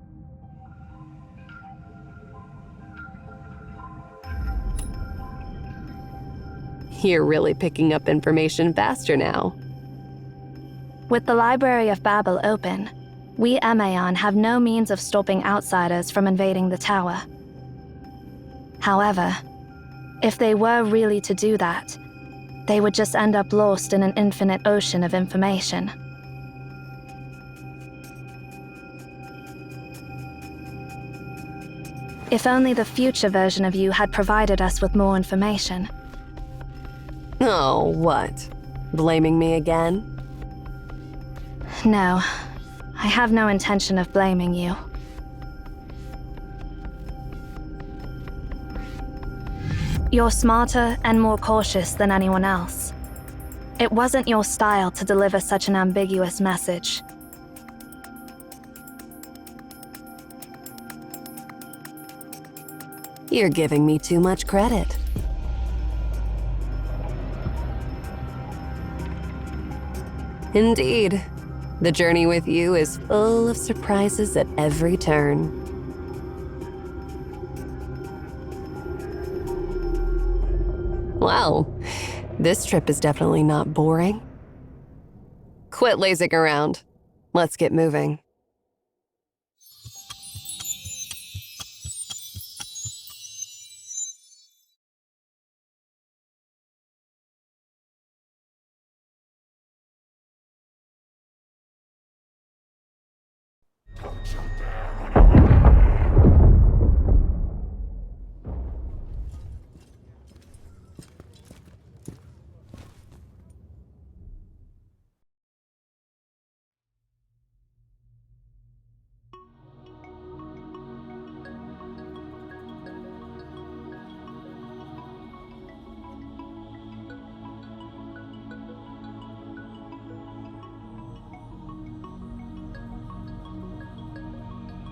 You're really picking up information faster now. With the Library of Babel open, we Emaon have no means of stopping outsiders from invading the tower. However, if they were really to do that, they would just end up lost in an infinite ocean of information. If only the future version of you had provided us with more information. Oh, what? Blaming me again? No, I have no intention of blaming you. You're smarter and more cautious than anyone else. It wasn't your style to deliver such an ambiguous message. You're giving me too much credit. Indeed. The journey with you is full of surprises at every turn. Well, this trip is definitely not boring. Quit lazing around. Let's get moving.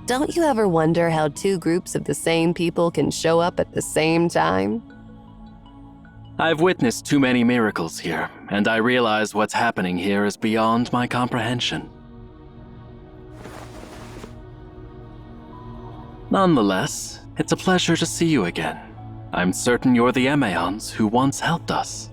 Don't you ever wonder how two groups of the same people can show up at the same time? I've witnessed too many miracles here, and I realize what's happening here is beyond my comprehension. Nonetheless, it's a pleasure to see you again. I'm certain you're the Emaons who once helped us.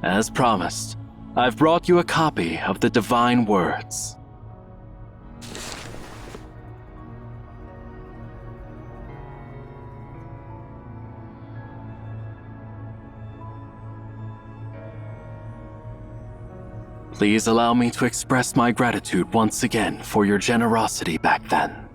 As promised, I've brought you a copy of the Divine Words. Please allow me to express my gratitude once again for your generosity back then.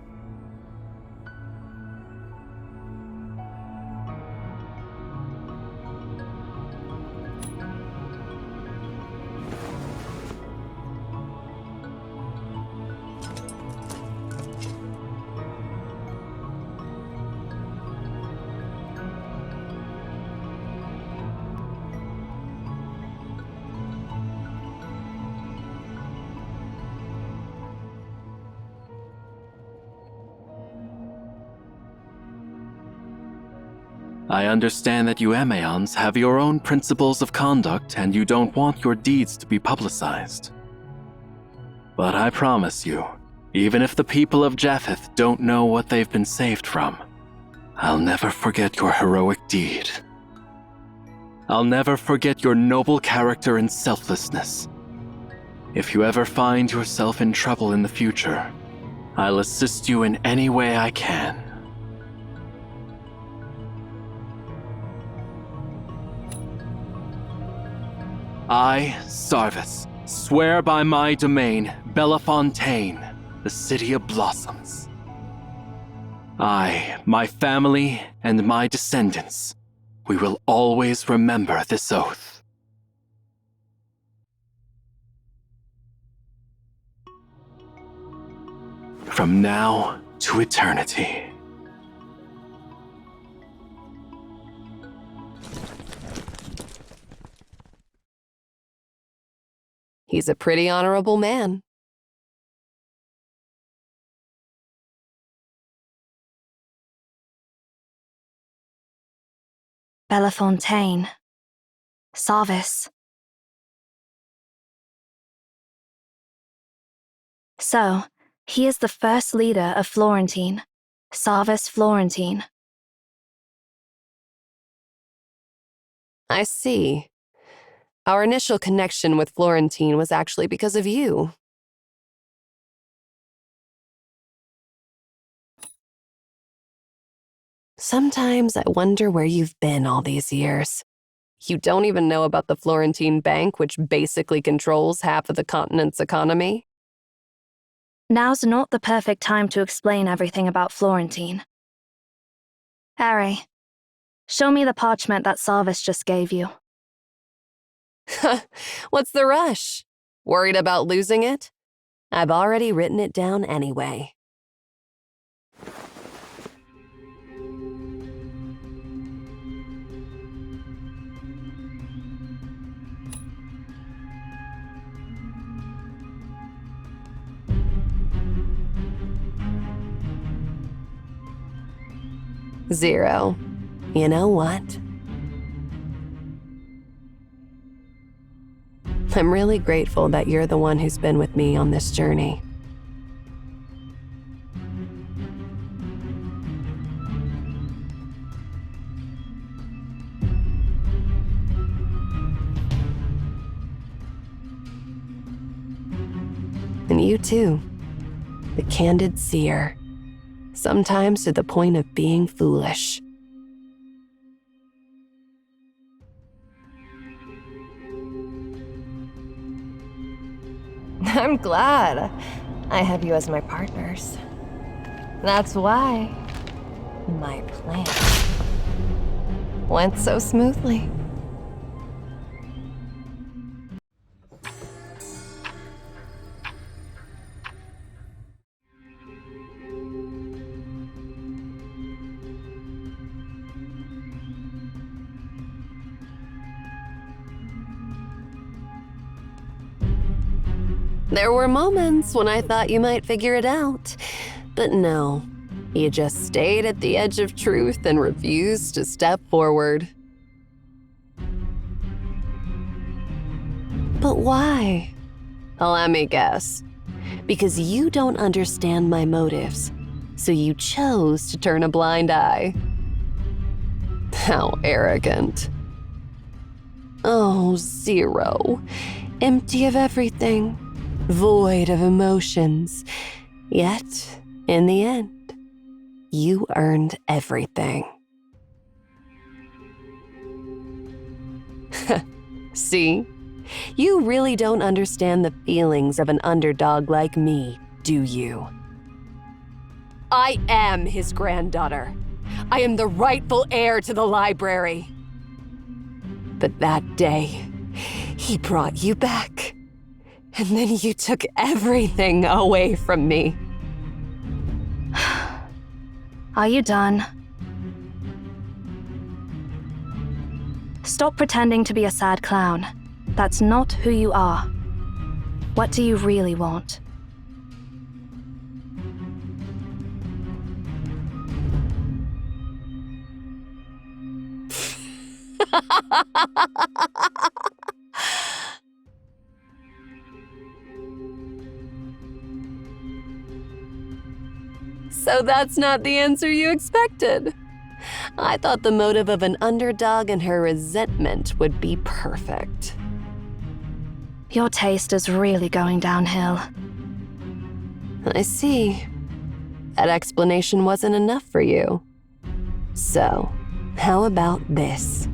I understand that you Emaons have your own principles of conduct and you don't want your deeds to be publicized. But I promise you, even if the people of Japheth don't know what they've been saved from, I'll never forget your heroic deed. I'll never forget your noble character and selflessness. If you ever find yourself in trouble in the future, I'll assist you in any way I can. I, Sarvis, swear by my domain, Bellefontaine, the City of Blossoms. I, my family, and my descendants, we will always remember this oath. From now to eternity. He's a pretty honorable man. Bellefontaine. Sarvis. So, He is the first leader of Florentine, Sarvis Florentine. I see. Our initial connection with Florentine was actually because of you. Sometimes I wonder where you've been all these years. You don't even know about the Florentine Bank, which basically controls half of the continent's economy? Now's not the perfect time to explain everything about Florentine. Harry, show me the parchment that Sarvis just gave you. What's the rush? Worried about losing it? I've already written it down anyway. Zero. You know what? I'm really grateful that you're the one who's been with me on this journey. And you too, the candid seer, sometimes to the point of being foolish. I'm glad I have you as my partners. That's why my plan went so smoothly. There were moments when I thought you might figure it out, but no. You just stayed at the edge of truth and refused to step forward. But why? Let me guess. Because you don't understand my motives, so you chose to turn a blind eye. How arrogant. Oh, Zero. Empty of everything. Void of emotions. Yet, in the end, you earned everything. See? You really don't understand the feelings of an underdog like me, do you? I am his granddaughter. I am the rightful heir to the library. But that day, he brought you back. And then you took everything away from me. Are you done? Stop pretending to be a sad clown. That's not who you are. What do you really want? So that's not the answer you expected. I thought the motive of an underdog and her resentment would be perfect. Your taste is really going downhill. I see. That explanation wasn't enough for you. So, how about this?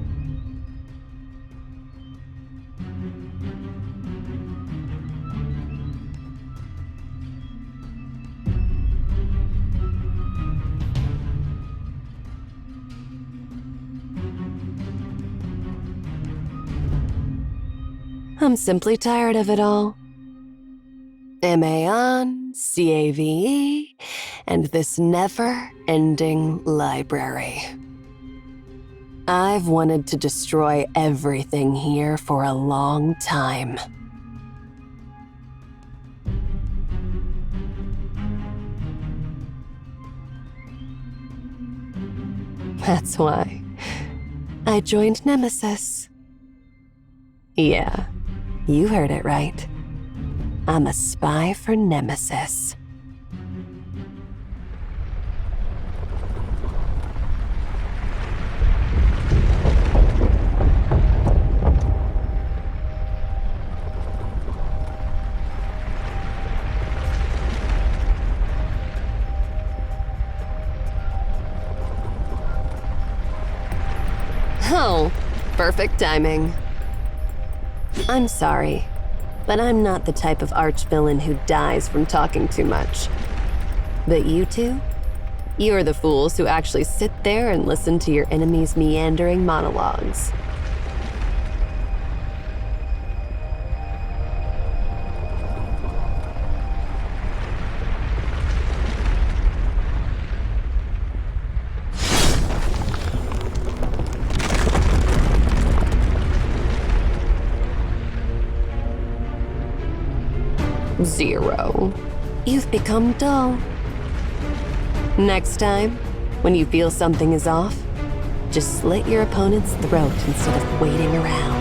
I'm simply tired of it all. MA on, CAVE, and this never-ending library. I've wanted to destroy everything here for a long time. That's why I joined Nemesis. Yeah. You heard it right. I'm a spy for Nemesis. Oh, perfect timing. I'm sorry, but I'm not the type of archvillain who dies from talking too much. But you two? You're the fools who actually sit there and listen to your enemy's meandering monologues. Zero. You've become dull. Next time, when you feel something is off, just slit your opponent's throat instead of waiting around.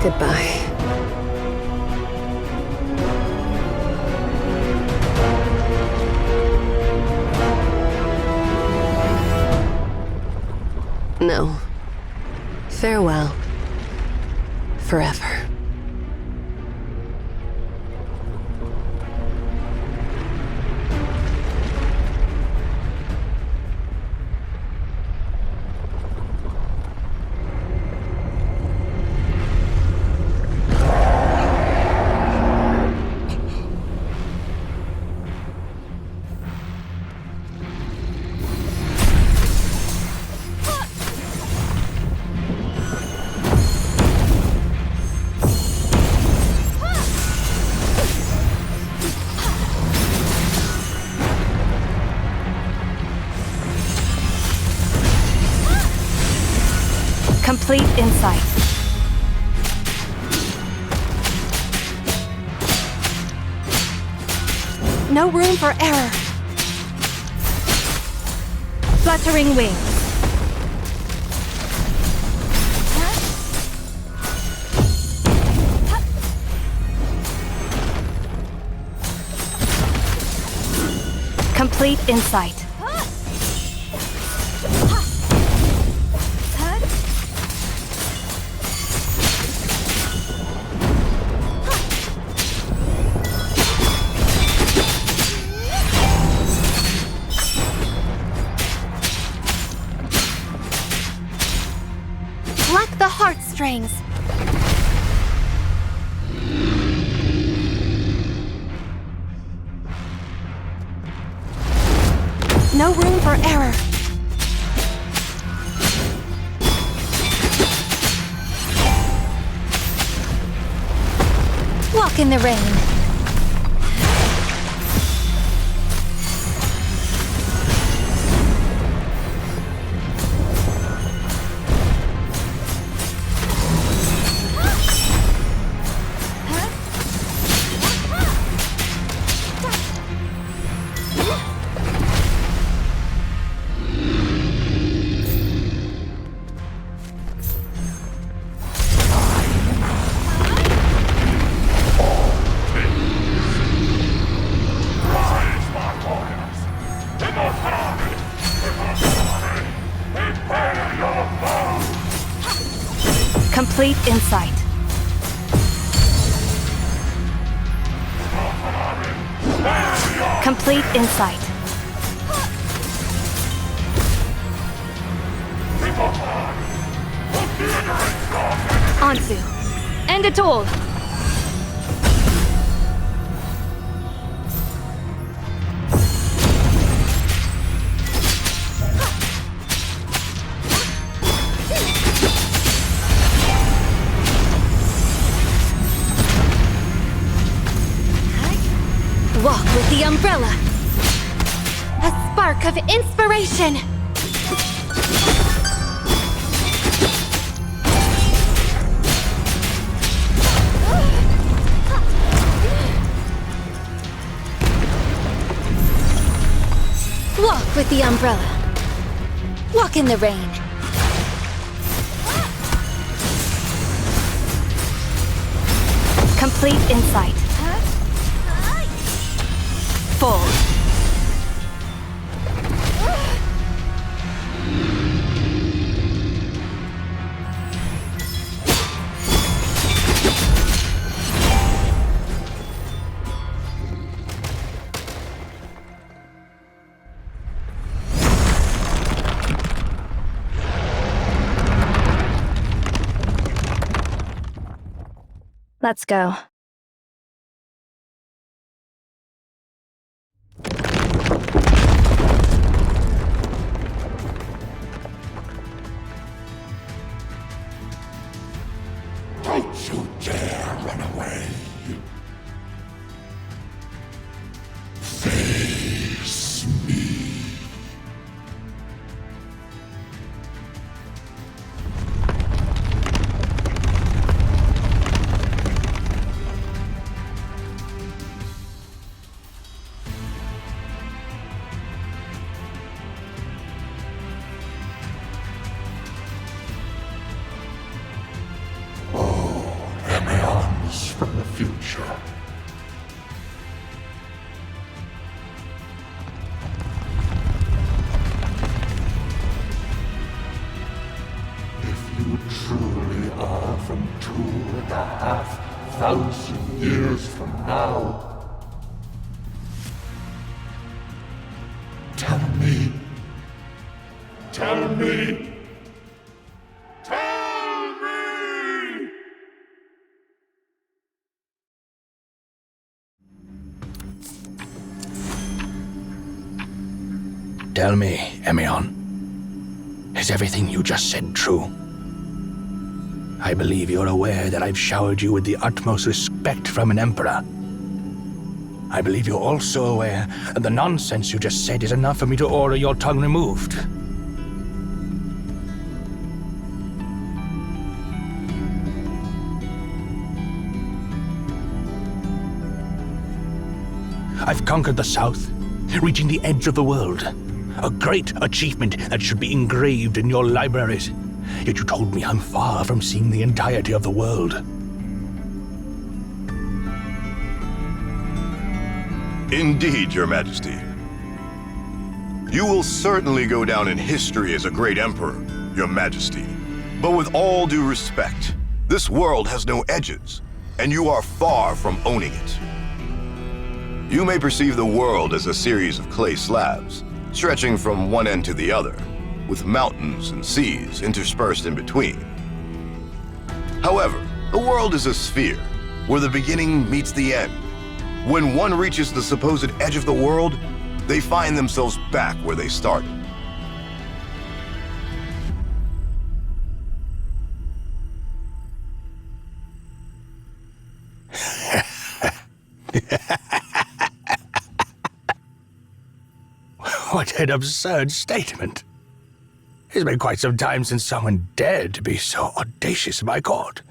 Goodbye. No. Farewell. Forever. Complete insight. No room for error. Fluttering wings. Complete insight. Pluck the heartstrings. No room for error. Walk in the rain. Complete insight. Complete insight. Anzu. End it all. Walk with the umbrella. A spark of inspiration. Walk with the umbrella. Walk in the rain. Complete insight. Fold. Let's go. Don't you dare run away. Face me. From the future. If you truly are from 2,500 years from now, tell me. Tell me. Tell me, Emion, is everything you just said true? I believe you're aware that I've showered you with the utmost respect from an emperor. I believe you're also aware that the nonsense you just said is enough for me to order your tongue removed. I've conquered the South, reaching the edge of the world. A great achievement that should be engraved in your libraries. Yet you told me I'm far from seeing the entirety of the world. Indeed, Your Majesty. You will certainly go down in history as a great emperor, Your Majesty. But with all due respect, this world has no edges, and you are far from owning it. You may perceive the world as a series of clay slabs, stretching from one end to the other, with mountains and seas interspersed in between. However, the world is a sphere, where the beginning meets the end. When one reaches the supposed edge of the world, they find themselves back where they started. What an absurd statement. It's been quite some time since someone dared to be so audacious in my court.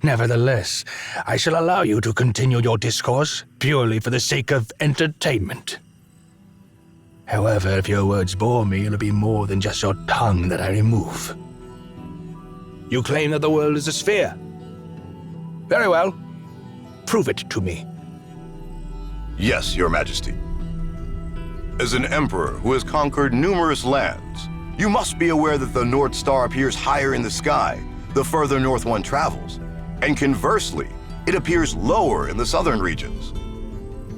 Nevertheless, I shall allow you to continue your discourse purely for the sake of entertainment. However, if your words bore me, it'll be more than just your tongue that I remove. You claim that the world is a sphere. Very well. Prove it to me. Yes, Your Majesty. As an emperor who has conquered numerous lands, you must be aware that the North Star appears higher in the sky the further north one travels, and conversely, it appears lower in the southern regions.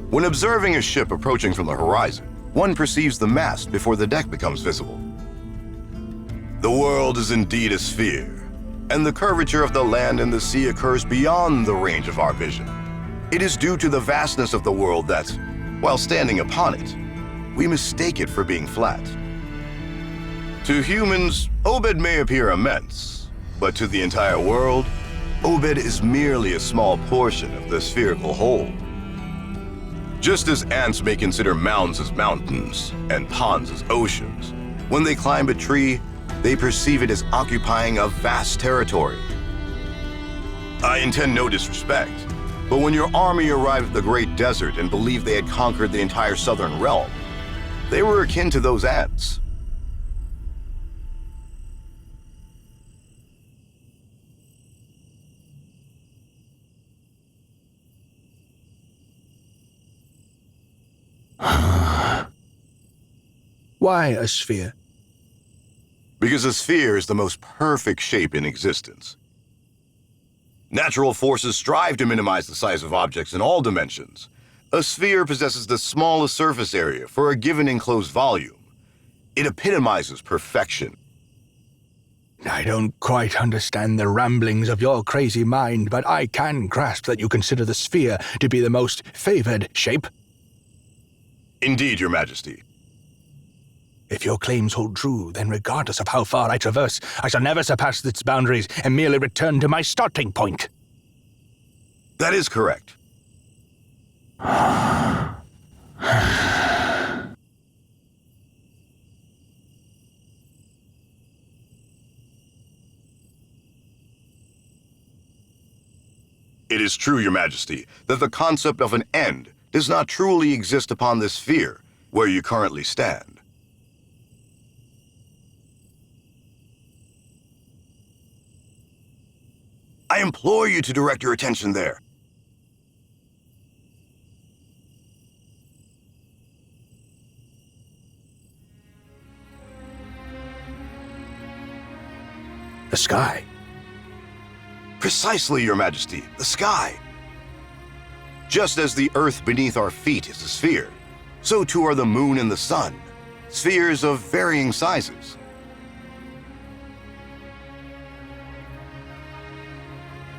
When observing a ship approaching from the horizon, one perceives the mast before the deck becomes visible. The world is indeed a sphere, and the curvature of the land and the sea occurs beyond the range of our vision. It is due to the vastness of the world that, while standing upon it, we mistake it for being flat. To humans, Obed may appear immense, but to the entire world, Obed is merely a small portion of the spherical whole. Just as ants may consider mounds as mountains and ponds as oceans, when they climb a tree, they perceive it as occupying a vast territory. I intend no disrespect, but when your army arrived at the Great Desert and believed they had conquered the entire southern realm, They were akin to those ants. Why a sphere? Because a sphere is the most perfect shape in existence. Natural forces strive to minimize the size of objects in all dimensions. A sphere possesses the smallest surface area for a given enclosed volume. It epitomizes perfection. I don't quite understand the ramblings of your crazy mind, but I can grasp that you consider the sphere to be the most favored shape. Indeed, Your Majesty. If your claims hold true, then regardless of how far I traverse, I shall never surpass its boundaries and merely return to my starting point. That is correct. It is true, Your Majesty, that the concept of an end does not truly exist upon this sphere, where you currently stand. I implore you to direct your attention there. The sky. Precisely, Your Majesty, the sky. Just as the earth beneath our feet is a sphere, so too are the moon and the sun, spheres of varying sizes.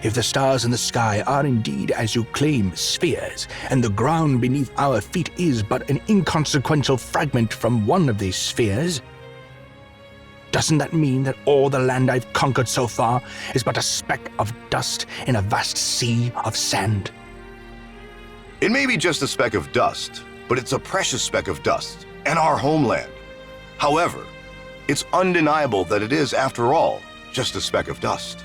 If the stars in the sky are indeed, as you claim, spheres, and the ground beneath our feet is but an inconsequential fragment from one of these spheres, doesn't that mean that all the land I've conquered so far is but a speck of dust in a vast sea of sand? It may be just a speck of dust, but it's a precious speck of dust, and our homeland. However, it's undeniable that it is, after all, just a speck of dust.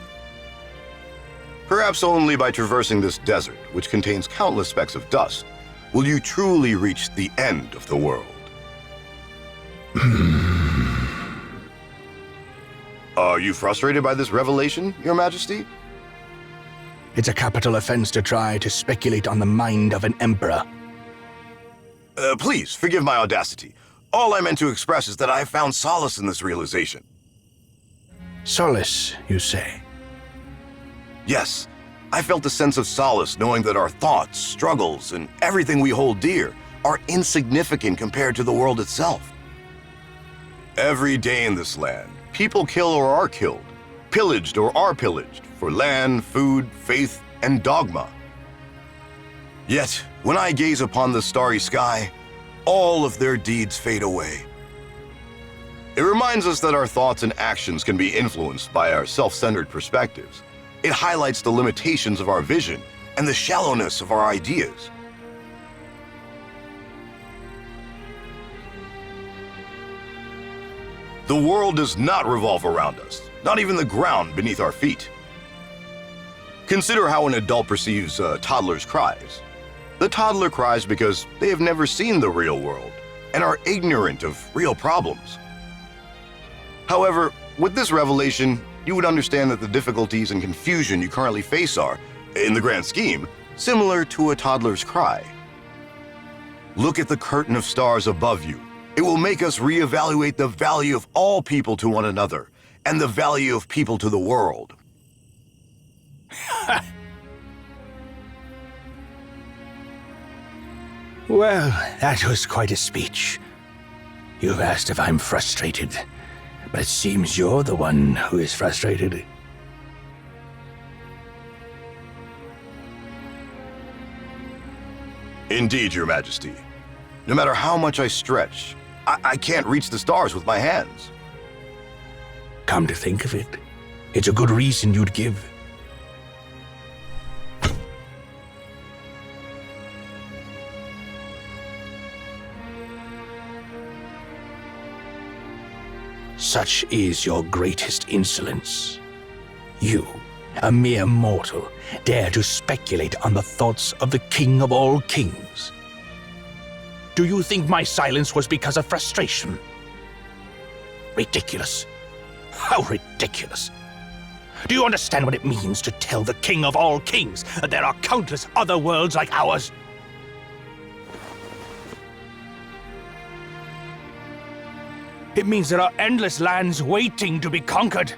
Perhaps only by traversing this desert, which contains countless specks of dust, will you truly reach the end of the world. Are you frustrated by this revelation, Your Majesty? It's a capital offense to try to speculate on the mind of an emperor. Please, forgive my audacity. All I meant to express is that I have found solace in this realization. Solace, you say? Yes, I felt a sense of solace knowing that our thoughts, struggles, and everything we hold dear are insignificant compared to the world itself. Every day in this land, people kill or are killed, pillaged or are pillaged, for land, food, faith, and dogma. Yet, when I gaze upon the starry sky, all of their deeds fade away. It reminds us that our thoughts and actions can be influenced by our self-centered perspectives. It highlights the limitations of our vision and the shallowness of our ideas. The world does not revolve around us, not even the ground beneath our feet. Consider how an adult perceives a toddler's cries. The toddler cries because they have never seen the real world and are ignorant of real problems. However, with this revelation, you would understand that the difficulties and confusion you currently face are, in the grand scheme, similar to a toddler's cry. Look at the curtain of stars above you. It will make us reevaluate the value of all people to one another and the value of people to the world. Well, that was quite a speech. You've asked if I'm frustrated, but it seems you're the one who is frustrated. Indeed, Your Majesty. No matter how much I stretch, I can't reach the stars with my hands. Come to think of it, it's a good reason you'd give. Such is your greatest insolence. You, a mere mortal, dare to speculate on the thoughts of the King of all kings. Do you think my silence was because of frustration? Ridiculous. How ridiculous. Do you understand what it means to tell the King of all kings that there are countless other worlds like ours? It means there are endless lands waiting to be conquered.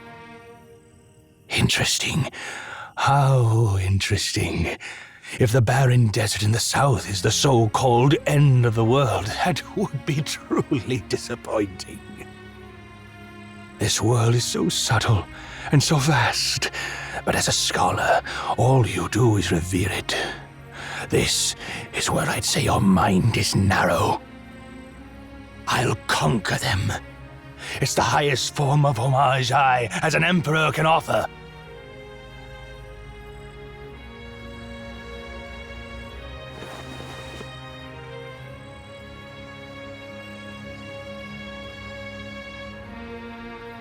Interesting. How interesting. If the barren desert in the south is the so-called end of the world, that would be truly disappointing. This world is so subtle and so vast, but as a scholar, all you do is revere it. This is where I'd say your mind is narrow. I'll conquer them. It's the highest form of homage I, as an emperor, can offer.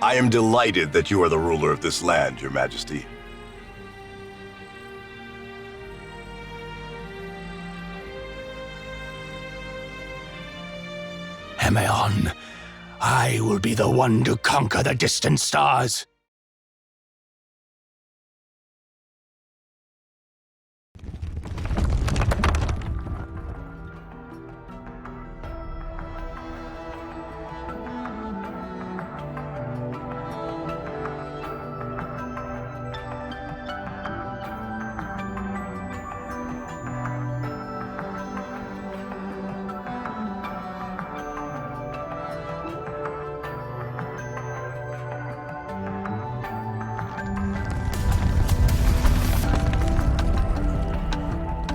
I am delighted that you are the ruler of this land, Your Majesty. Emeon, I will be the one to conquer the distant stars.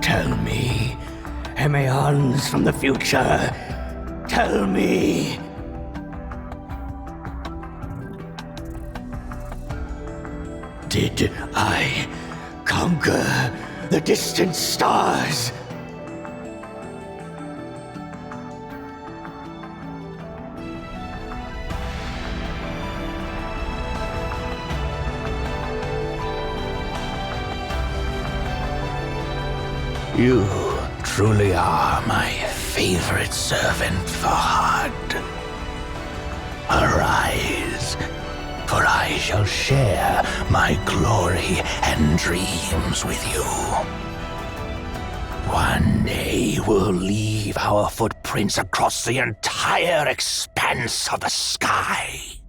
Tell me, Emeons from the future, tell me. Did I conquer the distant stars? You truly are my favorite servant, Fahad. Arise, for I shall share my glory and dreams with you. One day we'll leave our footprints across the entire expanse of the sky.